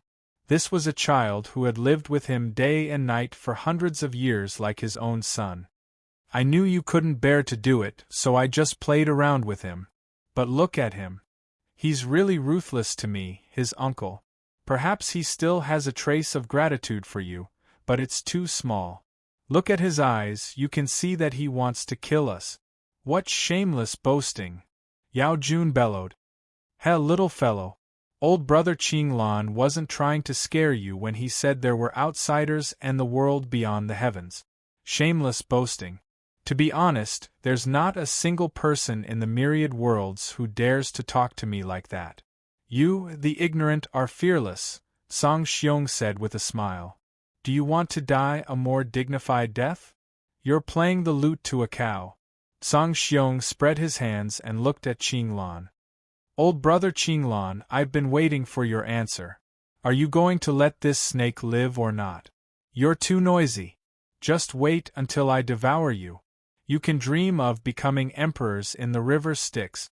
This was a child who had lived with him day and night for hundreds of years like his own son. I knew you couldn't bear to do it, so I just played around with him. But look at him. He's really ruthless to me, his uncle. Perhaps he still has a trace of gratitude for you, but it's too small. Look at his eyes, you can see that he wants to kill us. What shameless boasting! Yao Jun bellowed. Hell, little fellow. Old brother Qing Lan wasn't trying to scare you when he said there were outsiders and the world beyond the heavens. Shameless boasting. To be honest, there's not a single person in the myriad worlds who dares to talk to me like that. You, the ignorant, are fearless, Song Xiong said with a smile. Do you want to die a more dignified death? You're playing the lute to a cow. Song Xiong spread his hands and looked at Qing Lan. Old brother Qing Lan, I've been waiting for your answer. Are you going to let this snake live or not? You're too noisy. Just wait until I devour you. You can dream of becoming emperors in the river Styx.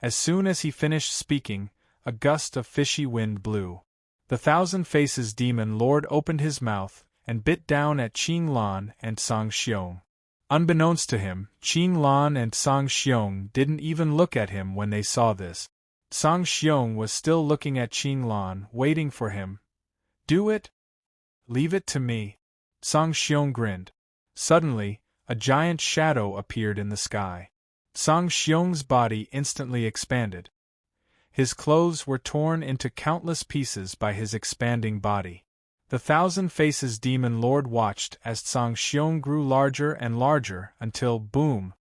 As soon as he finished speaking, a gust of fishy wind blew. The Thousand Faces Demon Lord opened his mouth and bit down at Qing Lan and Song Xiong. Unbeknownst to him, Qing Lan and Song Xiong didn't even look at him when they saw this. Song Xiong was still looking at Qing Lan, waiting for him. Do it? Leave it to me. Song Xiong grinned. Suddenly, a giant shadow appeared in the sky. Song Xiong's body instantly expanded. His clothes were torn into countless pieces by his expanding body. The Thousand Faces Demon Lord watched as Song Xiong grew larger and larger until, boom!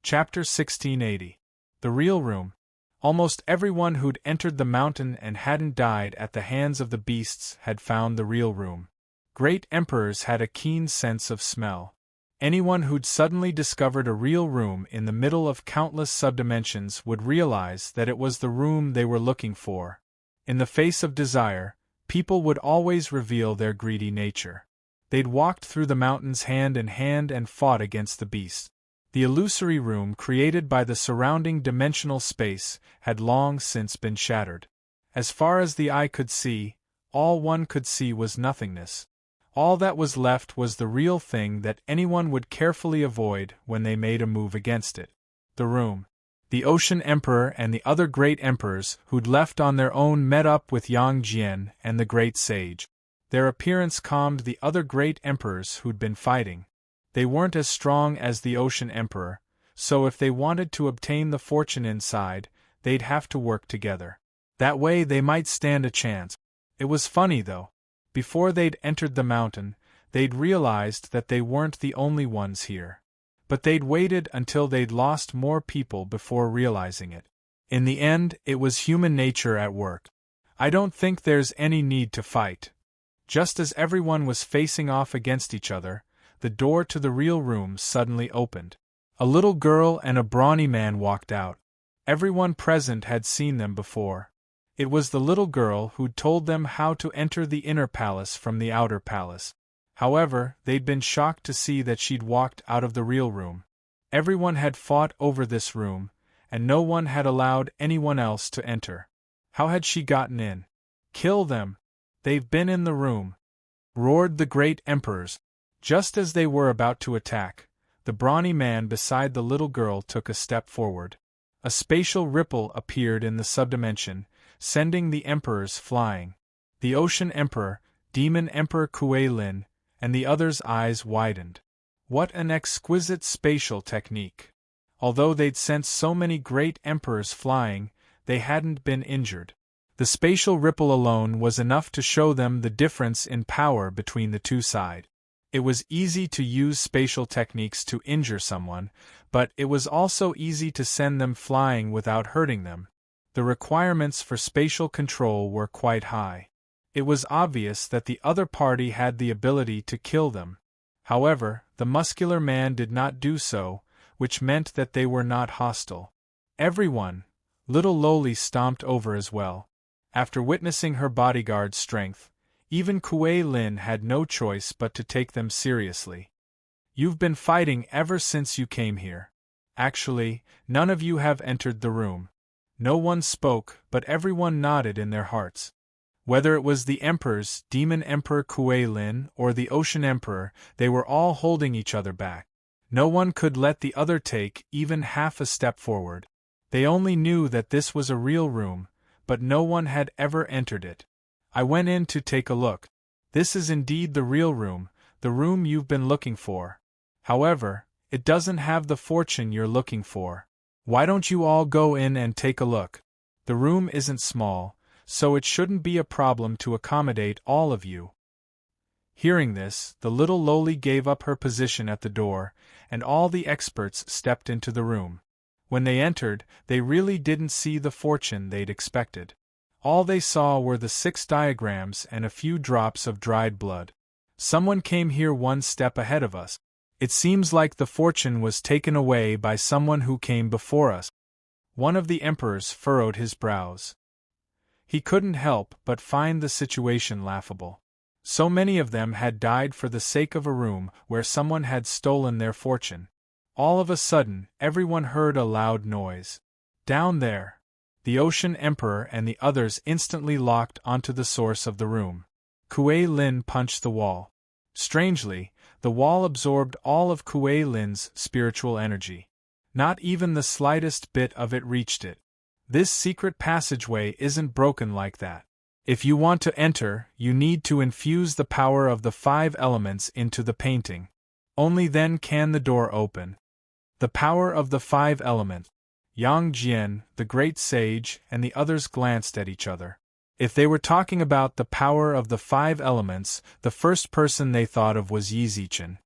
Chapter 1680. The Real Room. Almost everyone who'd entered the mountain and hadn't died at the hands of the beasts had found the real room. Great emperors had a keen sense of smell. Anyone who'd suddenly discovered a real room in the middle of countless subdimensions would realize that it was the room they were looking for. In the face of desire, people would always reveal their greedy nature. They'd walked through the mountains hand in hand and fought against the beasts. The illusory room created by the surrounding dimensional space had long since been shattered. As far as the eye could see, all one could see was nothingness. All that was left was the real thing that anyone would carefully avoid when they made a move against it. The room. The Ocean Emperor and the other great emperors who'd left on their own met up with Yang Jian and the great sage. Their appearance calmed the other great emperors who'd been fighting. They weren't as strong as the Ocean Emperor, so if they wanted to obtain the fortune inside, they'd have to work together. That way they might stand a chance. It was funny though. Before they'd entered the mountain, they'd realized that they weren't the only ones here. But they'd waited until they'd lost more people before realizing it. In the end, it was human nature at work. I don't think there's any need to fight. Just as everyone was facing off against each other, the door to the real room suddenly opened. A little girl and a brawny man walked out. Everyone present had seen them before. It was the little girl who'd told them how to enter the inner palace from the outer palace. However, they'd been shocked to see that she'd walked out of the real room. Everyone had fought over this room, and no one had allowed anyone else to enter. How had she gotten in? Kill them! They've been in the room! Roared the great emperors. Just as they were about to attack, the brawny man beside the little girl took a step forward. A spatial ripple appeared in the subdimension, sending the emperors flying. The Ocean Emperor, Demon Emperor Kuei Lin, and the others' eyes widened. What an exquisite spatial technique! Although they'd sent so many great emperors flying, they hadn't been injured. The spatial ripple alone was enough to show them the difference in power between the two sides. It was easy to use spatial techniques to injure someone, but it was also easy to send them flying without hurting them. The requirements for spatial control were quite high. It was obvious that the other party had the ability to kill them. However, the muscular man did not do so, which meant that they were not hostile. Everyone, little Loli stomped over as well. After witnessing her bodyguard's strength, even Kuei Lin had no choice but to take them seriously. You've been fighting ever since you came here. Actually, none of you have entered the room. No one spoke, but everyone nodded in their hearts. Whether it was the Emperor's Demon Emperor Kuei Lin or the Ocean Emperor, they were all holding each other back. No one could let the other take even half a step forward. They only knew that this was a real room, but no one had ever entered it. I went in to take a look. This is indeed the real room, the room you've been looking for. However, it doesn't have the fortune you're looking for. Why don't you all go in and take a look? The room isn't small, so it shouldn't be a problem to accommodate all of you. Hearing this, the little lowly gave up her position at the door, and all the experts stepped into the room. When they entered, they really didn't see the fortune they'd expected. All they saw were the 6 diagrams and a few drops of dried blood. Someone came here one step ahead of us. It seems like the fortune was taken away by someone who came before us. One of the emperors furrowed his brows. He couldn't help but find the situation laughable. So many of them had died for the sake of a room where someone had stolen their fortune. All of a sudden, everyone heard a loud noise. Down there! The Ocean Emperor and the others instantly locked onto the source of the room. Kuei Lin punched the wall. Strangely, the wall absorbed all of Kuei Lin's spiritual energy. Not even the slightest bit of it reached it. This secret passageway isn't broken like that. If you want to enter, you need to infuse the power of the 5 elements into the painting. Only then can the door open. The power of the 5 elements. Yang Jian, the great sage, and the others glanced at each other. If they were talking about the power of the 5 elements, the first person they thought of was Yi Zichen.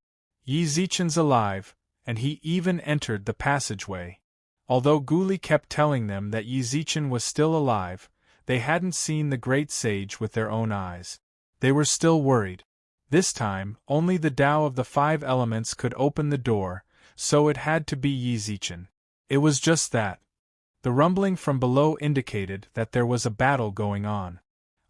Yi Zichen's alive, and he even entered the passageway. Although Guli kept telling them that Yi Zichen was still alive, they hadn't seen the great sage with their own eyes. They were still worried. This time, only the Tao of the 5 elements could open the door, so it had to be Yi Zichen. It was just that. The rumbling from below indicated that there was a battle going on.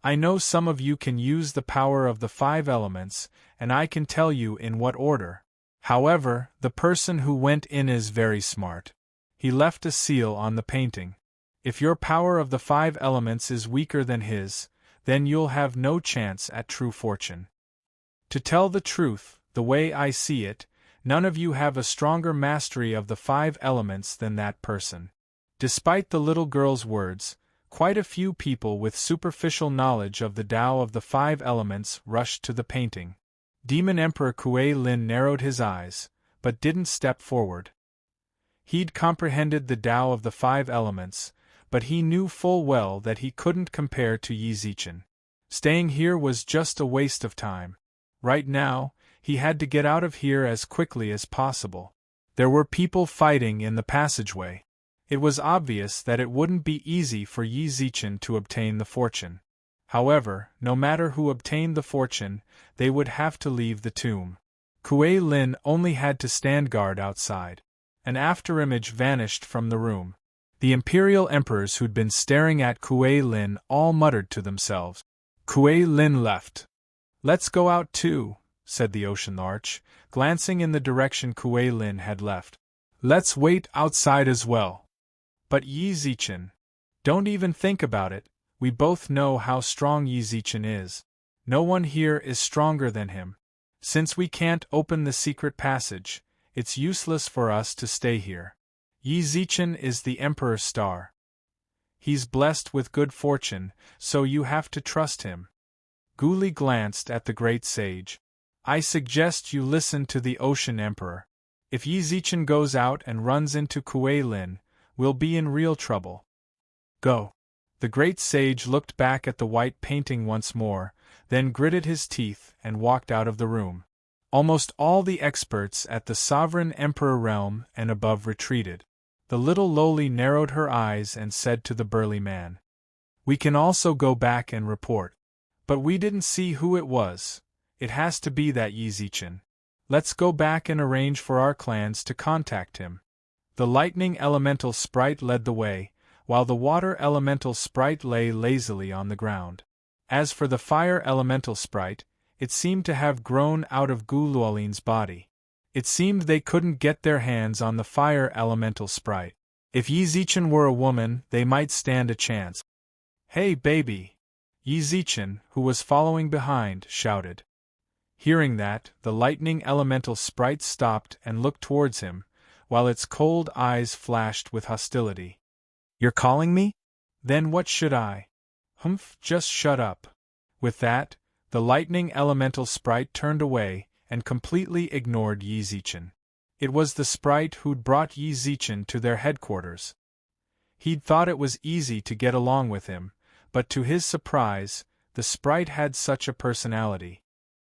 I know some of you can use the power of the 5 elements, and I can tell you in what order. However, the person who went in is very smart. He left a seal on the painting. If your power of the 5 elements is weaker than his, then you'll have no chance at true fortune. To tell the truth, the way I see it, none of you have a stronger mastery of the 5 elements than that person. Despite the little girl's words, quite a few people with superficial knowledge of the Tao of the 5 elements rushed to the painting. Demon Emperor Kuei Lin narrowed his eyes, but didn't step forward. He'd comprehended the Tao of the 5 elements, but he knew full well that he couldn't compare to Yi Zichen. Staying here was just a waste of time. Right now, he had to get out of here as quickly as possible. There were people fighting in the passageway. It was obvious that it wouldn't be easy for Yi Zichen to obtain the fortune. However, no matter who obtained the fortune, they would have to leave the tomb. Kuei Lin only had to stand guard outside. An afterimage vanished from the room. The imperial emperors who'd been staring at Kuei Lin all muttered to themselves. Kuei Lin left. Let's go out too, said the Ocean Arch, glancing in the direction Kuei Lin had left. Let's wait outside as well. But Yi Zichen, don't even think about it, we both know how strong Yi Zichen is. No one here is stronger than him. Since we can't open the secret passage, it's useless for us to stay here. Yi Zichen is the Emperor's star. He's blessed with good fortune, so you have to trust him. Guli glanced at the great sage. I suggest you listen to the Ocean Emperor. If Yi Zichen goes out and runs into Kuei Lin, we'll be in real trouble. Go. The great sage looked back at the white painting once more, then gritted his teeth and walked out of the room. Almost all the experts at the Sovereign Emperor realm and above retreated. The little lowly narrowed her eyes and said to the burly man, We can also go back and report. But we didn't see who it was. It has to be that Yi Zichen. Let's go back and arrange for our clans to contact him. The lightning elemental sprite led the way, while the water elemental sprite lay lazily on the ground. As for the fire elemental sprite, it seemed to have grown out of Gulualin's body. It seemed they couldn't get their hands on the fire elemental sprite. If Yizichin were a woman, they might stand a chance. "Hey, baby!" Yizichin, who was following behind, shouted. Hearing that, the lightning elemental sprite stopped and looked towards him, while its cold eyes flashed with hostility. "You're calling me? Then what should I?" "Humph, just shut up." With that, the lightning elemental sprite turned away and completely ignored Yizichin. It was the sprite who'd brought Yizichin to their headquarters. He'd thought it was easy to get along with him, but to his surprise, the sprite had such a personality.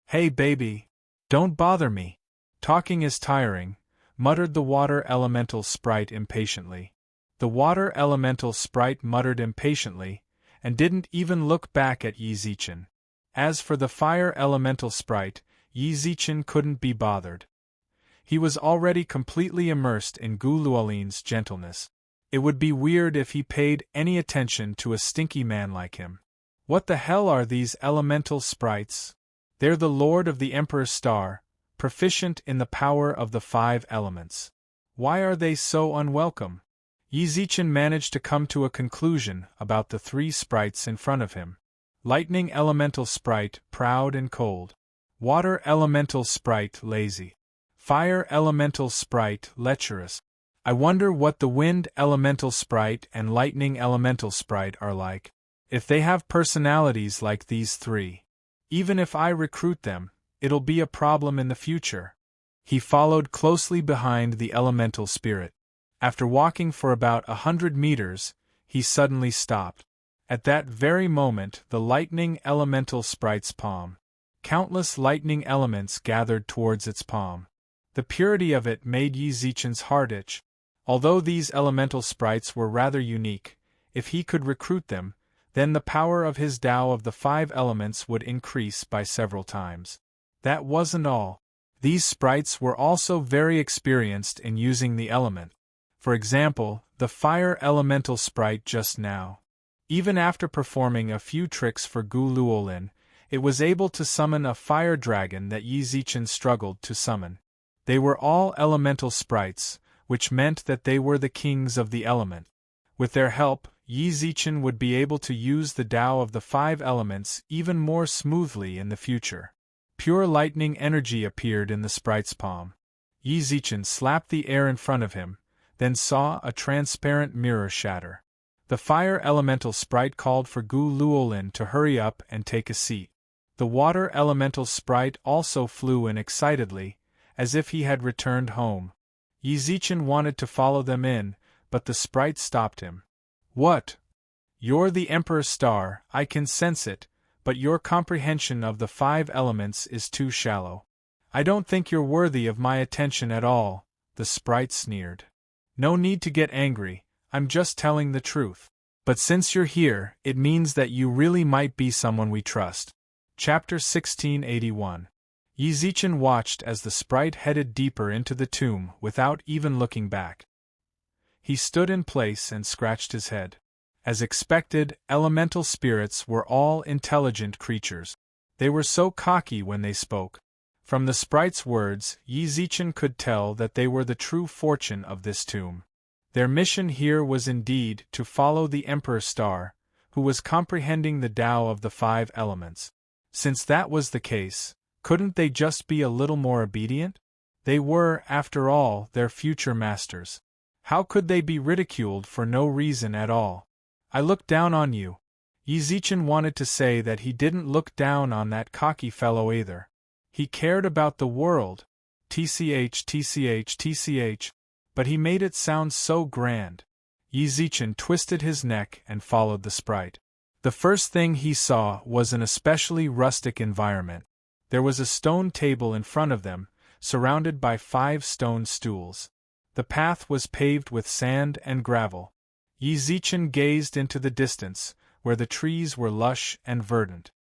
"Hey, baby! Don't bother me! Talking is tiring," muttered the water elemental sprite impatiently. The water elemental sprite muttered impatiently, and didn't even look back at Yizichin. As for the fire elemental sprite, Yizichin couldn't be bothered. He was already completely immersed in Gulualin's gentleness. It would be weird if he paid any attention to a stinky man like him. What the hell are these elemental sprites? They're the Lord of the Emperor's Star, proficient in the power of the 5 elements. Why are they so unwelcome? Yizichin managed to come to a conclusion about the 3 sprites in front of him. Lightning elemental sprite, proud and cold. Water elemental sprite, lazy. Fire elemental sprite, lecherous. I wonder what the wind elemental sprite and lightning elemental sprite are like. If they have personalities like these 3. Even if I recruit them, it'll be a problem in the future. He followed closely behind the elemental spirit. After walking for about 100 meters, he suddenly stopped. At that very moment, the lightning elemental sprite's palm. Countless lightning elements gathered towards its palm. The purity of it made Yizichin's heart itch. Although these elemental sprites were rather unique, if he could recruit them, then the power of his Tao of the 5 elements would increase by several times. That wasn't all. These sprites were also very experienced in using the element. For example, the fire elemental sprite just now. Even after performing a few tricks for Guluolin, it was able to summon a fire dragon that Yizichin struggled to summon. They were all elemental sprites, which meant that they were the kings of the element. With their help, Yizichin would be able to use the Tao of the 5 elements even more smoothly in the future. Pure lightning energy appeared in the sprite's palm. Yizichin slapped the air in front of him, then saw a transparent mirror shatter. The fire elemental sprite called for Guluolin to hurry up and take a seat. The water elemental sprite also flew in excitedly, as if he had returned home. Yizichin wanted to follow them in, but the sprite stopped him. "What? You're the Emperor's Star, I can sense it, but your comprehension of the 5 elements is too shallow. I don't think you're worthy of my attention at all," the sprite sneered. "No need to get angry, I'm just telling the truth. But since you're here, it means that you really might be someone we trust." Chapter 1681. Yizichin watched as the sprite headed deeper into the tomb without even looking back. He stood in place and scratched his head. As expected, elemental spirits were all intelligent creatures. They were so cocky when they spoke. From the sprite's words, Yizichin could tell that they were the true fortune of this tomb. Their mission here was indeed to follow the Emperor's Star, who was comprehending the Tao of the 5 elements. Since that was the case, couldn't they just be a little more obedient? They were, after all, their future masters. How could they be ridiculed for no reason at all? "I look down on you." Yizichin wanted to say that he didn't look down on that cocky fellow either. He cared about the world, tch, but he made it sound so grand. Yizichin twisted his neck and followed the sprite. The first thing he saw was an especially rustic environment. There was a stone table in front of them, surrounded by 5 stone stools. The path was paved with sand and gravel. Yizichin gazed into the distance, where the trees were lush and verdant.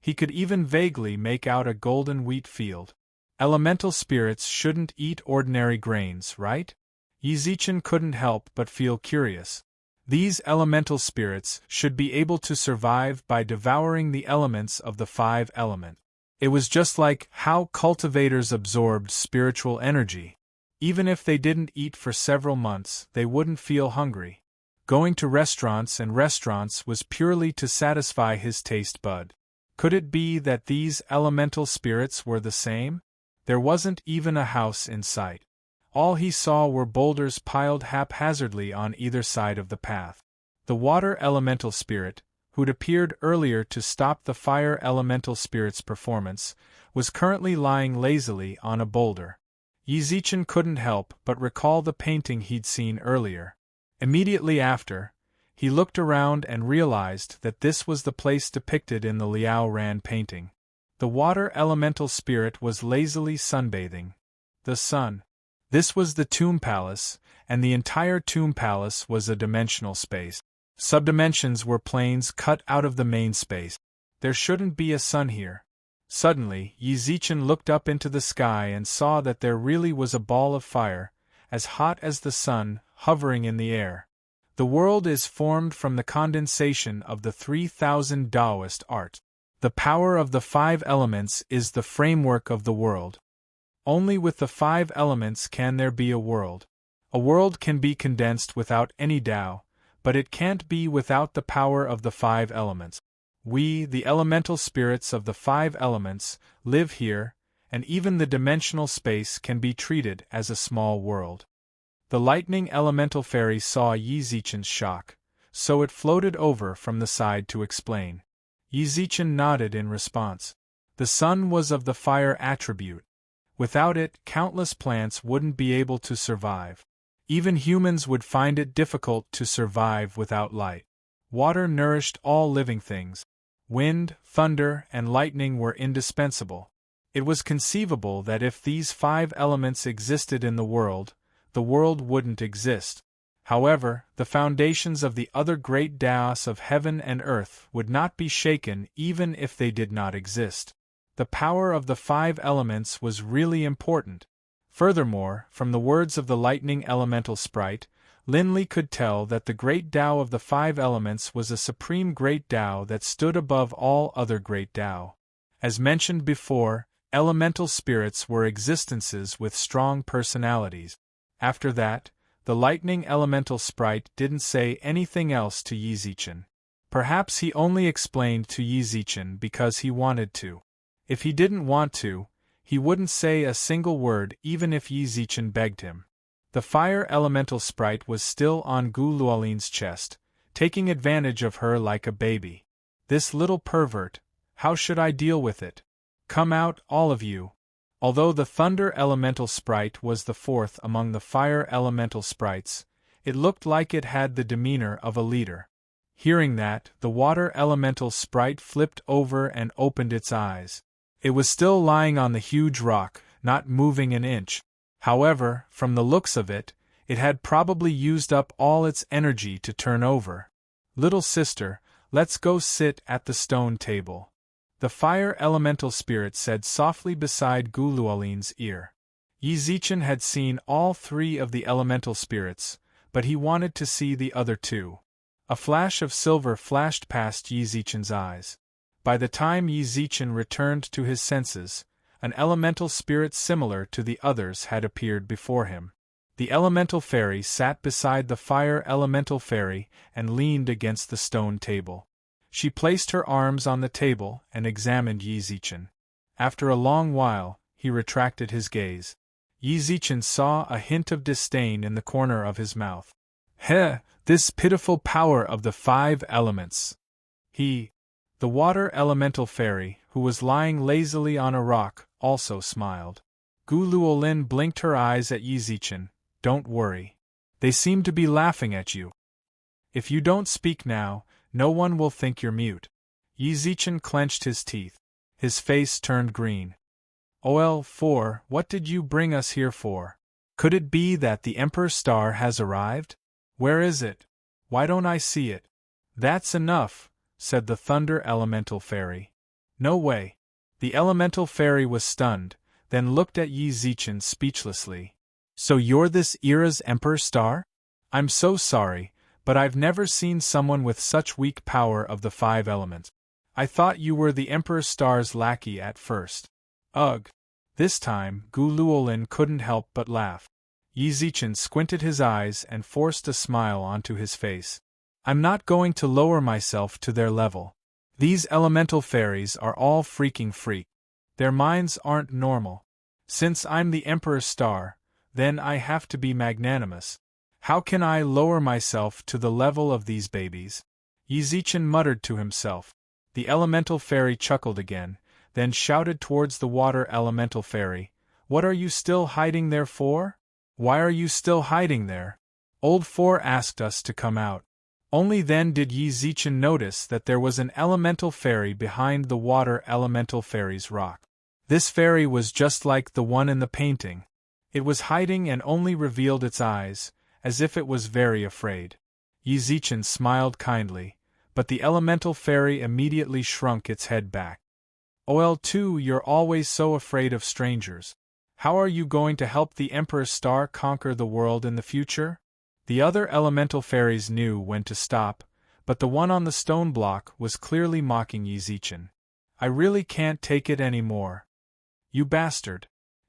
He could even vaguely make out a golden wheat field. Elemental spirits shouldn't eat ordinary grains, right? Yizichin couldn't help but feel curious. These elemental spirits should be able to survive by devouring the elements of the 5 elements. It was just like how cultivators absorbed spiritual energy. Even if they didn't eat for several months, they wouldn't feel hungry. Going to restaurants was purely to satisfy his taste bud. Could it be that these elemental spirits were the same? There wasn't even a house in sight. All he saw were boulders piled haphazardly on either side of the path. The water elemental spirit, who'd appeared earlier to stop the fire elemental spirit's performance, was currently lying lazily on a boulder. Yizichin couldn't help but recall the painting he'd seen earlier. Immediately after, he looked around and realized that this was the place depicted in the Liao Ran painting. The water elemental spirit was lazily sunbathing. The sun. This was the tomb palace, and the entire tomb palace was a dimensional space. Subdimensions were planes cut out of the main space. There shouldn't be a sun here. Suddenly, Yizichin looked up into the sky and saw that there really was a ball of fire, as hot as the sun, hovering in the air. The world is formed from the condensation of the 3,000 Taoist art. The power of the 5 elements is the framework of the world. Only with the 5 elements can there be a world. A world can be condensed without any Tao, but it can't be without the power of the 5 elements. We, the elemental spirits of the 5 elements, live here, and even the dimensional space can be treated as a small world. The lightning elemental fairy saw Yizichin's shock, so it floated over from the side to explain. Yizichin nodded in response. The sun was of the fire attribute. Without it, countless plants wouldn't be able to survive. Even humans would find it difficult to survive without light. Water nourished all living things. Wind, thunder, and lightning were indispensable. It was conceivable that if these 5 elements existed in the world wouldn't exist. However, the foundations of the other great Taos of heaven and earth would not be shaken even if they did not exist. The power of the 5 elements was really important. Furthermore, from the words of the lightning elemental sprite, Linley could tell that the great Tao of the 5 elements was a supreme great Tao that stood above all other great Tao. As mentioned before, elemental spirits were existences with strong personalities. After that, the lightning elemental sprite didn't say anything else to Yizichin. Perhaps he only explained to Yizichin because he wanted to. If he didn't want to, he wouldn't say a single word even if Yizichin begged him. The fire elemental sprite was still on Gu Luolin's chest, taking advantage of her like a baby. This little pervert, how should I deal with it? Come out, all of you. Although the thunder elemental sprite was the 4th among the fire elemental sprites, it looked like it had the demeanor of a leader. Hearing that, the water elemental sprite flipped over and opened its eyes. It was still lying on the huge rock, not moving an inch. However, from the looks of it, it had probably used up all its energy to turn over. Little sister, let's go sit at the stone table. The fire elemental spirit said softly beside Gu Luolin's ear. Yizichin had seen all 3 of the elemental spirits, but he wanted to see the other 2. A flash of silver flashed past Yizichin's eyes. By the time Yizichin returned to his senses, an elemental spirit similar to the others had appeared before him. The elemental fairy sat beside the fire elemental fairy and leaned against the stone table. She placed her arms on the table and examined Yizichin. After a long while, he retracted his gaze. Yizichin saw a hint of disdain in the corner of his mouth. Heh, this pitiful power of the 5 elements. The water elemental fairy, who was lying lazily on a rock, also smiled. Gu Luolin blinked her eyes at Yizichin. Don't worry. They seem to be laughing at you. If you don't speak now, no one will think you're mute. Yizichin clenched his teeth. His face turned green. OL4, what did you bring us here for? Could it be that the Emperor's star has arrived? Where is it? Why don't I see it? That's enough, said the thunder elemental fairy. No way. The elemental fairy was stunned, then looked at Yizichin speechlessly. So you're this era's Emperor's star? I'm so sorry, But I've never seen someone with such weak power of the 5 elements. I thought you were the Emperor Star's lackey at first. Ugh! This time, Gu Luolin couldn't help but laugh. Yi Zichen squinted his eyes and forced a smile onto his face. I'm not going to lower myself to their level. These elemental fairies are all freaking freak. Their minds aren't normal. Since I'm the Emperor Star, then I have to be magnanimous. How can I lower myself to the level of these babies? Yi Zichen muttered to himself. The elemental fairy chuckled again, then shouted towards the water elemental fairy, "What are you still hiding there for? Why are you still hiding there? Old Four asked us to come out." Only then did Yi Zichen notice that there was an elemental fairy behind the water elemental fairy's rock. This fairy was just like the one in the painting. It was hiding and only revealed its eyes, as if it was very afraid. Yi Zichen smiled kindly, but the elemental fairy immediately shrunk its head back. "OL 2, you're always so afraid of strangers. How are you going to help the Emperor Star conquer the world in the future?" The other elemental fairies knew when to stop, but the one on the stone block was clearly mocking Yi Zichen. "I really can't take it anymore. You bastard."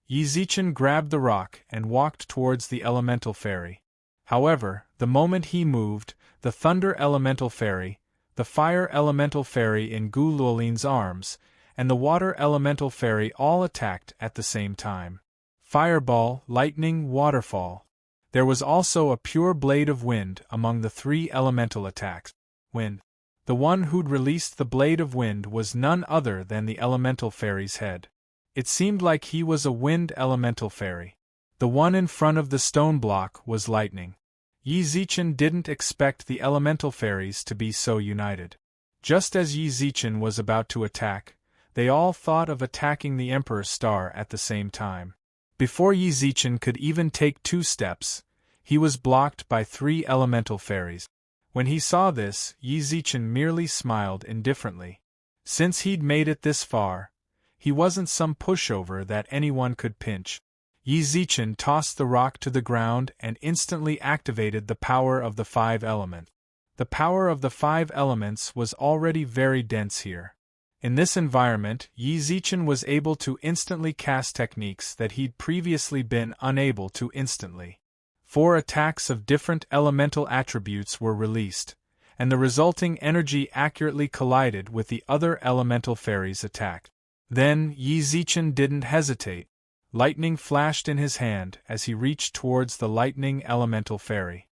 Yi Zichen grabbed the rock and walked towards the elemental fairy. However, the moment he moved, the thunder elemental fairy, the fire elemental fairy in Gu Luolin's arms, and the water elemental fairy all attacked at the same time. Fireball, lightning, waterfall. There was also a pure blade of wind among the 3 elemental attacks. Wind. The one who'd released the blade of wind was none other than the elemental fairy's head. It seemed like he was a wind elemental fairy. The one in front of the stone block was lightning. Yi Zichen didn't expect the elemental fairies to be so united. Just as Yi Zichen was about to attack, they all thought of attacking the Emperor Star at the same time. Before Yi Zichen could even take 2 steps, he was blocked by 3 elemental fairies. When he saw this, Yi Zichen merely smiled indifferently. Since he'd made it this far, he wasn't some pushover that anyone could pinch. Yi Zichen tossed the rock to the ground and instantly activated the power of the 5 elements. The power of the 5 elements was already very dense here. In this environment, Yi Zichen was able to instantly cast techniques that he'd previously been unable to instantly. 4 attacks of different elemental attributes were released, and the resulting energy accurately collided with the other elemental fairies' attack. Then, Yi Zichen didn't hesitate. Lightning flashed in his hand as he reached towards the lightning elemental fairy.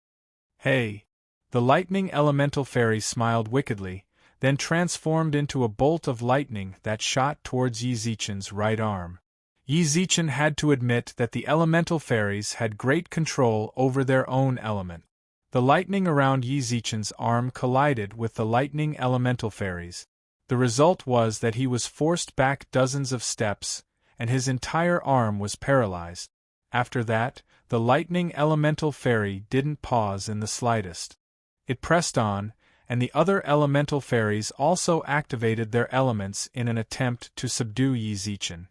"Hey!" The lightning elemental fairy smiled wickedly, then transformed into a bolt of lightning that shot towards Yi Zichen's right arm. Yi Zichen had to admit that the elemental fairies had great control over their own element. The lightning around Yi Zichen's arm collided with the lightning elemental fairies. The result was that he was forced back dozens of steps, and his entire arm was paralyzed. After that, the lightning elemental fairy didn't pause in the slightest. It pressed on, and the other elemental fairies also activated their elements in an attempt to subdue Yi Zichen.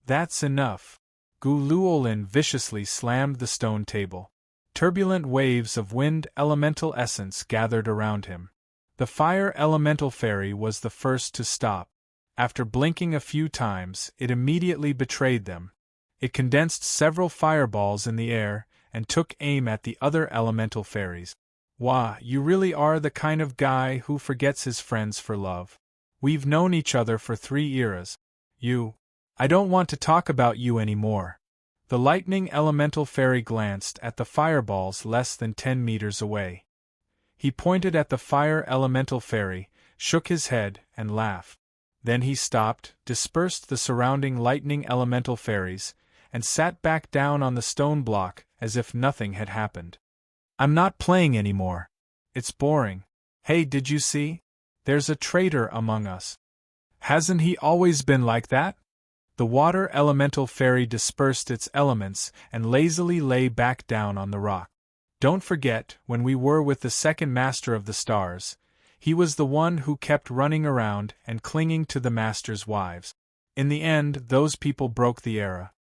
"That's enough." Gu Luolin viciously slammed the stone table. Turbulent waves of wind elemental essence gathered around him. The fire elemental fairy was the first to stop. After blinking a few times, it immediately betrayed them. It condensed several fireballs in the air and took aim at the other elemental fairies. "Wah, you really are the kind of guy who forgets his friends for love. We've known each other for 3 eras. I don't want to talk about you anymore." The lightning elemental fairy glanced at the fireballs less than 10 meters away. He pointed at the fire elemental fairy, shook his head, and laughed. Then he stopped, dispersed the surrounding lightning elemental fairies, and sat back down on the stone block as if nothing had happened. "I'm not playing anymore. It's boring. Hey, did you see? There's a traitor among us. Hasn't he always been like that?" The water elemental fairy dispersed its elements and lazily lay back down on the rock. "Don't forget, when we were with the second master of the stars, he was the one who kept running around and clinging to the master's wives. In the end, those people broke the era.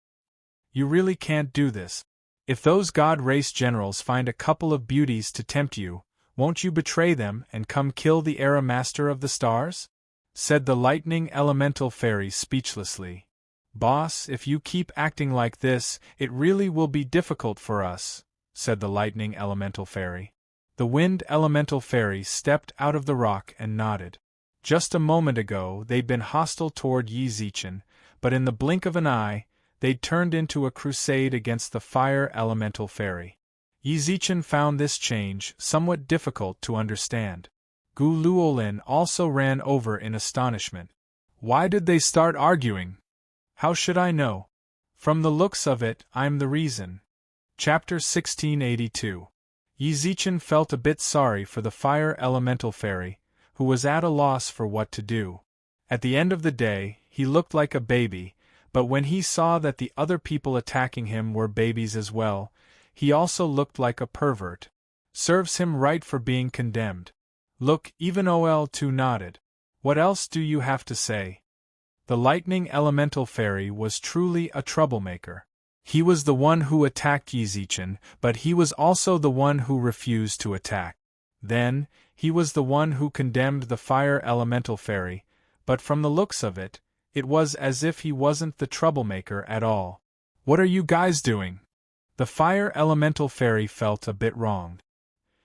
You really can't do this. If those god race generals find a couple of beauties to tempt you, Won't you betray them and come kill the era master of the stars? Said the lightning elemental fairy speechlessly. Boss, if you keep acting like this, it really will be difficult for us, said the lightning elemental fairy. The wind elemental fairy stepped out of the rock and nodded. Just a moment ago they'd been hostile toward Yi Zichen, but in the blink of an eye, they'd turned into a crusade against the fire elemental fairy. Yi Zichen found this change somewhat difficult to understand. Gu Luolin also ran over in astonishment. Why did they start arguing? How should I know? From the looks of it, I'm the reason. Chapter 1682. Yi Zichen felt a bit sorry for the fire elemental fairy, who was at a loss for what to do. At the end of the day, he looked like a baby, but when he saw that the other people attacking him were babies as well, he also looked like a pervert. Serves him right for being condemned. Look, even OL2 nodded. What else do you have to say? The lightning elemental fairy was truly a troublemaker. He was the one who attacked Yi Zichen, but he was also the one who refused to attack. Then, he was the one who condemned the fire elemental fairy, but from the looks of it, it was as if he wasn't the troublemaker at all. What are you guys doing? The fire elemental fairy felt a bit wronged.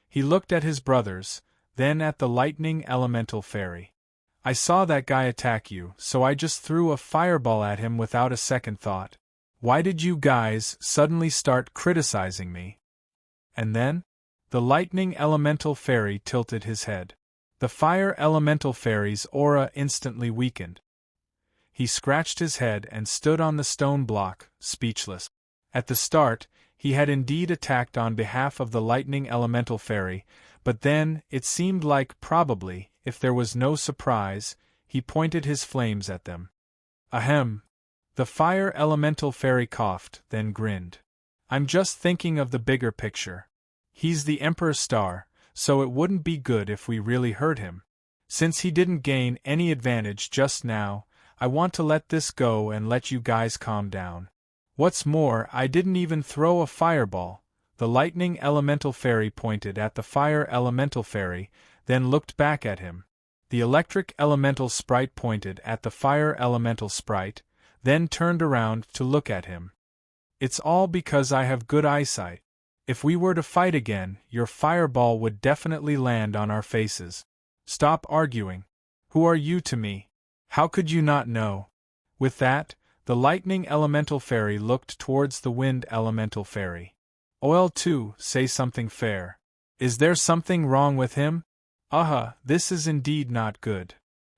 He looked at his brothers, then at the lightning elemental fairy. I saw that guy attack you, so I just threw a fireball at him without a second thought. Why did you guys suddenly start criticizing me? And then? The lightning elemental fairy tilted his head. The fire elemental fairy's aura instantly weakened. He scratched his head and stood on the stone block, speechless. At the start, he had indeed attacked on behalf of the lightning elemental fairy, but then, it seemed like probably, if there was no surprise, he pointed his flames at them. Ahem. The fire elemental fairy coughed, then grinned. I'm just thinking of the bigger picture. He's the Emperor's star, so it wouldn't be good if we really hurt him. Since he didn't gain any advantage just now, I want to let this go and let you guys calm down. What's more, I didn't even throw a fireball. The lightning elemental fairy pointed at the fire elemental fairy, then looked back at him. The electric elemental sprite pointed at the fire elemental sprite, then turned around to look at him. It's all because I have good eyesight. If we were to fight again, your fireball would definitely land on our faces. Stop arguing. Who are you to me? How could you not know? With that, the lightning elemental fairy looked towards the wind elemental fairy. OL2, say something fair. Is there something wrong with him? This is indeed not good.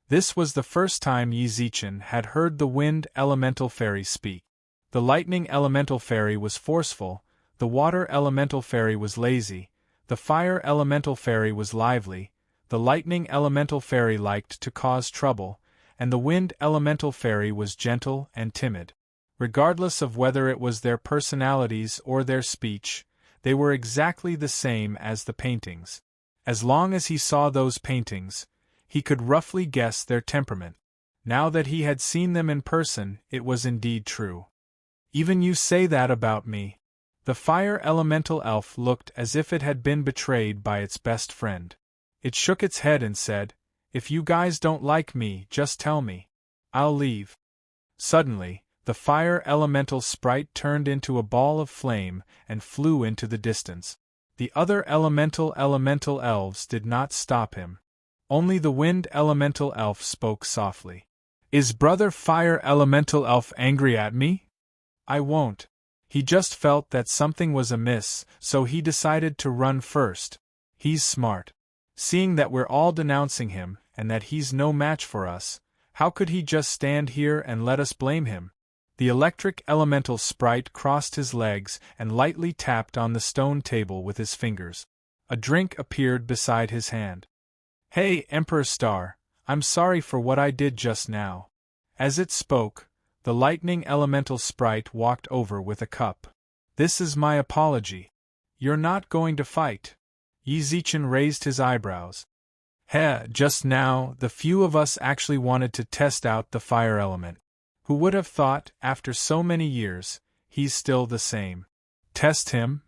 This was the first time Yi Zichen had heard the wind elemental fairy speak. The lightning elemental fairy was forceful, the water elemental fairy was lazy, the fire elemental fairy was lively, the lightning elemental fairy liked to cause trouble, and the wind elemental fairy was gentle and timid. Regardless of whether it was their personalities or their speech, they were exactly the same as the paintings. As long as he saw those paintings, he could roughly guess their temperament. Now that he had seen them in person, it was indeed true. Even you say that about me. The fire elemental elf looked as if it had been betrayed by its best friend. It shook its head and said, If you guys don't like me, just tell me. I'll leave. Suddenly, the fire elemental sprite turned into a ball of flame and flew into the distance. The other elemental elves did not stop him. Only the wind elemental elf spoke softly. Is brother fire elemental elf angry at me? I won't. He just felt that something was amiss, so he decided to run first. He's smart. Seeing that we're all denouncing him, and that he's no match for us, how could he just stand here and let us blame him? The electric elemental sprite crossed his legs and lightly tapped on the stone table with his fingers. A drink appeared beside his hand. Hey, Emperor Star, I'm sorry for what I did just now. As it spoke, the lightning elemental sprite walked over with a cup. This is my apology. You're not going to fight. Yi Zichen raised his eyebrows. Just now, the few of us actually wanted to test out the fire element. Who would have thought, after so many years, he's still the same? Test him?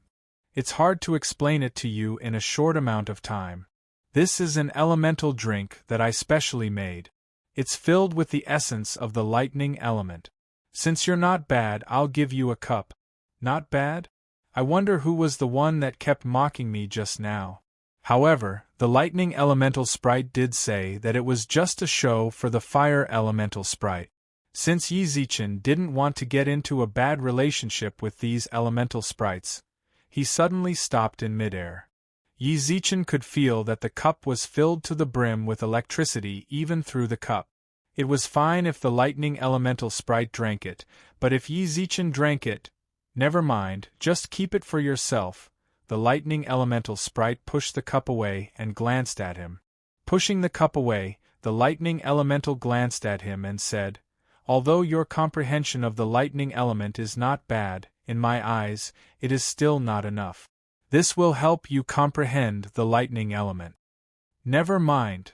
It's hard to explain it to you in a short amount of time. This is an elemental drink that I specially made. It's filled with the essence of the lightning element. Since you're not bad, I'll give you a cup. Not bad? I wonder who was the one that kept mocking me just now. However, the lightning elemental sprite did say that it was just a show for the fire elemental sprite. Since Yizichin didn't want to get into a bad relationship with these elemental sprites, he suddenly stopped in midair. Yizichin could feel that the cup was filled to the brim with electricity even through the cup. It was fine if the lightning elemental sprite drank it, but if Yizichin drank it, never mind, just keep it for yourself. The lightning elemental sprite pushed the cup away and glanced at him. Pushing the cup away, the lightning elemental glanced at him and said, "Although your comprehension of the lightning element is not bad, in my eyes, it is still not enough. This will help you comprehend the lightning element." Never mind.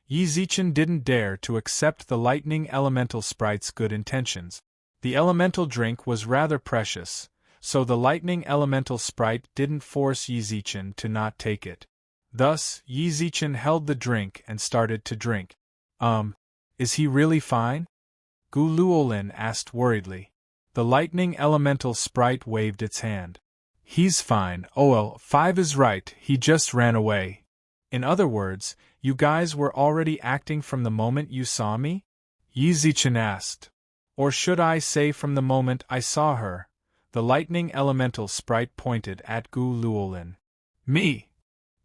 Yizichin didn't dare to accept the lightning elemental sprite's good intentions. The elemental drink was rather precious, so the lightning elemental sprite didn't force Yizichin to not take it. Thus, Yizichin held the drink and started to drink. Is he really fine?" Guluolin asked worriedly. The lightning elemental sprite waved its hand. "He's fine. Oh, 5 is right, he just ran away." In other words, you guys were already acting from the moment you saw me? Yizichin asked. Or should I say from the moment I saw her? The lightning elemental sprite pointed at Guluolin. Me?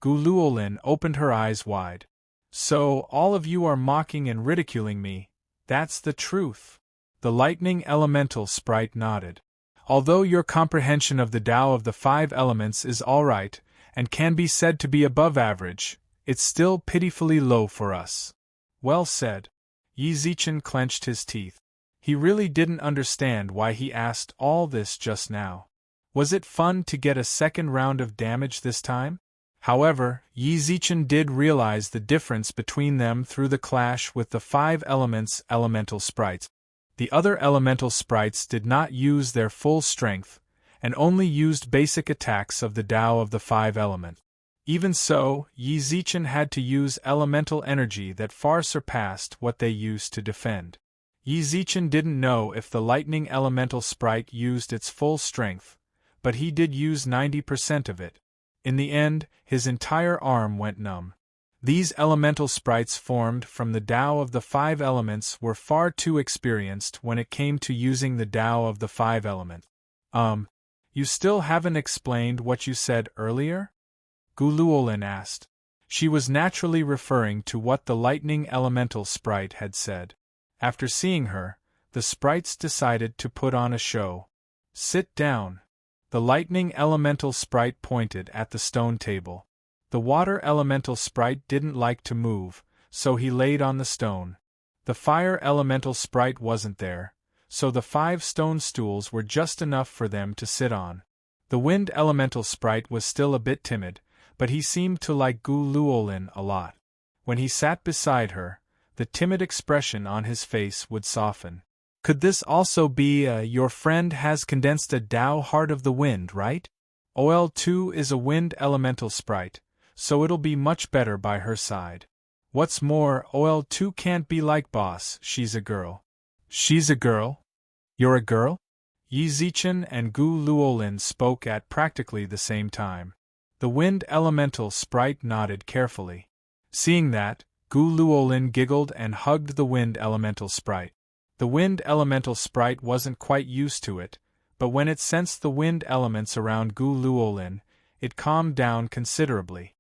Guluolin opened her eyes wide. So, all of you are mocking and ridiculing me. That's the truth. The lightning elemental sprite nodded. Although your comprehension of the Tao of the 5 elements is alright, and can be said to be above average, it's still pitifully low for us. Well said. Yizichin clenched his teeth. He really didn't understand why he asked all this just now. Was it fun to get a second round of damage this time? However, Yizichin did realize the difference between them through the clash with the 5 elements elemental sprites. The other elemental sprites did not use their full strength, and only used basic attacks of the Tao of the 5 elements. Even so, Yizichin had to use elemental energy that far surpassed what they used to defend. Yizichin didn't know if the lightning elemental sprite used its full strength, but he did use 90% of it. In the end, his entire arm went numb. These elemental sprites formed from the Tao of the 5 elements were far too experienced when it came to using the Tao of the 5 elements. You still haven't explained what you said earlier? Guluolin asked. She was naturally referring to what the lightning elemental sprite had said. After seeing her, the sprites decided to put on a show. Sit down. The lightning elemental sprite pointed at the stone table. The water elemental sprite didn't like to move, so he laid on the stone. The fire elemental sprite wasn't there, so the 5 stone stools were just enough for them to sit on. The wind elemental sprite was still a bit timid, but he seemed to like Guluolin a lot. When he sat beside her, the timid expression on his face would soften. Could this also be your friend has condensed a Tao heart of the wind, right? OL2 is a wind elemental sprite, so it'll be much better by her side. What's more, OL2 can't be like boss, she's a girl. She's a girl? You're a girl? Yizichin and Guluolin spoke at practically the same time. The wind elemental sprite nodded carefully. Seeing that, Guluolin giggled and hugged the wind elemental sprite. The wind elemental sprite wasn't quite used to it, but when it sensed the wind elements around Guluolin, it calmed down considerably.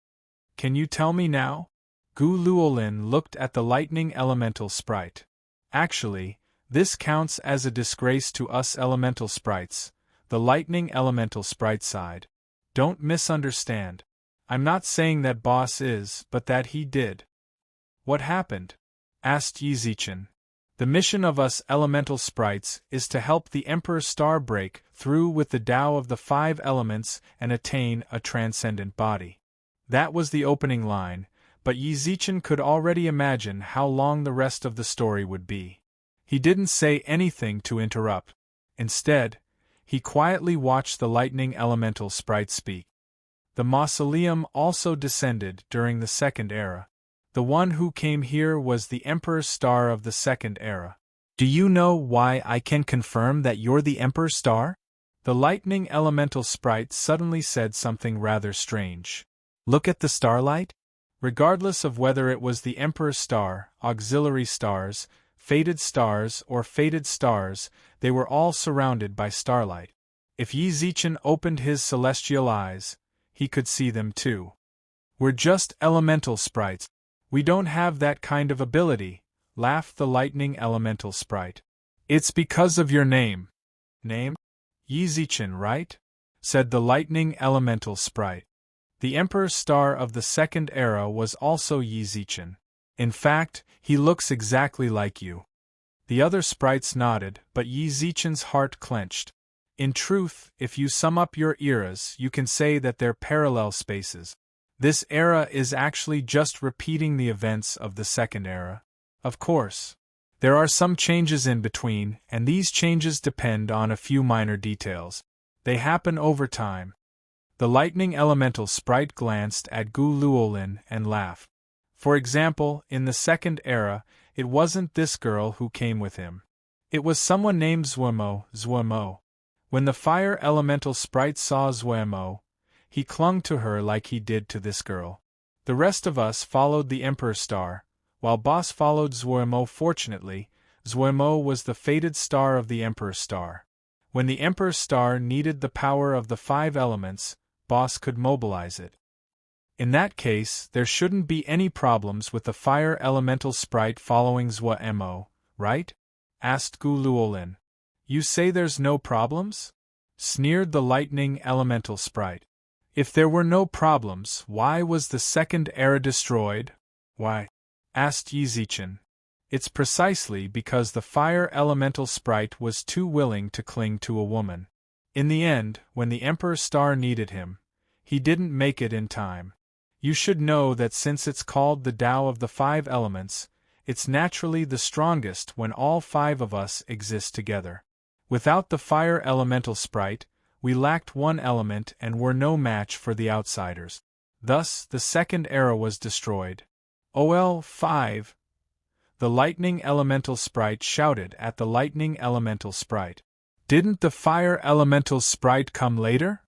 Can you tell me now? Guluolin looked at the lightning elemental sprite. Actually, this counts as a disgrace to us elemental sprites, the lightning elemental sprite sighed. Don't misunderstand. I'm not saying that boss is, but that he did. What happened? Asked Yizichin. The mission of us elemental sprites is to help the Emperor Star break through with the Tao of the 5 elements and attain a transcendent body. That was the opening line, but Yizichin could already imagine how long the rest of the story would be. He didn't say anything to interrupt. Instead, he quietly watched the lightning elemental sprite speak. The mausoleum also descended during the Second Era. The one who came here was the Emperor's Star of the Second Era. Do you know why I can confirm that you're the Emperor's Star? The lightning elemental sprite suddenly said something rather strange. Look at the starlight? Regardless of whether it was the Emperor's Star, auxiliary stars, fated stars, or fated stars, they were all surrounded by starlight. If Yi Zichen opened his celestial eyes, he could see them too. We're just elemental sprites. We don't have that kind of ability, laughed the lightning elemental sprite. It's because of your name. Name? Yi Zichen, right? Said the lightning elemental sprite. The Emperor's Star of the Second Era was also Yi Zichen. In fact, he looks exactly like you. The other sprites nodded, but Yi Zichen's heart clenched. In truth, if you sum up your eras, you can say that they're parallel spaces. This era is actually just repeating the events of the Second Era. Of course, there are some changes in between, and these changes depend on a few minor details. They happen over time. The lightning elemental sprite glanced at Gu Luolin and laughed. For example, in the Second Era, it wasn't this girl who came with him. It was someone named Zuemo. When the fire elemental sprite saw Zuemo, he clung to her like he did to this girl. The rest of us followed the Emperor's Star, while Boss followed Zuemo. Fortunately, Zuemo was the fated star of the Emperor's Star. When the Emperor's Star needed the power of the 5 elements, Boss could mobilize it. In that case, there shouldn't be any problems with the fire elemental sprite following Zuemo, right? Asked Gu Luolin. You say there's no problems? Sneered the lightning elemental sprite. If there were no problems, why was the Second Era destroyed? Why? Asked Yi Zichen. It's precisely because the fire elemental sprite was too willing to cling to a woman. In the end, when the Emperor's Star needed him, he didn't make it in time. You should know that since it's called the Tao of the 5 elements, it's naturally the strongest when all 5 of us exist together. Without the fire elemental sprite, we lacked one element and were no match for the outsiders. Thus, the Second Era was destroyed. OL 5. The lightning elemental sprite shouted at the lightning elemental sprite. Didn't the fire elemental sprite come later?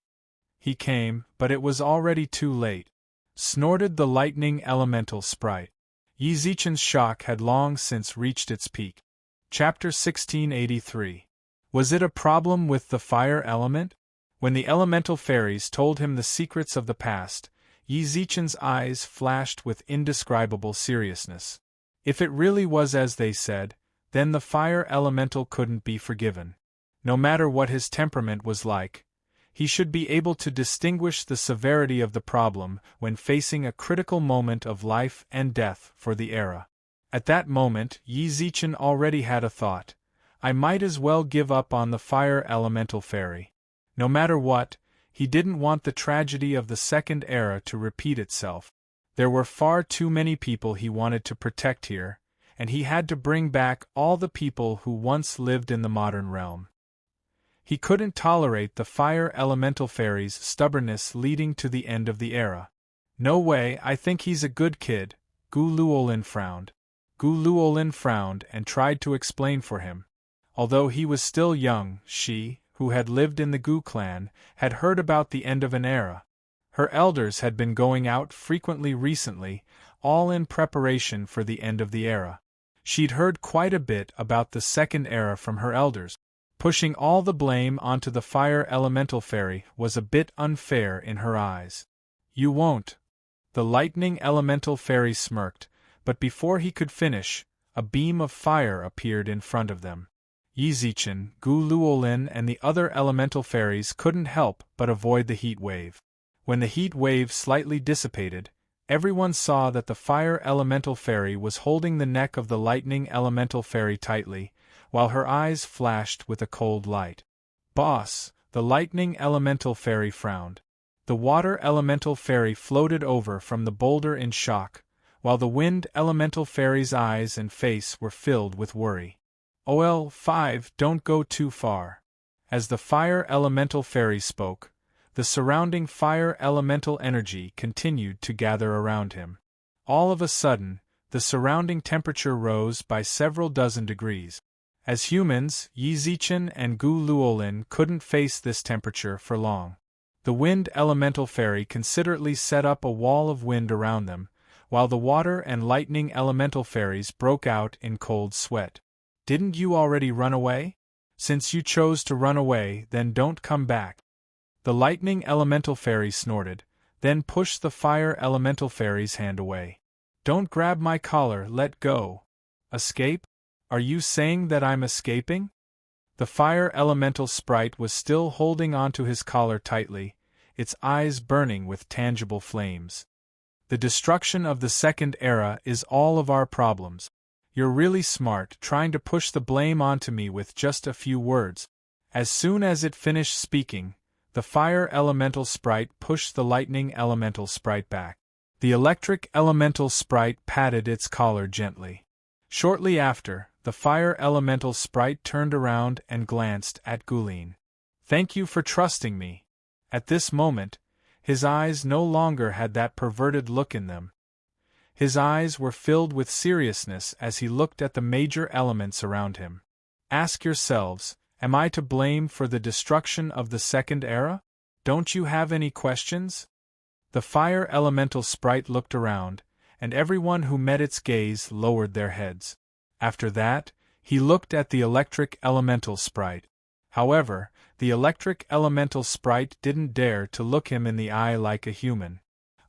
He came, but it was already too late. Snorted the lightning elemental sprite. Yi Zichen's shock had long since reached its peak. Chapter 1683. Was it a problem with the fire element? When the elemental fairies told him the secrets of the past, Yi Zichen's eyes flashed with indescribable seriousness. If it really was as they said, then the fire elemental couldn't be forgiven. No matter what his temperament was like, he should be able to distinguish the severity of the problem when facing a critical moment of life and death for the era. At that moment, Yi Zichen already had a thought. I might as well give up on the fire elemental fairy. No matter what, he didn't want the tragedy of the Second Era to repeat itself. There were far too many people he wanted to protect here, and he had to bring back all the people who once lived in the modern realm. He couldn't tolerate the fire elemental fairy's stubbornness leading to the end of the era. No way, I think he's a good kid, Gu Luolin frowned. Gu Luolin frowned and tried to explain for him. Although he was still young, she, who had lived in the Gu clan, had heard about the end of an era. Her elders had been going out frequently recently, all in preparation for the end of the era. She'd heard quite a bit about the Second Era from her elders. Pushing all the blame onto the fire elemental fairy was a bit unfair in her eyes. You won't. The lightning elemental fairy smirked, but before he could finish, a beam of fire appeared in front of them. Yi Zichen, Gu Luolin and the other elemental fairies couldn't help but avoid the heat wave. When the heat wave slightly dissipated, everyone saw that the fire elemental fairy was holding the neck of the lightning elemental fairy tightly, while her eyes flashed with a cold light. Boss, the lightning elemental fairy frowned. The water elemental fairy floated over from the boulder in shock, while the wind elemental fairy's eyes and face were filled with worry. OL 5, don't go too far. As the fire elemental fairy spoke, the surrounding fire elemental energy continued to gather around him. All of a sudden, the surrounding temperature rose by several dozen degrees. As humans, Yi Zichen and Gu Luolin couldn't face this temperature for long. The wind elemental fairy considerately set up a wall of wind around them, while the water and lightning elemental fairies broke out in cold sweat. Didn't you already run away? Since you chose to run away, then don't come back. The lightning elemental fairy snorted, then pushed the fire elemental fairy's hand away. Don't grab my collar, let go. Escape? Are you saying that I'm escaping? The fire elemental sprite was still holding onto his collar tightly, its eyes burning with tangible flames. The destruction of the second era is all of our problems. You're really smart trying to push the blame onto me with just a few words. As soon as it finished speaking, the fire elemental sprite pushed the lightning elemental sprite back. The electric elemental sprite patted its collar gently. Shortly after, the fire elemental sprite turned around and glanced at Gulin. Thank you for trusting me. At this moment, his eyes no longer had that perverted look in them. His eyes were filled with seriousness as he looked at the major elements around him. Ask yourselves, am I to blame for the destruction of the second era? Don't you have any questions? The fire elemental sprite looked around, and everyone who met its gaze lowered their heads. After that, he looked at the electric elemental sprite. However, the electric elemental sprite didn't dare to look him in the eye like a human.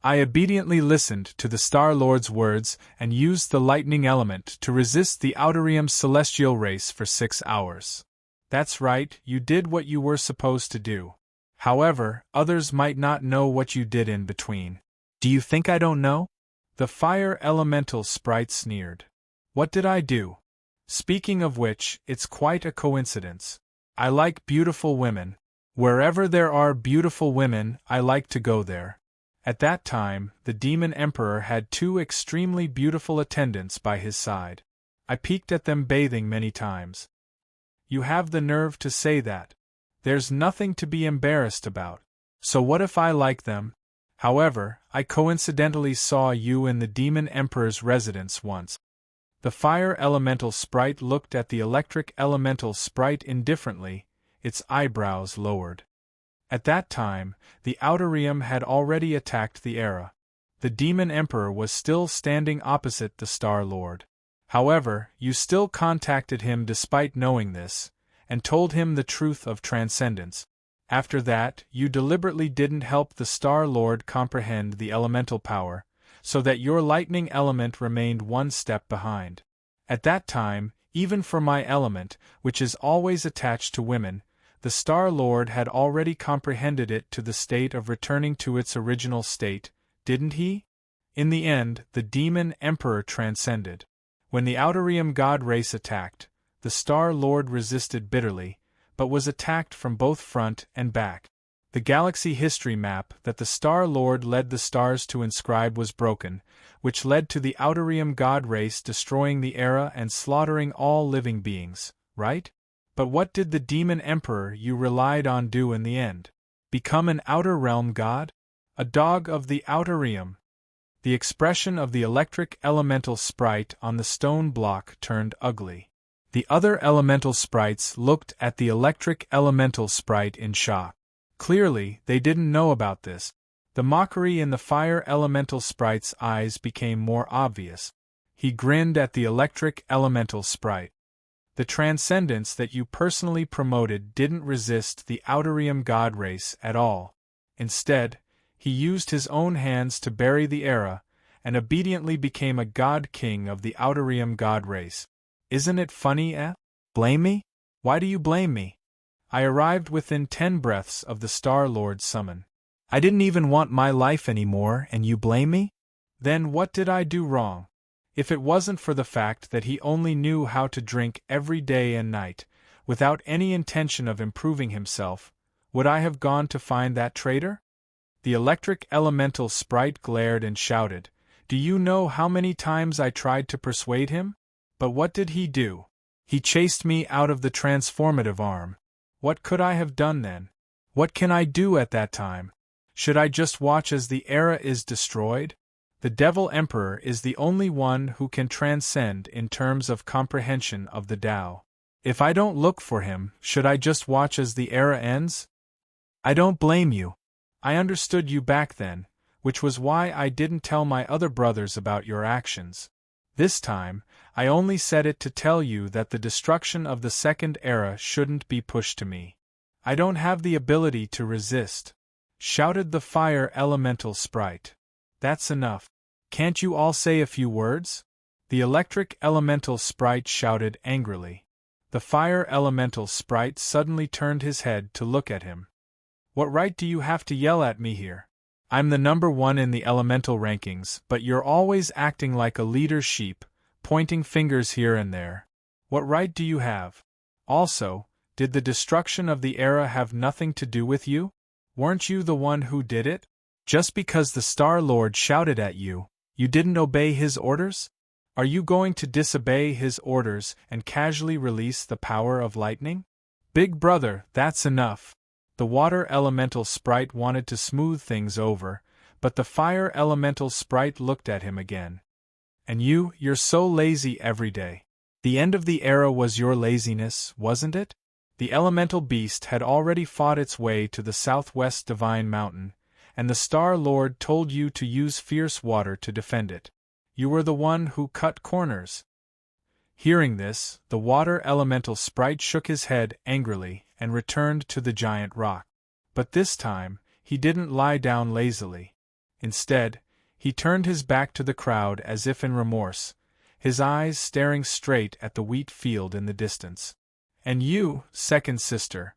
I obediently listened to the Star Lord's words and used the lightning element to resist the Outerium's celestial race for 6 hours. That's right, you did what you were supposed to do. However, others might not know what you did in between. Do you think I don't know? The fire elemental sprite sneered. What did I do? Speaking of which, it's quite a coincidence. I like beautiful women. Wherever there are beautiful women, I like to go there. At that time, the Demon Emperor had 2 extremely beautiful attendants by his side. I peeked at them bathing many times. You have the nerve to say that. There's nothing to be embarrassed about. So what if I like them? However, I coincidentally saw you in the Demon Emperor's residence once. The fire elemental sprite looked at the electric elemental sprite indifferently, its eyebrows lowered. At that time, the Outerium had already attacked the era. The Demon Emperor was still standing opposite the Star Lord. However, you still contacted him despite knowing this, and told him the truth of transcendence. After that, you deliberately didn't help the Star Lord comprehend the elemental power, so that your lightning element remained 1 step behind. At that time, even for my element, which is always attached to women, the Star Lord had already comprehended it to the state of returning to its original state, didn't he? In the end, the Demon Emperor transcended. When the Outerium God race attacked, the Star Lord resisted bitterly, but was attacked from both front and back. The galaxy history map that the Star Lord led the stars to inscribe was broken, which led to the Outerium God race destroying the era and slaughtering all living beings, right? But what did the Demon Emperor you relied on do in the end? Become an Outer Realm god? A dog of the Outerium? The expression of the electric elemental sprite on the stone block turned ugly. The other elemental sprites looked at the electric elemental sprite in shock. Clearly, they didn't know about this. The mockery in the fire elemental sprite's eyes became more obvious. He grinned at the electric elemental sprite. The transcendence that you personally promoted didn't resist the Outerium God race at all. Instead, he used his own hands to bury the era, and obediently became a god king of the Outerium God race. Isn't it funny, eh? Blame me? Why do you blame me? I arrived within 10 breaths of the Star Lord's summon. I didn't even want my life anymore, and you blame me? Then what did I do wrong? If it wasn't for the fact that he only knew how to drink every day and night, without any intention of improving himself, would I have gone to find that traitor? The electric elemental sprite glared and shouted, "Do you know how many times I tried to persuade him? But what did he do? He chased me out of the transformative arm. What could I have done then? What can I do at that time? Should I just watch as the era is destroyed? The Devil Emperor is the only one who can transcend in terms of comprehension of the Tao. If I don't look for him, should I just watch as the era ends? I don't blame you. I understood you back then, which was why I didn't tell my other brothers about your actions. This time, I only said it to tell you that the destruction of the second era shouldn't be pushed to me. I don't have the ability to resist, shouted the fire elemental sprite. That's enough. Can't you all say a few words? The electric elemental sprite shouted angrily. The fire elemental sprite suddenly turned his head to look at him. What right do you have to yell at me here? I'm the #1 in the elemental rankings, but you're always acting like a leader sheep, pointing fingers here and there. What right do you have? Also, did the destruction of the era have nothing to do with you? Weren't you the one who did it? Just because the Star Lord shouted at you, you didn't obey his orders? Are you going to disobey his orders and casually release the power of lightning? Big brother, that's enough. The water elemental sprite wanted to smooth things over, but the fire elemental sprite looked at him again. And you're so lazy every day. The end of the era was your laziness, wasn't it? The elemental beast had already fought its way to the southwest divine mountain, and the Star Lord told you to use fierce water to defend it. You were the one who cut corners. Hearing this, the water elemental sprite shook his head angrily and returned to the giant rock. But this time, he didn't lie down lazily. Instead, he turned his back to the crowd as if in remorse, his eyes staring straight at the wheat field in the distance. And you, second sister.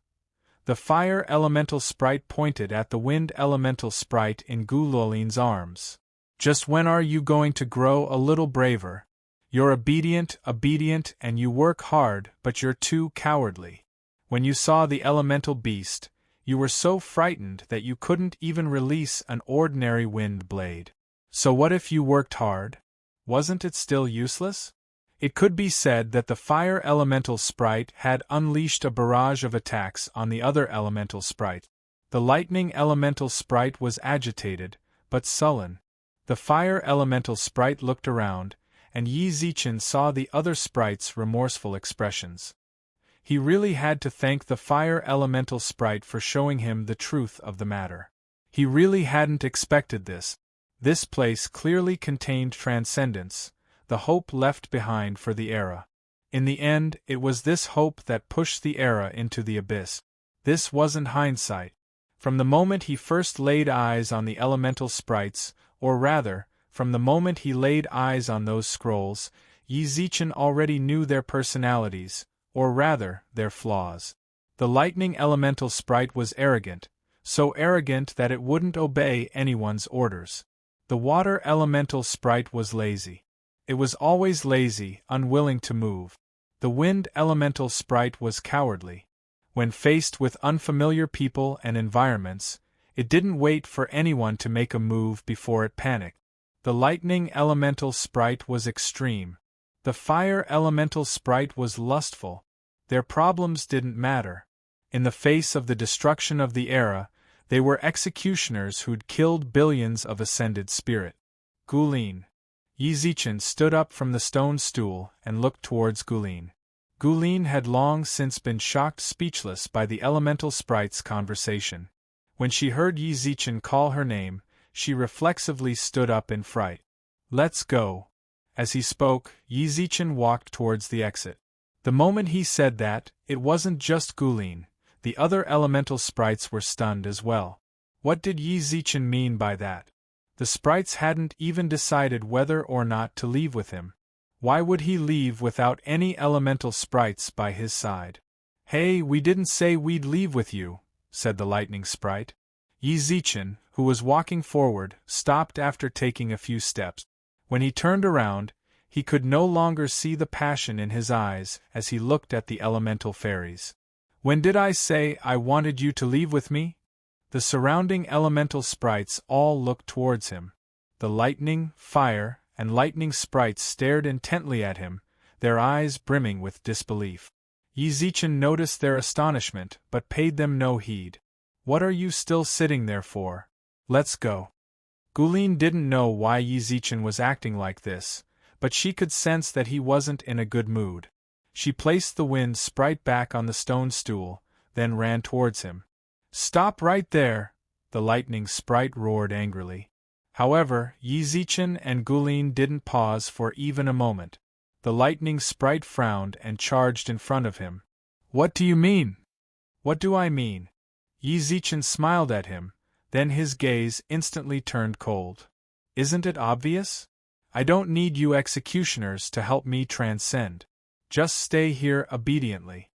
The fire elemental sprite pointed at the wind elemental sprite in Gulolin's arms. Just when are you going to grow a little braver? You're obedient, and you work hard, but you're too cowardly. When you saw the elemental beast, you were so frightened that you couldn't even release an ordinary wind blade. So what if you worked hard? Wasn't it still useless? It could be said that the fire elemental sprite had unleashed a barrage of attacks on the other elemental sprite. The lightning elemental sprite was agitated, but sullen. The fire elemental sprite looked around, and Yi Zichen saw the other sprites' remorseful expressions. He really had to thank the fire elemental sprite for showing him the truth of the matter. He really hadn't expected this. This place clearly contained transcendence, the hope left behind for the era. In the end, it was this hope that pushed the era into the abyss. This wasn't hindsight. From the moment he first laid eyes on the elemental sprites, or rather, from the moment he laid eyes on those scrolls, Yi Zichen already knew their personalities, or rather, their flaws. The lightning elemental sprite was arrogant, so arrogant that it wouldn't obey anyone's orders. The water elemental sprite was lazy. It was always lazy, unwilling to move. The wind elemental sprite was cowardly. When faced with unfamiliar people and environments, it didn't wait for anyone to make a move before it panicked. The lightning elemental sprite was extreme. The fire elemental sprite was lustful. Their problems didn't matter. In the face of the destruction of the era, they were executioners who'd killed billions of ascended spirit. Gulin. Yi Zichen stood up from the stone stool and looked towards Gulin. Gulin had long since been shocked speechless by the elemental sprite's conversation. When she heard Yi Zichen call her name, she reflexively stood up in fright. Let's go. As he spoke, Yi Zichen walked towards the exit. The moment he said that, it wasn't just Gulin. The other elemental sprites were stunned as well. What did Yi Zichen mean by that? The sprites hadn't even decided whether or not to leave with him. Why would he leave without any elemental sprites by his side? Hey, we didn't say we'd leave with you, said the lightning sprite. Yi Zichen, who was walking forward, stopped after taking a few steps. When he turned around, he could no longer see the passion in his eyes as he looked at the elemental fairies. When did I say I wanted you to leave with me? The surrounding elemental sprites all looked towards him. The lightning, fire, and lightning sprites stared intently at him, their eyes brimming with disbelief. Yi Zichen noticed their astonishment but paid them no heed. What are you still sitting there for? Let's go. Gulin didn't know why Yizichin was acting like this, but she could sense that he wasn't in a good mood. She placed the wind sprite back on the stone stool, then ran towards him. Stop right there! The lightning sprite roared angrily. However, Yizichin and Gulin didn't pause for even a moment. The lightning sprite frowned and charged in front of him. What do you mean? What do I mean? Yizichin smiled at him, then his gaze instantly turned cold. Isn't it obvious? I don't need you executioners to help me transcend. Just stay here obediently.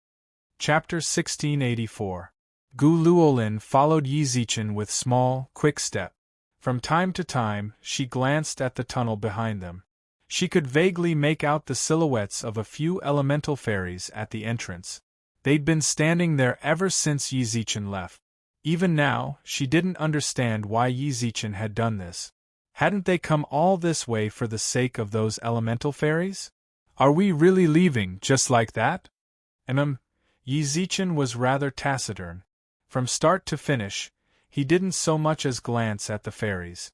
Chapter 1684. Gu Luolin followed Yizichin with small, quick step. From time to time, she glanced at the tunnel behind them. She could vaguely make out the silhouettes of a few elemental fairies at the entrance. They'd been standing there ever since Yizichin left. Even now, she didn't understand why Yizichin had done this. Hadn't they come all this way for the sake of those elemental fairies? Are we really leaving just like that? Yizichin was rather taciturn. From start to finish, he didn't so much as glance at the fairies.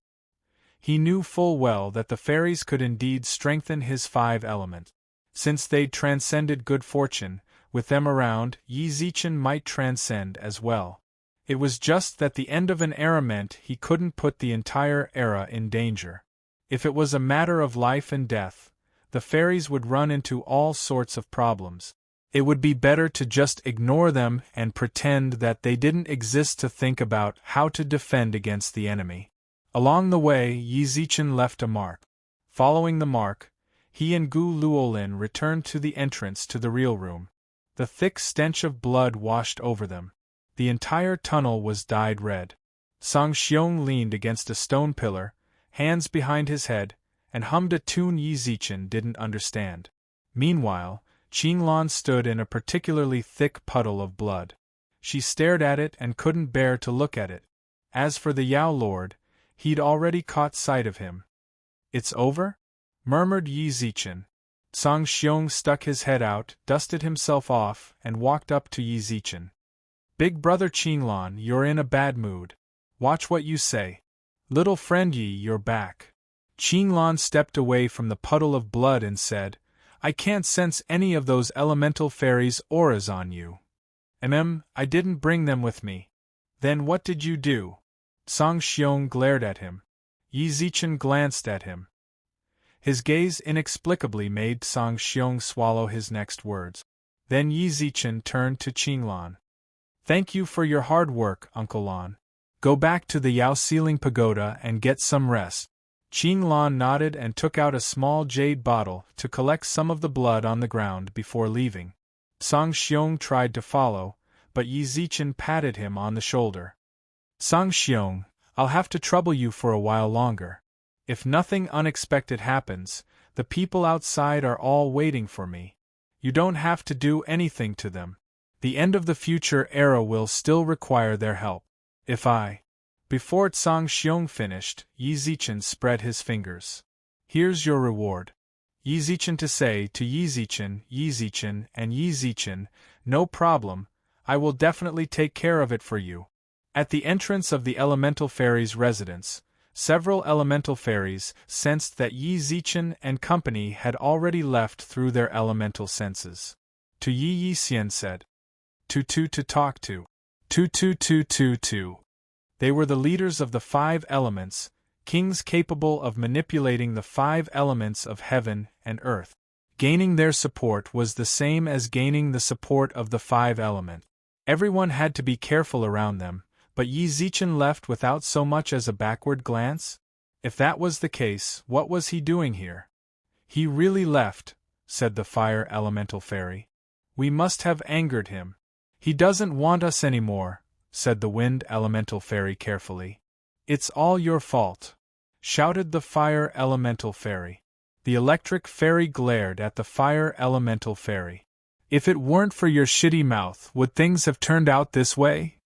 He knew full well that the fairies could indeed strengthen his 5 elements. Since they'd transcended good fortune, with them around, Yizichin might transcend as well. It was just that the end of an era meant he couldn't put the entire era in danger. If it was a matter of life and death, the fairies would run into all sorts of problems. It would be better to just ignore them and pretend that they didn't exist to think about how to defend against the enemy. Along the way, Yizichin left a mark. Following the mark, he and Gu Luolin returned to the entrance to the real room. The thick stench of blood washed over them. The entire tunnel was dyed red. Song Xiong leaned against a stone pillar, hands behind his head, and hummed a tune Yizichin didn't understand. Meanwhile, Qinglan stood in a particularly thick puddle of blood. She stared at it and couldn't bear to look at it. As for the Yao Lord, he'd already caught sight of him. It's over? Murmured Yizichin. Song Xiong stuck his head out, dusted himself off, and walked up to Yizichin. Big brother Qinglan, you're in a bad mood. Watch what you say. Little friend Yi, you're back. Qinglan stepped away from the puddle of blood and said, I can't sense any of those elemental fairies' auras on you. I didn't bring them with me. Then what did you do? Song Xiong glared at him. Yizichin glanced at him. His gaze inexplicably made Song Xiong swallow his next words. Then Yizichin turned to Qinglan. Thank you for your hard work, Uncle Lan. Go back to the Yao Ceiling Pagoda and get some rest. Qinglan nodded and took out a small jade bottle to collect some of the blood on the ground before leaving. Song Xiong tried to follow, but Yizichin patted him on the shoulder. Song Xiong, I'll have to trouble you for a while longer. If nothing unexpected happens, the people outside are all waiting for me. You don't have to do anything to them. The end of the future era will still require their help. Before Song Xiong finished, Yizichin spread his fingers. Here's your reward. Yizichin to say to Yizichin, Yizichin, and Yizichin, no problem, I will definitely take care of it for you. At the entrance of the elemental fairies' residence, several elemental fairies sensed that Yizichin and company had already left through their elemental senses. To Yi Yixian said, to talk to. To. They were the leaders of the 5 elements, kings capable of manipulating the 5 elements of heaven and earth. Gaining their support was the same as gaining the support of the 5 elements. Everyone had to be careful around them, but Yizichin left without so much as a backward glance? If that was the case, what was he doing here? He really left, said the fire elemental fairy. We must have angered him. He doesn't want us anymore, said the wind elemental fairy carefully. It's all your fault, shouted the fire elemental fairy. The electric fairy glared at the fire elemental fairy. If it weren't for your shitty mouth, would things have turned out this way?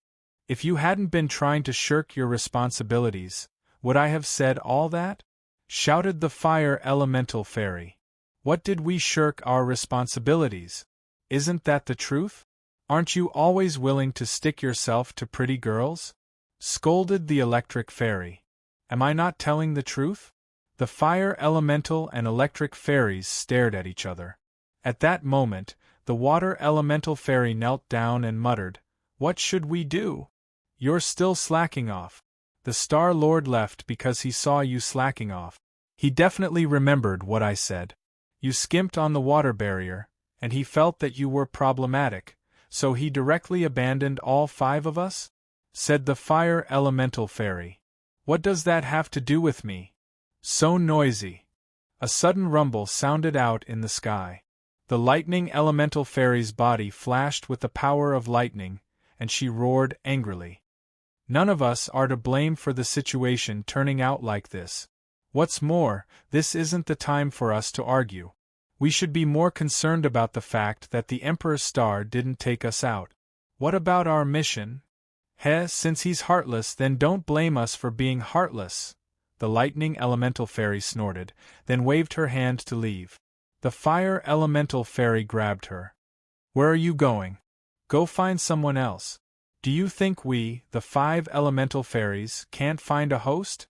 If you hadn't been trying to shirk your responsibilities, would I have said all that? Shouted the fire elemental fairy. What did we shirk our responsibilities? Isn't that the truth? Aren't you always willing to stick yourself to pretty girls? Scolded the electric fairy. Am I not telling the truth? The fire elemental and electric fairies stared at each other. At that moment, the water elemental fairy knelt down and muttered, "What should we do? You're still slacking off. The Star Lord left because he saw you slacking off. He definitely remembered what I said. You skimped on the water barrier, and he felt that you were problematic, so he directly abandoned all 5 of us?" said the fire elemental fairy. "What does that have to do with me? So noisy." A sudden rumble sounded out in the sky. The lightning elemental fairy's body flashed with the power of lightning, and she roared angrily. "None of us are to blame for the situation turning out like this. What's more, this isn't the time for us to argue. We should be more concerned about the fact that the Emperor's star didn't take us out. What about our mission? Since he's heartless, then don't blame us for being heartless." The lightning elemental fairy snorted, then waved her hand to leave. The fire elemental fairy grabbed her. "Where are you going? Go find someone else. Do you think we, the 5 elemental fairies, can't find a host?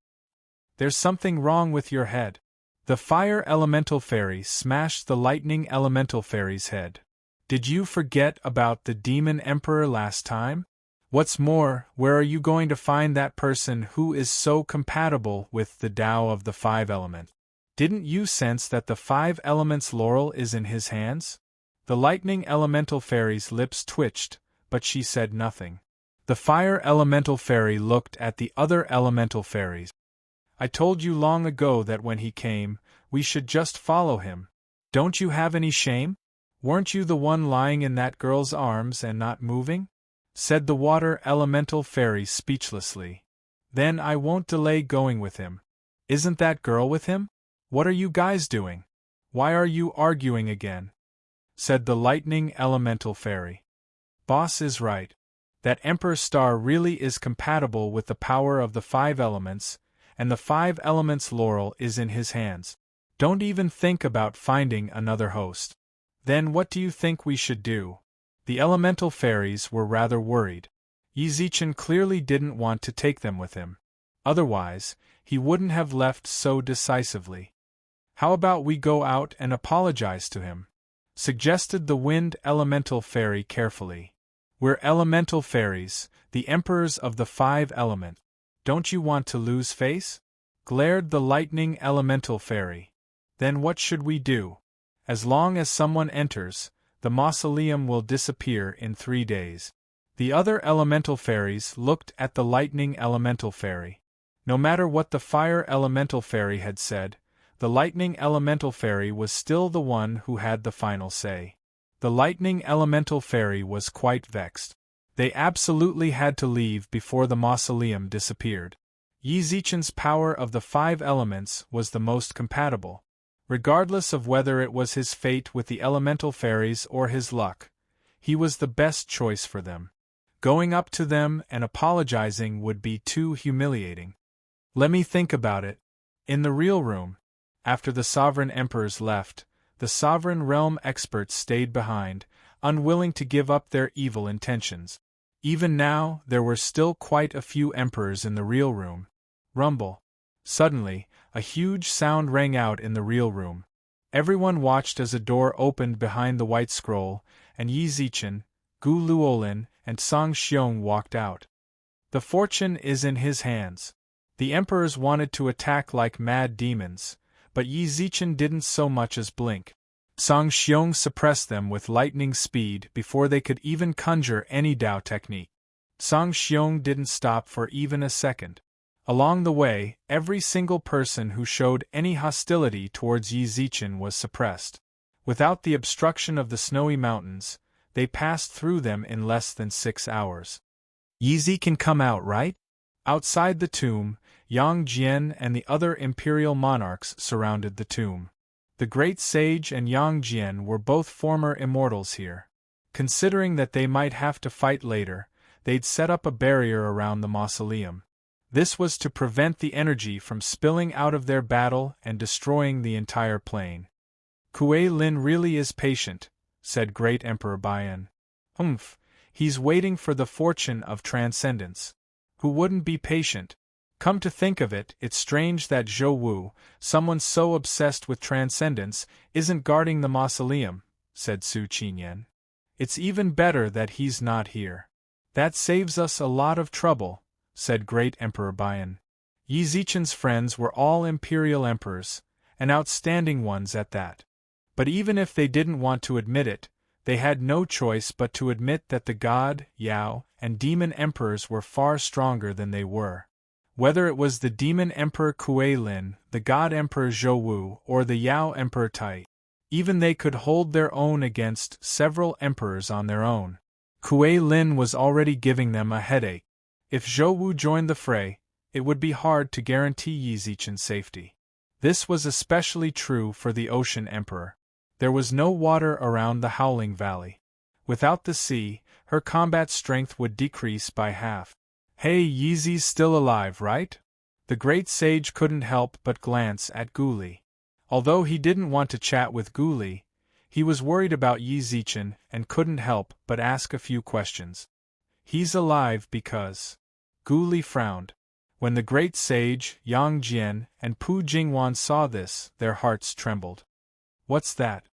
There's something wrong with your head." The fire elemental fairy smashed the lightning elemental fairy's head. "Did you forget about the demon emperor last time? What's more, where are you going to find that person who is so compatible with the Tao of the 5 elements? Didn't you sense that the 5 elements' laurel is in his hands?" The lightning elemental fairy's lips twitched, but she said nothing. The fire elemental fairy looked at the other elemental fairies. "I told you long ago that when he came, we should just follow him. Don't you have any shame? Weren't you the one lying in that girl's arms and not moving?" said the water elemental fairy speechlessly. "Then I won't delay going with him. Isn't that girl with him? What are you guys doing? Why are you arguing again?" said the lightning elemental fairy. "Boss is right. That Emperor Star really is compatible with the power of the 5 elements, and the 5 elements' laurel is in his hands. Don't even think about finding another host." "Then what do you think we should do?" The elemental fairies were rather worried. Yizichin clearly didn't want to take them with him. Otherwise, he wouldn't have left so decisively. "How about we go out and apologize to him?" suggested the wind elemental fairy carefully. "We're elemental fairies, the emperors of the 5 elements. Don't you want to lose face?" glared the lightning elemental fairy. "Then what should we do? As long as someone enters, the mausoleum will disappear in 3 days. The other elemental fairies looked at the lightning elemental fairy. No matter what the fire elemental fairy had said, the lightning elemental fairy was still the one who had the final say. The lightning elemental fairy was quite vexed. They absolutely had to leave before the mausoleum disappeared. Yizichin's power of the 5 elements was the most compatible. Regardless of whether it was his fate with the elemental fairies or his luck, he was the best choice for them. Going up to them and apologizing would be too humiliating. "Let me think about it." In the real room, after the sovereign emperors left, the sovereign realm experts stayed behind, unwilling to give up their evil intentions. Even now, there were still quite a few emperors in the real room. Rumble. Suddenly, a huge sound rang out in the real room. Everyone watched as a door opened behind the white scroll, and Yizichin, Gu Luolin, and Song Xiong walked out. "The fortune is in his hands." The emperors wanted to attack like mad demons, but Yizichin didn't so much as blink. Song Xiong suppressed them with lightning speed before they could even conjure any Dao technique. Song Xiong didn't stop for even a second. Along the way, every single person who showed any hostility towards Yizichin was suppressed. Without the obstruction of the snowy mountains, they passed through them in less than 6 hours. "Yizi can come out, right?" Outside the tomb, Yang Jian and the other imperial monarchs surrounded the tomb. The great sage and Yang Jian were both former immortals here. Considering that they might have to fight later, they'd set up a barrier around the mausoleum. This was to prevent the energy from spilling out of their battle and destroying the entire plain. "Kuei Lin really is patient," said Great Emperor Bian. He's waiting for the fortune of transcendence. Who wouldn't be patient? Come to think of it, it's strange that Zhou Wu, someone so obsessed with transcendence, isn't guarding the mausoleum, said Su Qinyan. It's even better that he's not here. That saves us a lot of trouble, said Great Emperor Bian. Yi Zichen's friends were all imperial emperors, and outstanding ones at that. But even if they didn't want to admit it, they had no choice but to admit that the god, Yao, and demon emperors were far stronger than they were. Whether it was the demon emperor Kuei Lin, the god emperor Zhou Wu, or the Yao emperor Tai, even they could hold their own against several emperors on their own. Kuei Lin was already giving them a headache. If Zhou Wu joined the fray, it would be hard to guarantee Yi Zichen's safety. This was especially true for the Ocean Emperor. There was no water around the Howling Valley. Without the sea, her combat strength would decrease by half. Hey, Yi Zi's still alive, right? The great sage couldn't help but glance at Gu Li. Although he didn't want to chat with Gu Li, he was worried about Yi Zichen and couldn't help but ask a few questions. He's alive because… Gu Li frowned. When the great sage, Yang Jian, and Pu Jingwan saw this, their hearts trembled. What's that?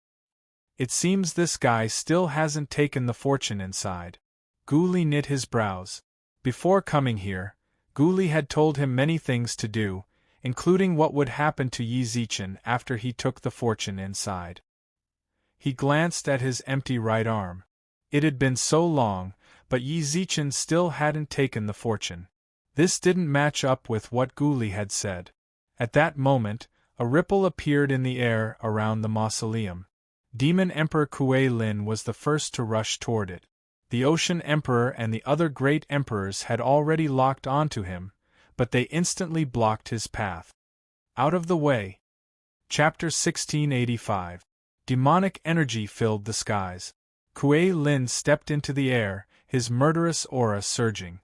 It seems this guy still hasn't taken the fortune inside. Gu Li knit his brows. Before coming here, Gu Li had told him many things to do, including what would happen to Yi Zichen after he took the fortune inside. He glanced at his empty right arm. It had been so long, but Yi Zichen still hadn't taken the fortune. This didn't match up with what Gu Li had said. At that moment, a ripple appeared in the air around the mausoleum. Demon Emperor Kuei Lin was the first to rush toward it. The Ocean Emperor and the other great emperors had already locked onto him, but they instantly blocked his path. Out of the way. Chapter 1685. Demonic energy filled the skies. Kuei Lin stepped into the air, his murderous aura surging.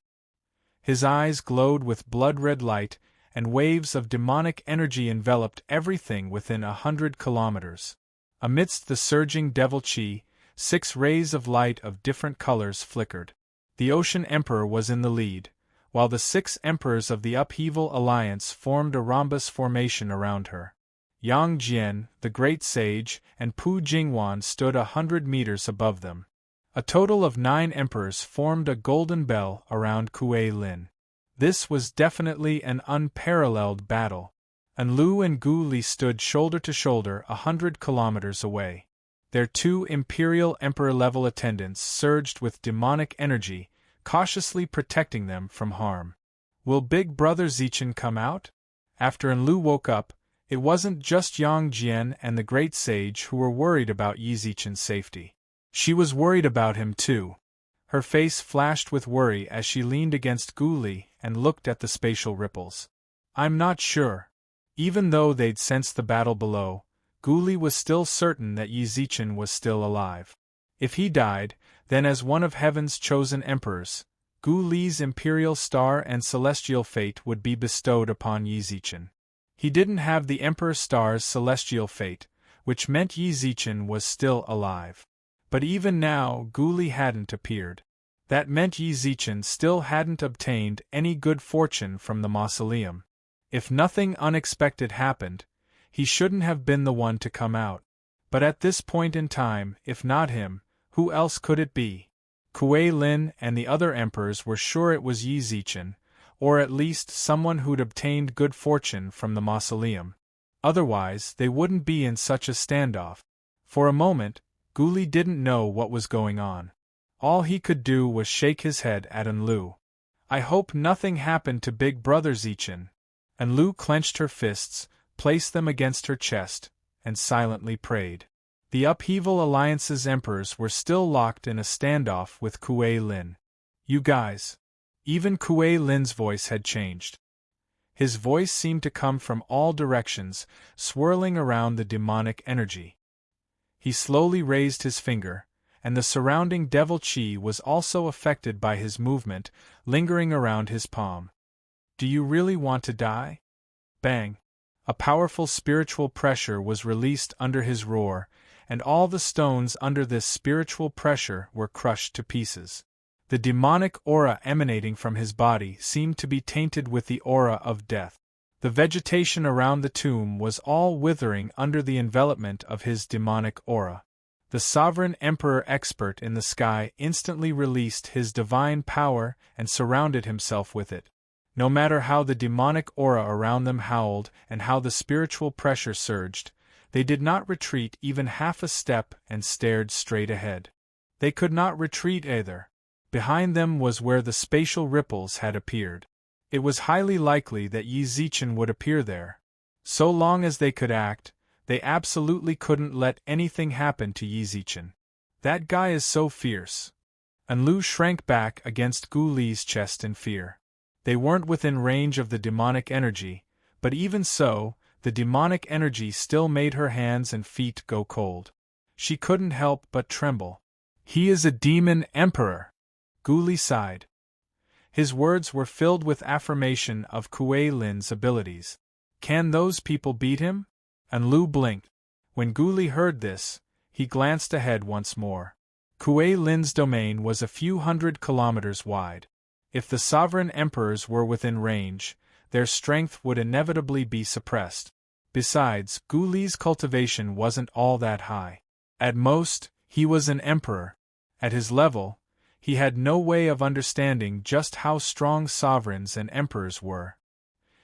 His eyes glowed with blood-red light, and waves of demonic energy enveloped everything within 100 kilometers. Amidst the surging devil chi, 6 rays of light of different colors flickered. The Ocean Emperor was in the lead, while the 6 emperors of the Upheaval Alliance formed a rhombus formation around her. Yang Jian, the great sage, and Pu Jingwan stood 100 meters above them. A total of 9 emperors formed a golden bell around Kuei Lin. This was definitely an unparalleled battle. Enlu and Gu Li stood shoulder to shoulder 100 kilometers away. Their 2 Imperial Emperor-level attendants surged with demonic energy, cautiously protecting them from harm. Will Big Brother Zichen come out? After Enlu woke up, it wasn't just Yang Jian and the Great Sage who were worried about Yi Zichen's safety. She was worried about him too. Her face flashed with worry as she leaned against Gu Li and looked at the spatial ripples. I'm not sure. Even though they'd sensed the battle below, Gu Li was still certain that Yi Zichen was still alive. If he died, then as one of heaven's chosen emperors, Gu Li's imperial star and celestial fate would be bestowed upon Yi Zichen. He didn't have the Emperor Star's celestial fate, which meant Yi Zichen was still alive. But even now Gu Li hadn't appeared. That meant Yi Zichen still hadn't obtained any good fortune from the mausoleum. If nothing unexpected happened, he shouldn't have been the one to come out. But at this point in time, if not him, who else could it be? Kuei Lin and the other emperors were sure it was Yi Zichen, or at least someone who'd obtained good fortune from the mausoleum. Otherwise, they wouldn't be in such a standoff. For a moment, Gu Li didn't know what was going on. All he could do was shake his head at Enlu. I hope nothing happened to Big Brother Zichen. Enlu clenched her fists, placed them against her chest, and silently prayed. The Upheaval Alliance's emperors were still locked in a standoff with Kuei Lin. You guys. Even Kuei Lin's voice had changed. His voice seemed to come from all directions, swirling around the demonic energy. He slowly raised his finger, and the surrounding devil chi was also affected by his movement, lingering around his palm. Do you really want to die? Bang! A powerful spiritual pressure was released under his roar, and all the stones under this spiritual pressure were crushed to pieces. The demonic aura emanating from his body seemed to be tainted with the aura of death. The vegetation around the tomb was all withering under the envelopment of his demonic aura. The sovereign emperor expert in the sky instantly released his divine power and surrounded himself with it. No matter how the demonic aura around them howled and how the spiritual pressure surged, they did not retreat even half a step and stared straight ahead. They could not retreat either. Behind them was where the spatial ripples had appeared. It was highly likely that Yi Zichen would appear there. So long as they could act, they absolutely couldn't let anything happen to Yi Zichen. That guy is so fierce. Enlu shrank back against Gu Li's chest in fear. They weren't within range of the demonic energy, but even so, the demonic energy still made her hands and feet go cold. She couldn't help but tremble. He is a demon emperor, Gu Li sighed. His words were filled with affirmation of Kuei Lin's abilities. Can those people beat him? Enlu blinked. When Gu Li heard this, he glanced ahead once more. Kuei Lin's domain was a few hundred kilometers wide. If the sovereign emperors were within range, their strength would inevitably be suppressed. Besides, Gu Li's cultivation wasn't all that high. At most, he was an emperor. At his level, he had no way of understanding just how strong sovereigns and emperors were.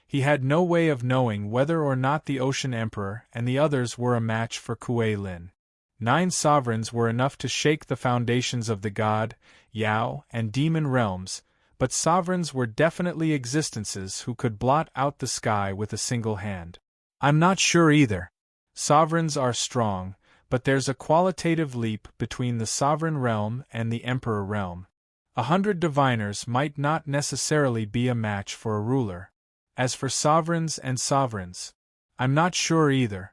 He had no way of knowing whether or not the Ocean Emperor and the others were a match for Kuei Lin. 9 sovereigns were enough to shake the foundations of the God, Yao, and demon realms, but sovereigns were definitely existences who could blot out the sky with a single hand. I'm not sure either. Sovereigns are strong, but there's a qualitative leap between the sovereign realm and the emperor realm. 100 diviners might not necessarily be a match for a ruler. As for sovereigns and sovereigns, I'm not sure either.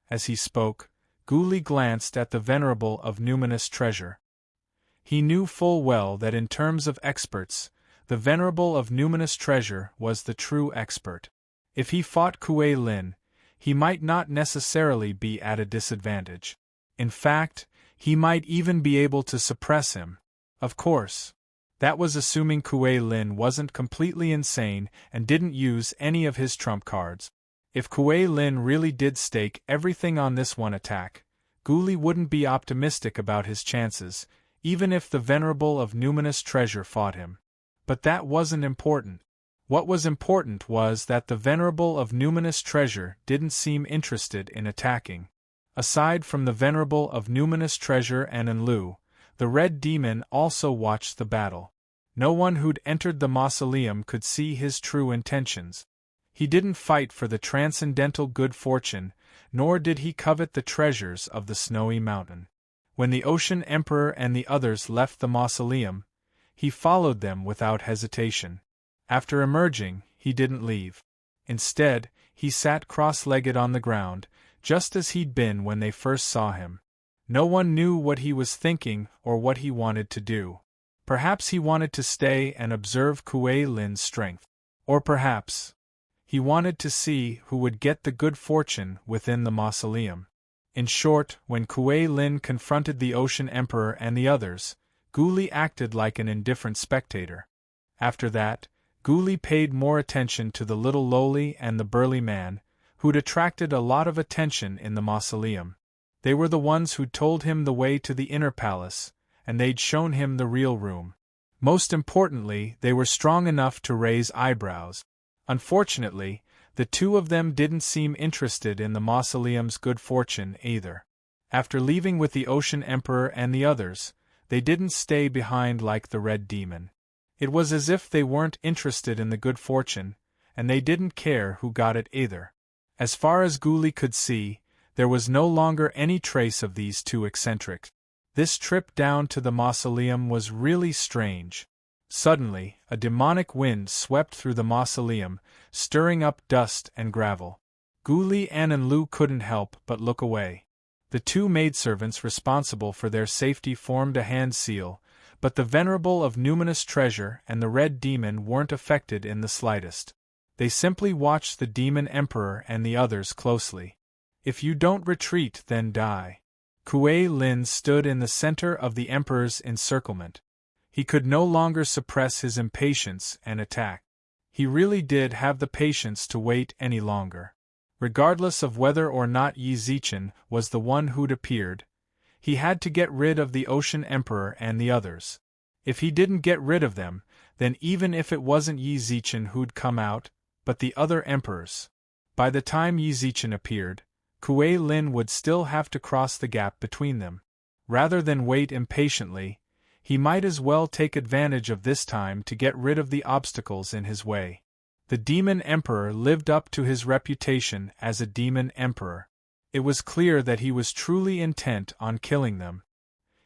As he spoke, Gu Li glanced at the venerable of numinous treasure. He knew full well that in terms of experts, the venerable of numinous treasure was the true expert. If he fought Kuei Lin, he might not necessarily be at a disadvantage. In fact, he might even be able to suppress him. Of course, that was assuming Kuei Lin wasn't completely insane and didn't use any of his trump cards. If Kuei Lin really did stake everything on this one attack, Gu Li wouldn't be optimistic about his chances, even if the venerable of numinous treasure fought him. But that wasn't important. What was important was that the venerable of numinous treasure didn't seem interested in attacking. Aside from the venerable of numinous treasure and Enlu, the red demon also watched the battle. No one who'd entered the mausoleum could see his true intentions. He didn't fight for the transcendental good fortune, nor did he covet the treasures of the snowy mountain. When the Ocean Emperor and the others left the mausoleum, he followed them without hesitation. After emerging, he didn't leave. Instead, he sat cross-legged on the ground, just as he'd been when they first saw him. No one knew what he was thinking or what he wanted to do. Perhaps he wanted to stay and observe Kuei Lin's strength. Or perhaps he wanted to see who would get the good fortune within the mausoleum. In short, when Kuei Lin confronted the Ocean Emperor and the others, Gu Li acted like an indifferent spectator. After that, Gu Li paid more attention to the little lowly and the burly man, who'd attracted a lot of attention in the mausoleum. They were the ones who'd told him the way to the inner palace, and they'd shown him the real room. Most importantly, they were strong enough to raise eyebrows. Unfortunately, the two of them didn't seem interested in the mausoleum's good fortune either. After leaving with the Ocean Emperor and the others, they didn't stay behind like the Red Demon. It was as if they weren't interested in the good fortune, and they didn't care who got it either. As far as Gu Li could see, there was no longer any trace of these two eccentrics. This trip down to the mausoleum was really strange. Suddenly, a demonic wind swept through the mausoleum, stirring up dust and gravel. Gu Li and Enlu couldn't help but look away. The 2 maidservants responsible for their safety formed a hand seal, but the venerable of numinous treasure and the red demon weren't affected in the slightest. They simply watched the demon emperor and the others closely. If you don't retreat, then die. Kuei Lin stood in the center of the emperor's encirclement. He could no longer suppress his impatience and attack. He really did have the patience to wait any longer. Regardless of whether or not Yi Zichen was the one who'd appeared, he had to get rid of the Ocean Emperor and the others. If he didn't get rid of them, then even if it wasn't Yi Zichen who'd come out, but the other emperors, by the time Yi Zichen appeared, Kuei Lin would still have to cross the gap between them. Rather than wait impatiently, he might as well take advantage of this time to get rid of the obstacles in his way. The Demon Emperor lived up to his reputation as a demon emperor. It was clear that he was truly intent on killing them.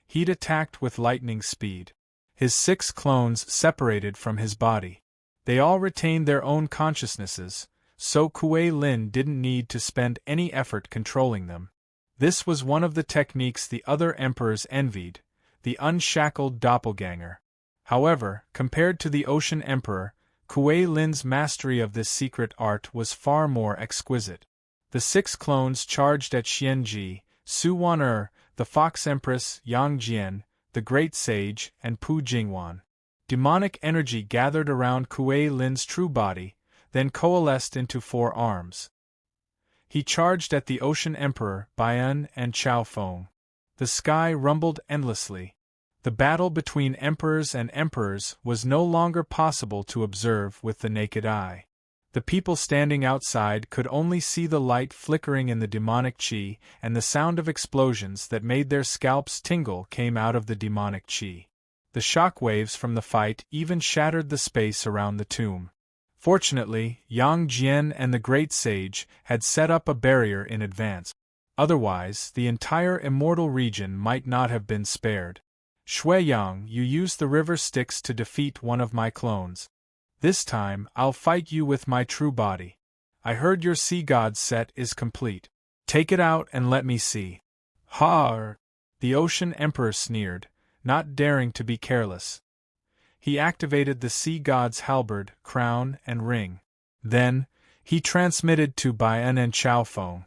He'd attacked with lightning speed. His 6 clones separated from his body. They all retained their own consciousnesses, so Kuei Lin didn't need to spend any effort controlling them. This was one of the techniques the other emperors envied, the unshackled doppelganger. However, compared to the Ocean Emperor, Kuei Lin's mastery of this secret art was far more exquisite. The 6 clones charged at Xianji, Su Wan'er, the Fox Empress, Yang Jian, the Great Sage, and Pu Jingwan. Demonic energy gathered around Kuei Lin's true body, then coalesced into 4 arms. He charged at the Ocean Emperor, Baiyan, and Chao Feng. The sky rumbled endlessly. The battle between emperors and emperors was no longer possible to observe with the naked eye. The people standing outside could only see the light flickering in the demonic chi, and the sound of explosions that made their scalps tingle came out of the demonic chi. The shock waves from the fight even shattered the space around the tomb. Fortunately, Yang Jian and the Great Sage had set up a barrier in advance. Otherwise, the entire immortal region might not have been spared. Shui Yang, you used the river Styx to defeat one of my clones. This time, I'll fight you with my true body. I heard your sea god set is complete. Take it out and let me see. Har! The Ocean Emperor sneered, not daring to be careless. He activated the sea god's halberd, crown, and ring. Then, he transmitted to Baiyan and Chao Feng.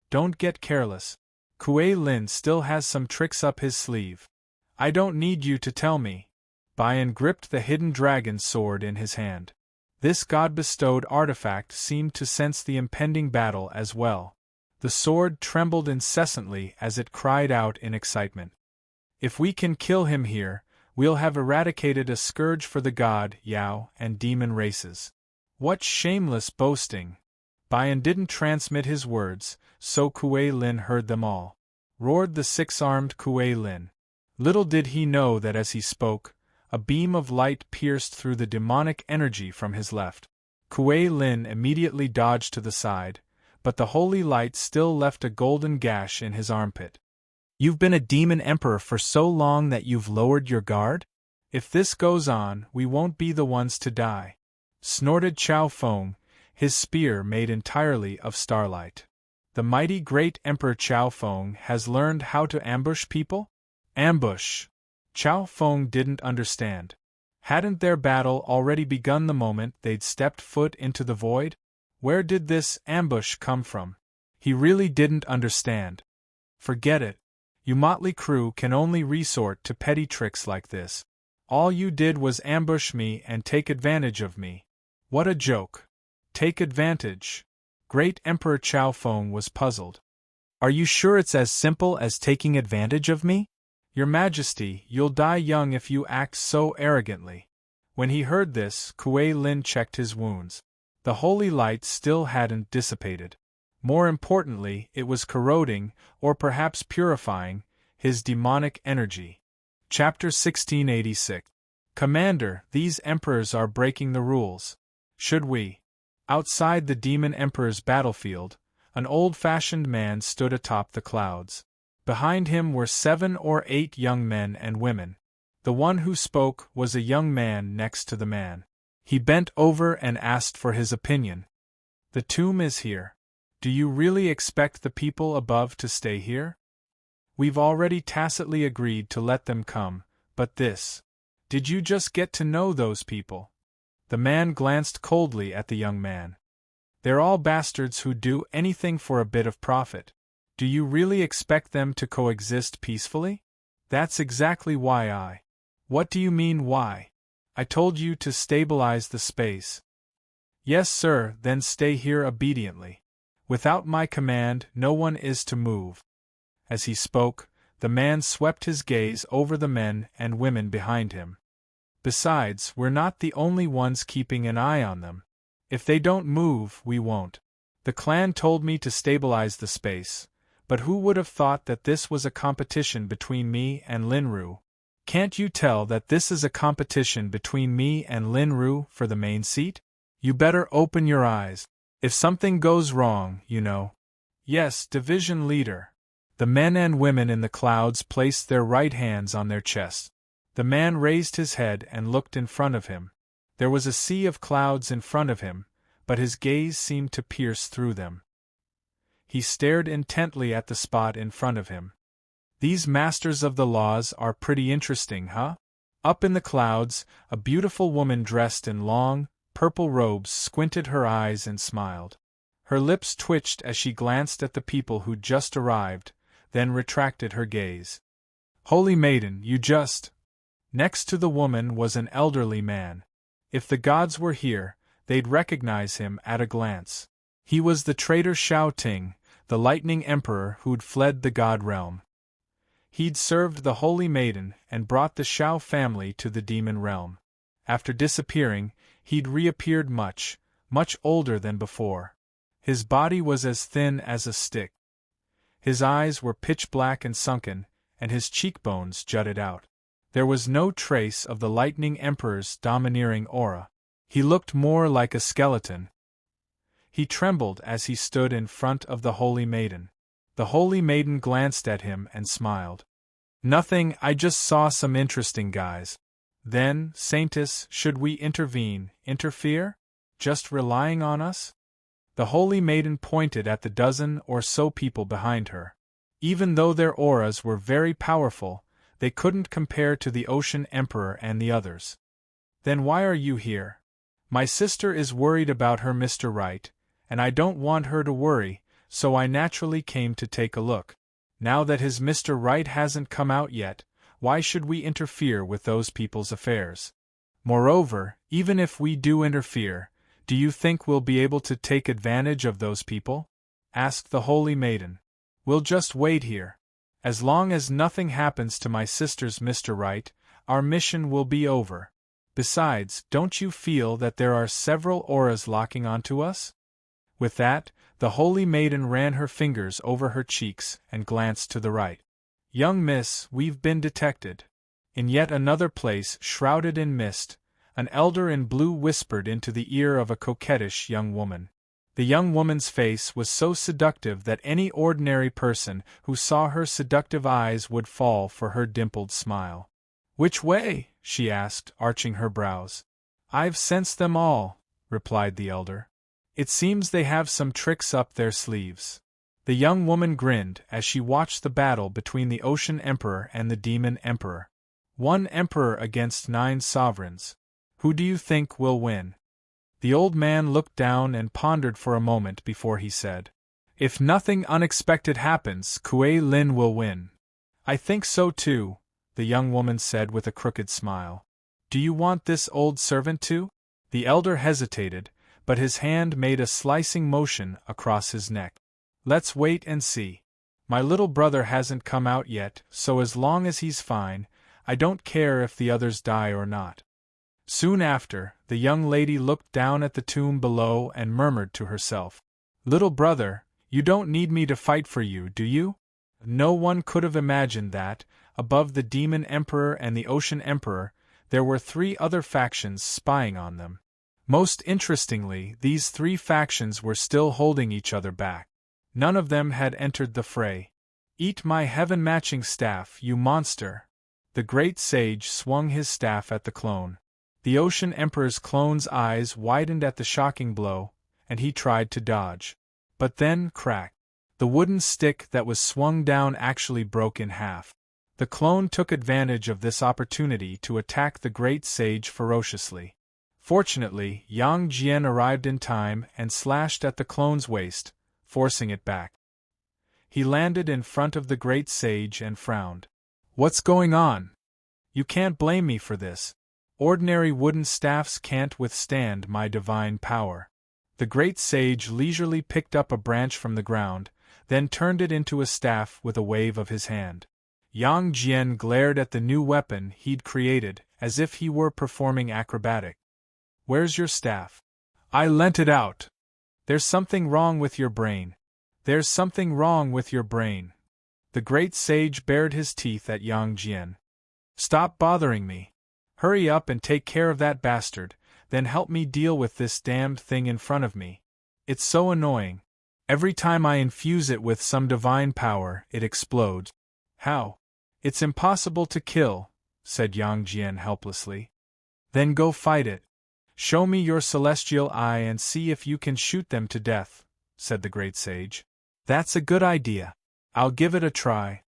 Don't get careless. Kuei Lin still has some tricks up his sleeve. I don't need you to tell me. Baiyan gripped the hidden dragon sword in his hand. This god-bestowed artifact seemed to sense the impending battle as well. The sword trembled incessantly as it cried out in excitement. If we can kill him here, we'll have eradicated a scourge for the god, Yao, and demon races. What shameless boasting! Baiyan didn't transmit his words, so Kuei Lin heard them all. Roared the 6-armed Kuei Lin. Little did he know that as he spoke, a beam of light pierced through the demonic energy from his left. Kuei Lin immediately dodged to the side, but the holy light still left a golden gash in his armpit. You've been a demon emperor for so long that you've lowered your guard? If this goes on, we won't be the ones to die. Snorted Chao Feng, his spear made entirely of starlight. The mighty great Emperor Chao Feng has learned how to ambush people? Ambush! Chao Feng didn't understand. Hadn't their battle already begun the moment they'd stepped foot into the void? Where did this ambush come from? He really didn't understand. Forget it. You motley crew can only resort to petty tricks like this. All you did was ambush me and take advantage of me. What a joke. Take advantage. Great Emperor Chao Feng was puzzled. Are you sure it's as simple as taking advantage of me? Your Majesty, you'll die young if you act so arrogantly. When he heard this, Kuei Lin checked his wounds. The holy light still hadn't dissipated. More importantly, it was corroding, or perhaps purifying, his demonic energy. Chapter 1686. Commander, these emperors are breaking the rules. Should we? Outside the Demon Emperor's battlefield, an old-fashioned man stood atop the clouds. Behind him were 7 or 8 young men and women. The one who spoke was a young man next to the man. He bent over and asked for his opinion. The tomb is here. Do you really expect the people above to stay here? We've already tacitly agreed to let them come, but this. Did you just get to know those people? The man glanced coldly at the young man. They're all bastards who do anything for a bit of profit. Do you really expect them to coexist peacefully? That's exactly why I What do you mean why? I told you to stabilize the space. Yes, sir, then stay here obediently. Without my command, no one is to move. As he spoke, the man swept his gaze over the men and women behind him. Besides, we're not the only ones keeping an eye on them. If they don't move, we won't. The clan told me to stabilize the space, but who would have thought that this was a competition between me and Linru? Can't you tell that this is a competition between me and Linru for the main seat? You better open your eyes. If something goes wrong, you know. Yes, division leader. The men and women in the clouds placed their right hands on their chests. The man raised his head and looked in front of him. There was a sea of clouds in front of him, but his gaze seemed to pierce through them. He stared intently at the spot in front of him. These masters of the laws are pretty interesting, huh? Up in the clouds, a beautiful woman dressed in long, purple robes squinted her eyes and smiled. Her lips twitched as she glanced at the people who'd just arrived, then retracted her gaze. Holy Maiden, you just... Next to the woman was an elderly man. If the gods were here, they'd recognize him at a glance. He was the traitor Shao Ting, the Lightning Emperor who'd fled the god realm. He'd served the Holy Maiden and brought the Shao family to the demon realm. After disappearing, he'd reappeared much older than before. His body was as thin as a stick. His eyes were pitch black and sunken, and his cheekbones jutted out. There was no trace of the Lightning Emperor's domineering aura. He looked more like a skeleton. He trembled as he stood in front of the Holy Maiden. The Holy Maiden glanced at him and smiled. Nothing, I just saw some interesting guys. Then, Saintess, should we interfere? Just relying on us? The Holy Maiden pointed at the dozen or so people behind her. Even though their auras were very powerful, they couldn't compare to the Ocean Emperor and the others. Then why are you here? My sister is worried about her Mr. Right, and I don't want her to worry, so I naturally came to take a look. Now that his Mr. Right hasn't come out yet, why should we interfere with those people's affairs? Moreover, even if we do interfere, do you think we'll be able to take advantage of those people? Asked the Holy Maiden. We'll just wait here. As long as nothing happens to my sister's Mr. Right, our mission will be over. Besides, don't you feel that there are several auras locking onto us? With that, the Holy Maiden ran her fingers over her cheeks and glanced to the right. Young miss, we've been detected. In yet another place shrouded in mist, an elder in blue whispered into the ear of a coquettish young woman. The young woman's face was so seductive that any ordinary person who saw her seductive eyes would fall for her dimpled smile. Which way? She asked, arching her brows. I've sensed them all, replied the elder. It seems they have some tricks up their sleeves. The young woman grinned as she watched the battle between the Ocean Emperor and the Demon Emperor. 1 emperor against 9 sovereigns. Who do you think will win? The old man looked down and pondered for a moment before he said, If nothing unexpected happens, Kuei Lin will win. I think so too, the young woman said with a crooked smile. Do you want this old servant too? The elder hesitated, but his hand made a slicing motion across his neck. Let's wait and see. My little brother hasn't come out yet, so as long as he's fine, I don't care if the others die or not. Soon after, the young lady looked down at the tomb below and murmured to herself, Little brother, you don't need me to fight for you, do you? No one could have imagined that, above the Demon Emperor and the Ocean Emperor, there were 3 other factions spying on them. Most interestingly, these 3 factions were still holding each other back. None of them had entered the fray. Eat my heaven-matching staff, you monster! The great sage swung his staff at the clone. The Ocean Emperor's clone's eyes widened at the shocking blow, and he tried to dodge. But then, crack! The wooden stick that was swung down actually broke in half. The clone took advantage of this opportunity to attack the great sage ferociously. Fortunately, Yang Jian arrived in time and slashed at the clone's waist, forcing it back. He landed in front of the great sage and frowned. What's going on? You can't blame me for this. Ordinary wooden staffs can't withstand my divine power. The great sage leisurely picked up a branch from the ground, then turned it into a staff with a wave of his hand. Yang Jian glared at the new weapon he'd created, as if he were performing acrobatic. Where's your staff? I lent it out. There's something wrong with your brain. There's something wrong with your brain. The great sage bared his teeth at Yang Jian. Stop bothering me. Hurry up and take care of that bastard, then help me deal with this damned thing in front of me. It's so annoying. Every time I infuse it with some divine power, it explodes. How? It's impossible to kill, said Yang Jian helplessly. Then go fight it. Show me your celestial eye and see if you can shoot them to death, said the great sage. That's a good idea. I'll give it a try.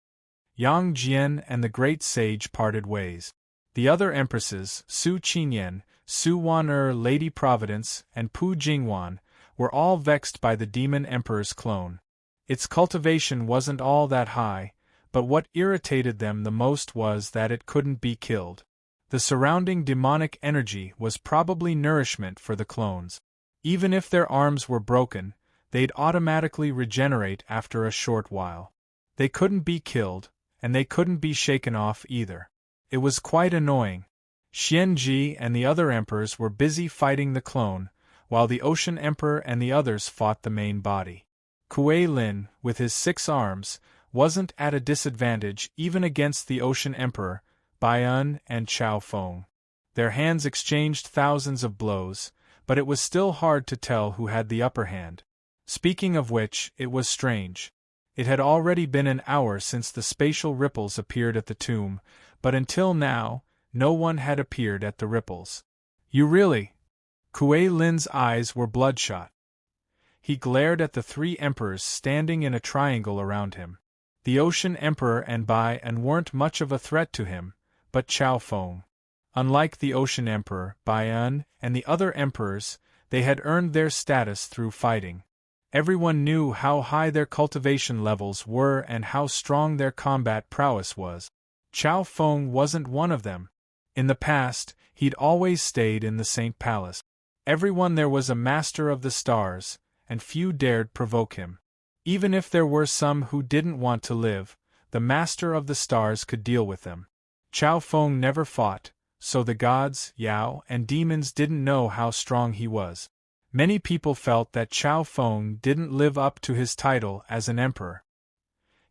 Yang Jian and the great sage parted ways. The other empresses, Su Qinyan, Su Wan'er, Lady Providence, and Pu Jingwan, were all vexed by the demon emperor's clone. Its cultivation wasn't all that high, but what irritated them the most was that it couldn't be killed. The surrounding demonic energy was probably nourishment for the clones. Even if their arms were broken, they'd automatically regenerate after a short while. They couldn't be killed, and they couldn't be shaken off either. It was quite annoying. Xianji and the other emperors were busy fighting the clone, while the Ocean Emperor and the others fought the main body. Kuei Lin, with his 6 arms, wasn't at a disadvantage even against the Ocean Emperor, Bai'un and Chao Feng. Their hands exchanged thousands of blows, but it was still hard to tell who had the upper hand. Speaking of which, it was strange. It had already been an hour since the spatial ripples appeared at the tomb, but until now, no one had appeared at the ripples. You really? Kuei Lin's eyes were bloodshot. He glared at the 3 emperors standing in a triangle around him. The Ocean Emperor and Bai'un weren't much of a threat to him, but Chao Feng. Unlike the Ocean Emperor, Bai'un, and the other emperors, they had earned their status through fighting. Everyone knew how high their cultivation levels were and how strong their combat prowess was. Chao Feng wasn't one of them. In the past, he'd always stayed in the Saint Palace. Everyone there was a master of the stars, and few dared provoke him. Even if there were some who didn't want to live, the master of the stars could deal with them. Chao Feng never fought, so the gods, Yao, and demons didn't know how strong he was. Many people felt that Chao Feng didn't live up to his title as an emperor.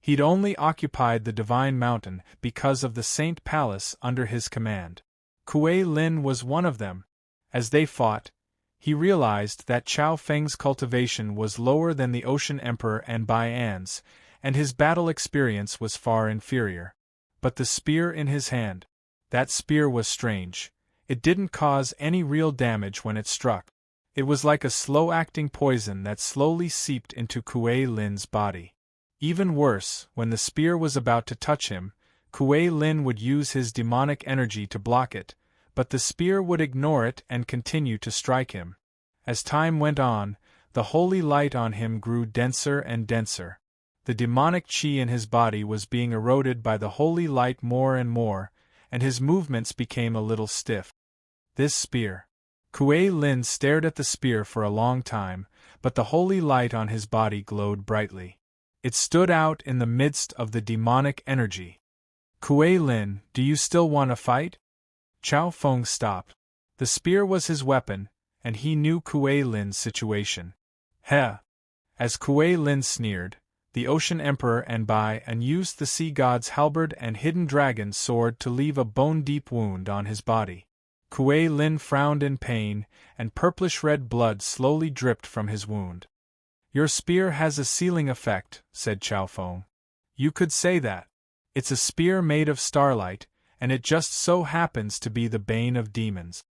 He'd only occupied the Divine Mountain because of the Saint Palace under his command. Kuei Lin was one of them. As they fought, he realized that Chao Feng's cultivation was lower than the Ocean Emperor and Bai'un's, and his battle experience was far inferior. But the spear in his hand. That spear was strange. It didn't cause any real damage when it struck. It was like a slow-acting poison that slowly seeped into Kuei Lin's body. Even worse, when the spear was about to touch him, Kuei Lin would use his demonic energy to block it, but the spear would ignore it and continue to strike him. As time went on, the holy light on him grew denser and denser. The demonic qi in his body was being eroded by the holy light more and more, and his movements became a little stiff. This spear. Kuei Lin stared at the spear for a long time, but the holy light on his body glowed brightly. It stood out in the midst of the demonic energy. Kuei Lin, do you still want to fight? Chao Feng stopped. The spear was his weapon, and he knew Kuei Lin's situation. Heh! As Kuei Lin sneered, the Ocean Emperor and Bai'un used the sea god's halberd and hidden dragon's sword to leave a bone-deep wound on his body. Kuei Lin frowned in pain, and purplish-red blood slowly dripped from his wound. Your spear has a sealing effect, said Chao Feng. You could say that. It's a spear made of starlight, and it just so happens to be the bane of demons.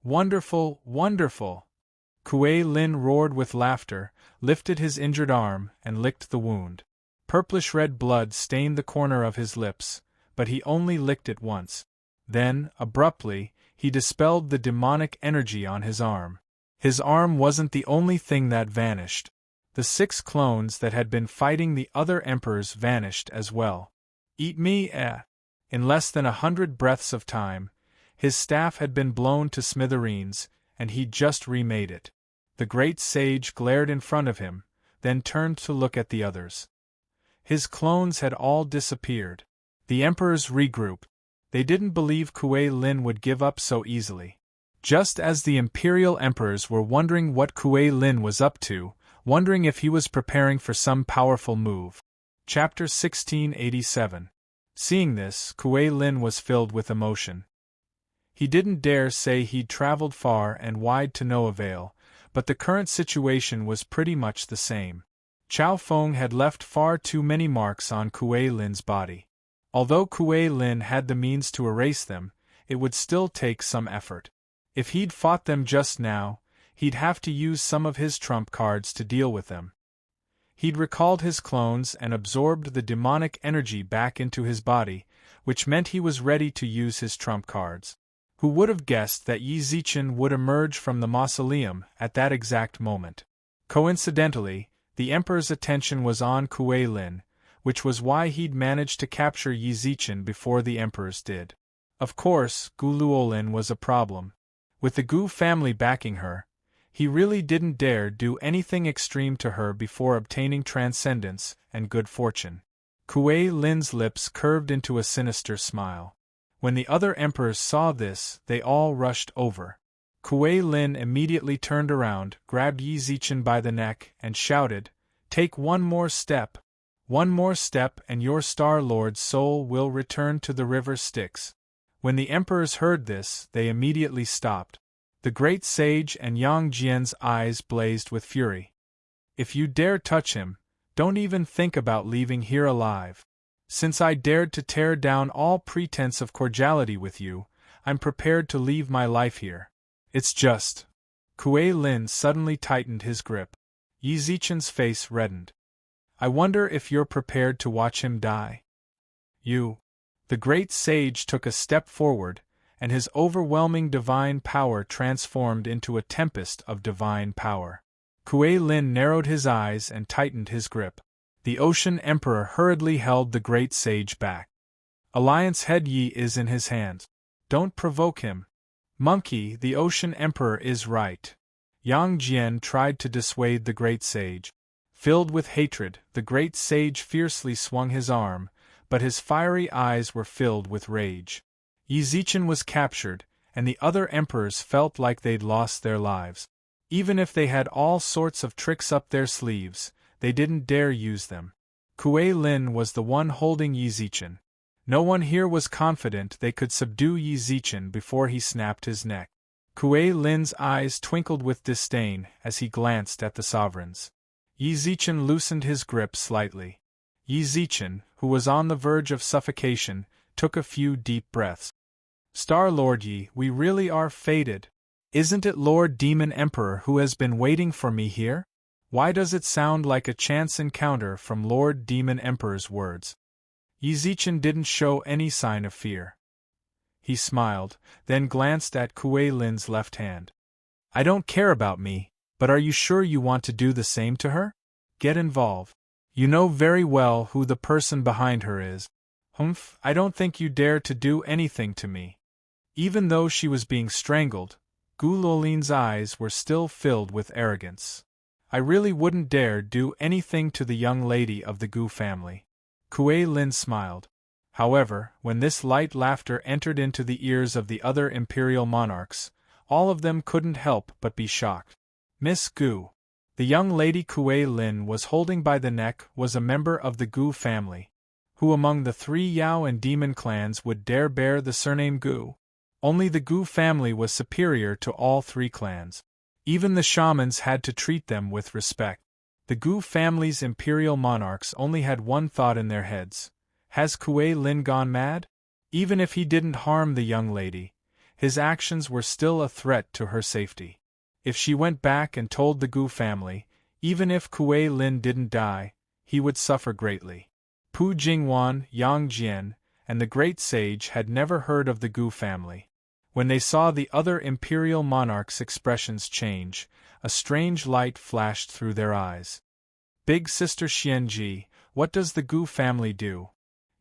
Wonderful, wonderful! Kuei Lin roared with laughter, lifted his injured arm, and licked the wound. Purplish-red blood stained the corner of his lips, but he only licked it once. Then, abruptly, he dispelled the demonic energy on his arm. His arm wasn't the only thing that vanished. The 6 clones that had been fighting the other emperors vanished as well. Eat me, eh? In less than 100 breaths of time, his staff had been blown to smithereens, and he'd just remade it. The great sage glared in front of him, then turned to look at the others. His clones had all disappeared. The emperors regrouped. They didn't believe Kuei Lin would give up so easily. Just as the imperial emperors were wondering what Kuei Lin was up to, wondering if he was preparing for some powerful move. Chapter 1687. Seeing this, Kuei Lin was filled with emotion. He didn't dare say he'd traveled far and wide to no avail, but the current situation was pretty much the same. Chao Feng had left far too many marks on Kuei Lin's body. Although Kuei Lin had the means to erase them, it would still take some effort. If he'd fought them just now, he'd have to use some of his trump cards to deal with them. He'd recalled his clones and absorbed the demonic energy back into his body, which meant he was ready to use his trump cards. Who would have guessed that Yi Zichen would emerge from the mausoleum at that exact moment? Coincidentally, the Emperor's attention was on Kuei Lin, which was why he'd managed to capture Yi Zichen before the Emperors did. Of course, Gu Luolin was a problem. With the Gu family backing her, he really didn't dare do anything extreme to her before obtaining transcendence and good fortune. Kuei Lin's lips curved into a sinister smile. When the other emperors saw this, they all rushed over. Kuei Lin immediately turned around, grabbed Yi Zichen by the neck, and shouted, "Take one more step! One more step and your Star Lord's soul will return to the river Styx." When the emperors heard this, they immediately stopped. The great sage and Yang Jian's eyes blazed with fury. "If you dare touch him, don't even think about leaving here alive. Since I dared to tear down all pretense of cordiality with you, I'm prepared to leave my life here. It's just—" Kuei Lin suddenly tightened his grip. Yi Zichen's face reddened. "I wonder if you're prepared to watch him die?" "You—" The great sage took a step forward, and his overwhelming divine power transformed into a tempest of divine power. Kuei Lin narrowed his eyes and tightened his grip. The Ocean Emperor hurriedly held the great sage back. "Alliance Head Yi is in his hands. Don't provoke him." "Monkey, the Ocean Emperor is right." Yang Jian tried to dissuade the great sage. Filled with hatred, the great sage fiercely swung his arm, but his fiery eyes were filled with rage. Yi Zichen was captured, and the other emperors felt like they'd lost their lives. Even if they had all sorts of tricks up their sleeves, they didn't dare use them. Kuei Lin was the one holding Yi Zichen. No one here was confident they could subdue Yi Zichen before he snapped his neck. Kuei Lin's eyes twinkled with disdain as he glanced at the sovereigns. Yi Zichen loosened his grip slightly. Yi Zichen, who was on the verge of suffocation, took a few deep breaths. "Star Lord Yi, we really are fated. Isn't it Lord Demon Emperor who has been waiting for me here? Why does it sound like a chance encounter from Lord Demon Emperor's words?" Yi Zichen didn't show any sign of fear. He smiled, then glanced at Kuei Lin's left hand. "I don't care about me, but are you sure you want to do the same to her? Get involved. You know very well who the person behind her is." "Humph, I don't think you dare to do anything to me." Even though she was being strangled, Gu Luolin's eyes were still filled with arrogance. "I really wouldn't dare do anything to the young lady of the Gu family." Kuei Lin smiled. However, when this light laughter entered into the ears of the other imperial monarchs, all of them couldn't help but be shocked. Miss Gu. The young lady Kuei Lin was holding by the neck was a member of the Gu family. Who among the 3 Yao and Demon clans would dare bear the surname Gu? Only the Gu family was superior to all 3 clans. Even the shamans had to treat them with respect. The Gu family's imperial monarchs only had one thought in their heads. Has Kuei Lin gone mad? Even if he didn't harm the young lady, his actions were still a threat to her safety. If she went back and told the Gu family, even if Kuei Lin didn't die, he would suffer greatly. Pu Jingwan, Yang Jian, and the great sage had never heard of the Gu family. When they saw the other imperial monarchs' expressions change, a strange light flashed through their eyes. "Big Sister Xianji, what does the Gu family do?"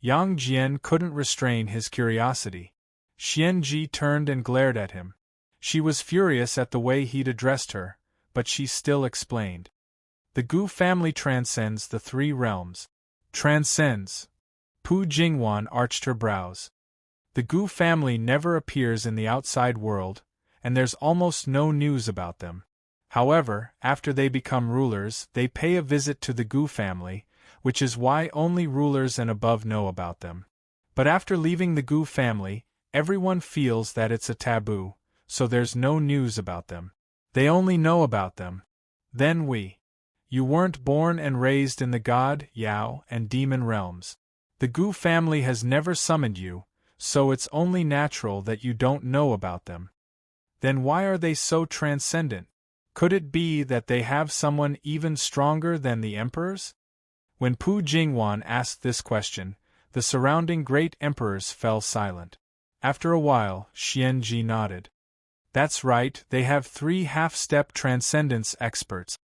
Yang Jian couldn't restrain his curiosity. Xianji turned and glared at him. She was furious at the way he'd addressed her, but she still explained. The Gu family transcends the 3 realms. Transcends. Pu Jingwan arched her brows. The Gu family never appears in the outside world, and there's almost no news about them. However, after they become rulers, they pay a visit to the Gu family, which is why only rulers and above know about them. But after leaving the Gu family, everyone feels that it's a taboo, so there's no news about them. They only know about them. Then we. You weren't born and raised in the God, Yao, and demon realms. The Gu family has never summoned you, so it's only natural that you don't know about them. Then why are they so transcendent? Could it be that they have someone even stronger than the emperors? When Pu Jingwan asked this question, the surrounding great emperors fell silent. After a while, Xianji nodded. That's right, they have 3 half-step transcendence experts.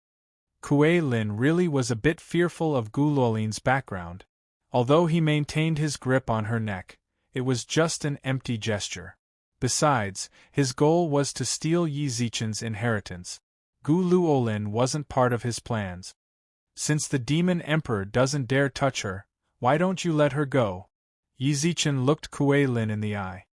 Kuei Lin really was a bit fearful of Gu Luolin's background. Although he maintained his grip on her neck, it was just an empty gesture. Besides, his goal was to steal Yi Zichen's inheritance. Gu Luolin wasn't part of his plans. Since the demon emperor doesn't dare touch her, why don't you let her go? Yi Zichen looked Kuei Lin in the eye.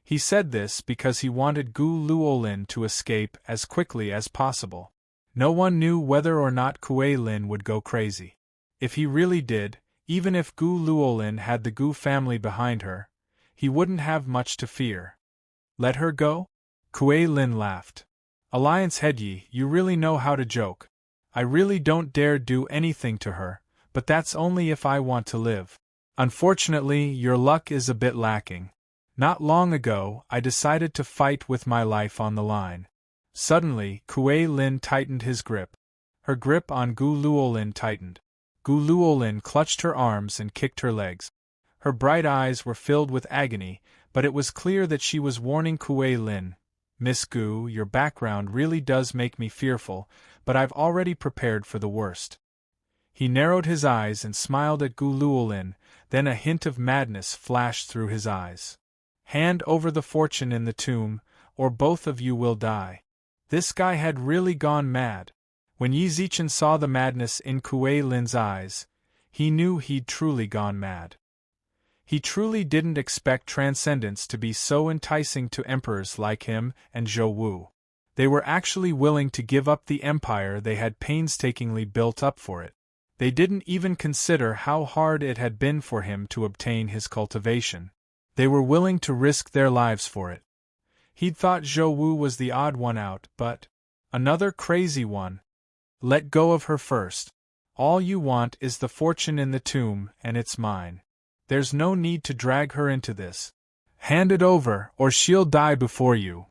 He said this because he wanted Gu Luolin to escape as quickly as possible. No one knew whether or not Kuei Lin would go crazy. If he really did, even if Gu Luolin had the Gu family behind her, he wouldn't have much to fear. Let her go? Kuei Lin laughed. Alliance Headyi, you really know how to joke. I really don't dare do anything to her, but that's only if I want to live. Unfortunately, your luck is a bit lacking. Not long ago, I decided to fight with my life on the line. Suddenly, Kuei Lin tightened his grip. Her grip on Gu Luolin tightened. Gu Luolin clutched her arms and kicked her legs. Her bright eyes were filled with agony, but it was clear that she was warning Kuei Lin. Miss Gu, your background really does make me fearful, but I've already prepared for the worst. He narrowed his eyes and smiled at Gu Luolin, then a hint of madness flashed through his eyes. Hand over the fortune in the tomb, or both of you will die. This guy had really gone mad. When Yi Zichen saw the madness in Kuei Lin's eyes, he knew he'd truly gone mad. He truly didn't expect transcendence to be so enticing to emperors like him and Zhou Wu. They were actually willing to give up the empire they had painstakingly built up for it. They didn't even consider how hard it had been for him to obtain his cultivation. They were willing to risk their lives for it. He'd thought Zhou Wu was the odd one out, but another crazy one. Let go of her first. All you want is the fortune in the tomb, and it's mine. There's no need to drag her into this. Hand it over, or she'll die before you.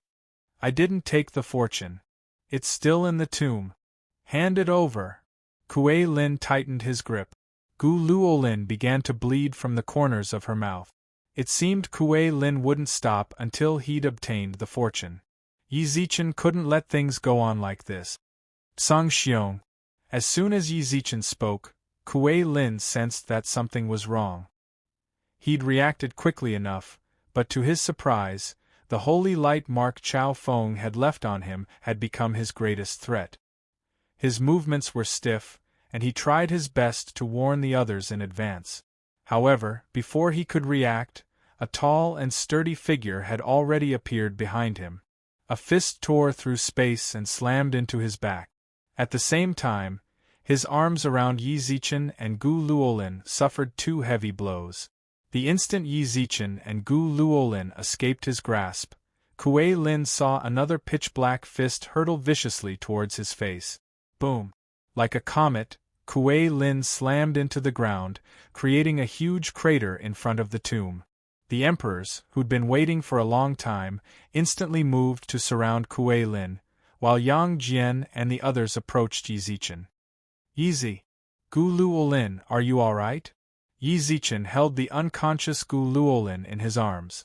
I didn't take the fortune. It's still in the tomb. Hand it over. Kuei Lin tightened his grip. Gu Luolin began to bleed from the corners of her mouth. It seemed Kuei Lin wouldn't stop until he'd obtained the fortune. Yi Zichen couldn't let things go on like this. Song Xiong. As soon as Yi Zichen spoke, Kuei Lin sensed that something was wrong. He'd reacted quickly enough, but to his surprise, the holy light mark Chao Feng had left on him had become his greatest threat. His movements were stiff, and he tried his best to warn the others in advance. However, before he could react, a tall and sturdy figure had already appeared behind him. A fist tore through space and slammed into his back. At the same time, his arms around Yi Zichen and Gu Luolin suffered 2 heavy blows. The instant Yi Zichen and Gu Luolin escaped his grasp, Kuei Lin saw another pitch-black fist hurtle viciously towards his face. Boom! Like a comet, Kuei Lin slammed into the ground, creating a huge crater in front of the tomb. The emperors, who'd been waiting for a long time, instantly moved to surround Kuei Lin, while Yang Jian and the others approached Yi Zichen. Yi Gu Luolin, are you all right? Yi Zichen held the unconscious Gu Luolin in his arms.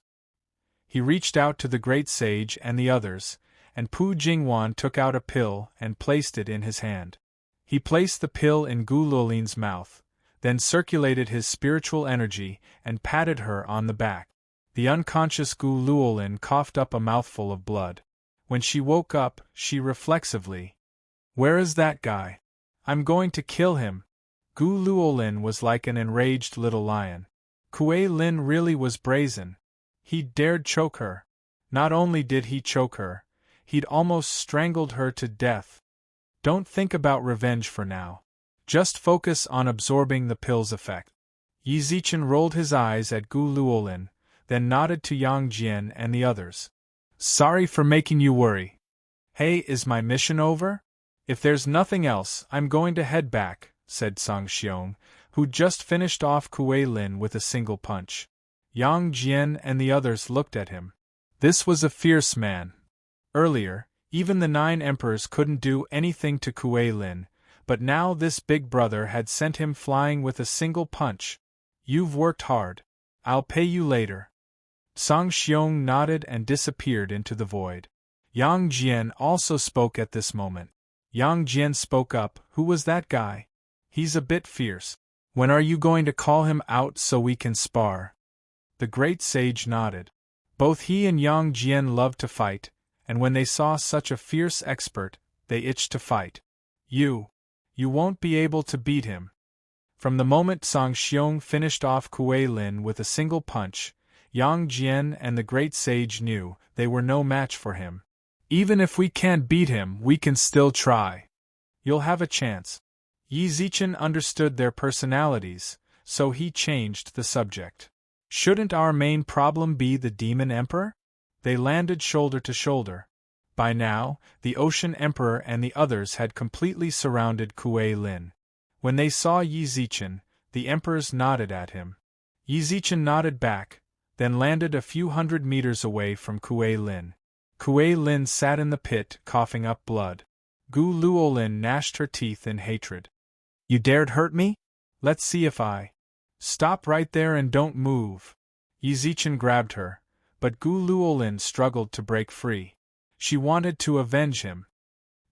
He reached out to the great sage and the others, and Pu Jingwan took out a pill and placed it in his hand. He placed the pill in Gu Luolin's mouth, then circulated his spiritual energy and patted her on the back. The unconscious Gu Luolin coughed up a mouthful of blood. When she woke up, she reflexively, "Where is that guy? I'm going to kill him." Gu Luolin was like an enraged little lion. Kuei Lin really was brazen. He dared choke her. Not only did he choke her, he'd almost strangled her to death. Don't think about revenge for now. Just focus on absorbing the pill's effect. Yi Zichen rolled his eyes at Gu Luolin, then nodded to Yang Jian and the others. "Sorry for making you worry. Hey, is my mission over? If there's nothing else, I'm going to head back," said Song Xiong, who'd just finished off Kuei Lin with a single punch. Yang Jian and the others looked at him. This was a fierce man. Earlier, even the 9 emperors couldn't do anything to Kuei Lin, but now this big brother had sent him flying with a single punch. "You've worked hard. I'll pay you later." Song Xiong nodded and disappeared into the void. Yang Jian also spoke at this moment. Yang Jian spoke up, "Who was that guy? He's a bit fierce. When are you going to call him out so we can spar?" The great sage nodded. Both he and Yang Jian loved to fight, and when they saw such a fierce expert, they itched to fight. You won't be able to beat him." From the moment Song Xiong finished off Kuei Lin with a single punch, Yang Jian and the great sage knew they were no match for him. "Even if we can't beat him, we can still try. You'll have a chance." Yi Zichen understood their personalities, so he changed the subject. "Shouldn't our main problem be the Demon Emperor?" They landed shoulder to shoulder. By now, the Ocean Emperor and the others had completely surrounded Kuei Lin. When they saw Yi Zichen, the emperors nodded at him. Yi Zichen nodded back, then landed a few hundred meters away from Kuei Lin. Kuei Lin sat in the pit, coughing up blood. Gu Luolin gnashed her teeth in hatred. "You dared hurt me? Let's see if I..." "Stop right there and don't move." Yi Zichen grabbed her, but Gu Luolin struggled to break free. She wanted to avenge him.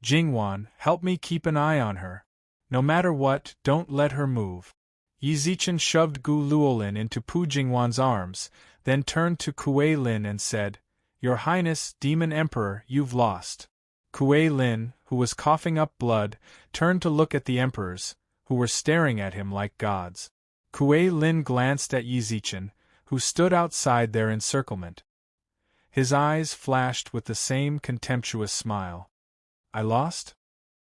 "Jingwan, help me keep an eye on her. No matter what, don't let her move." Yi Zichen shoved Gu Luolin into Pu Jingwan's arms, then turned to Kuei Lin and said, "Your Highness, Demon Emperor, you've lost." Kuei Lin, who was coughing up blood, turned to look at the emperors, who were staring at him like gods. Kuei Lin glanced at Yi Zichen, who stood outside their encirclement. His eyes flashed with the same contemptuous smile. "I lost?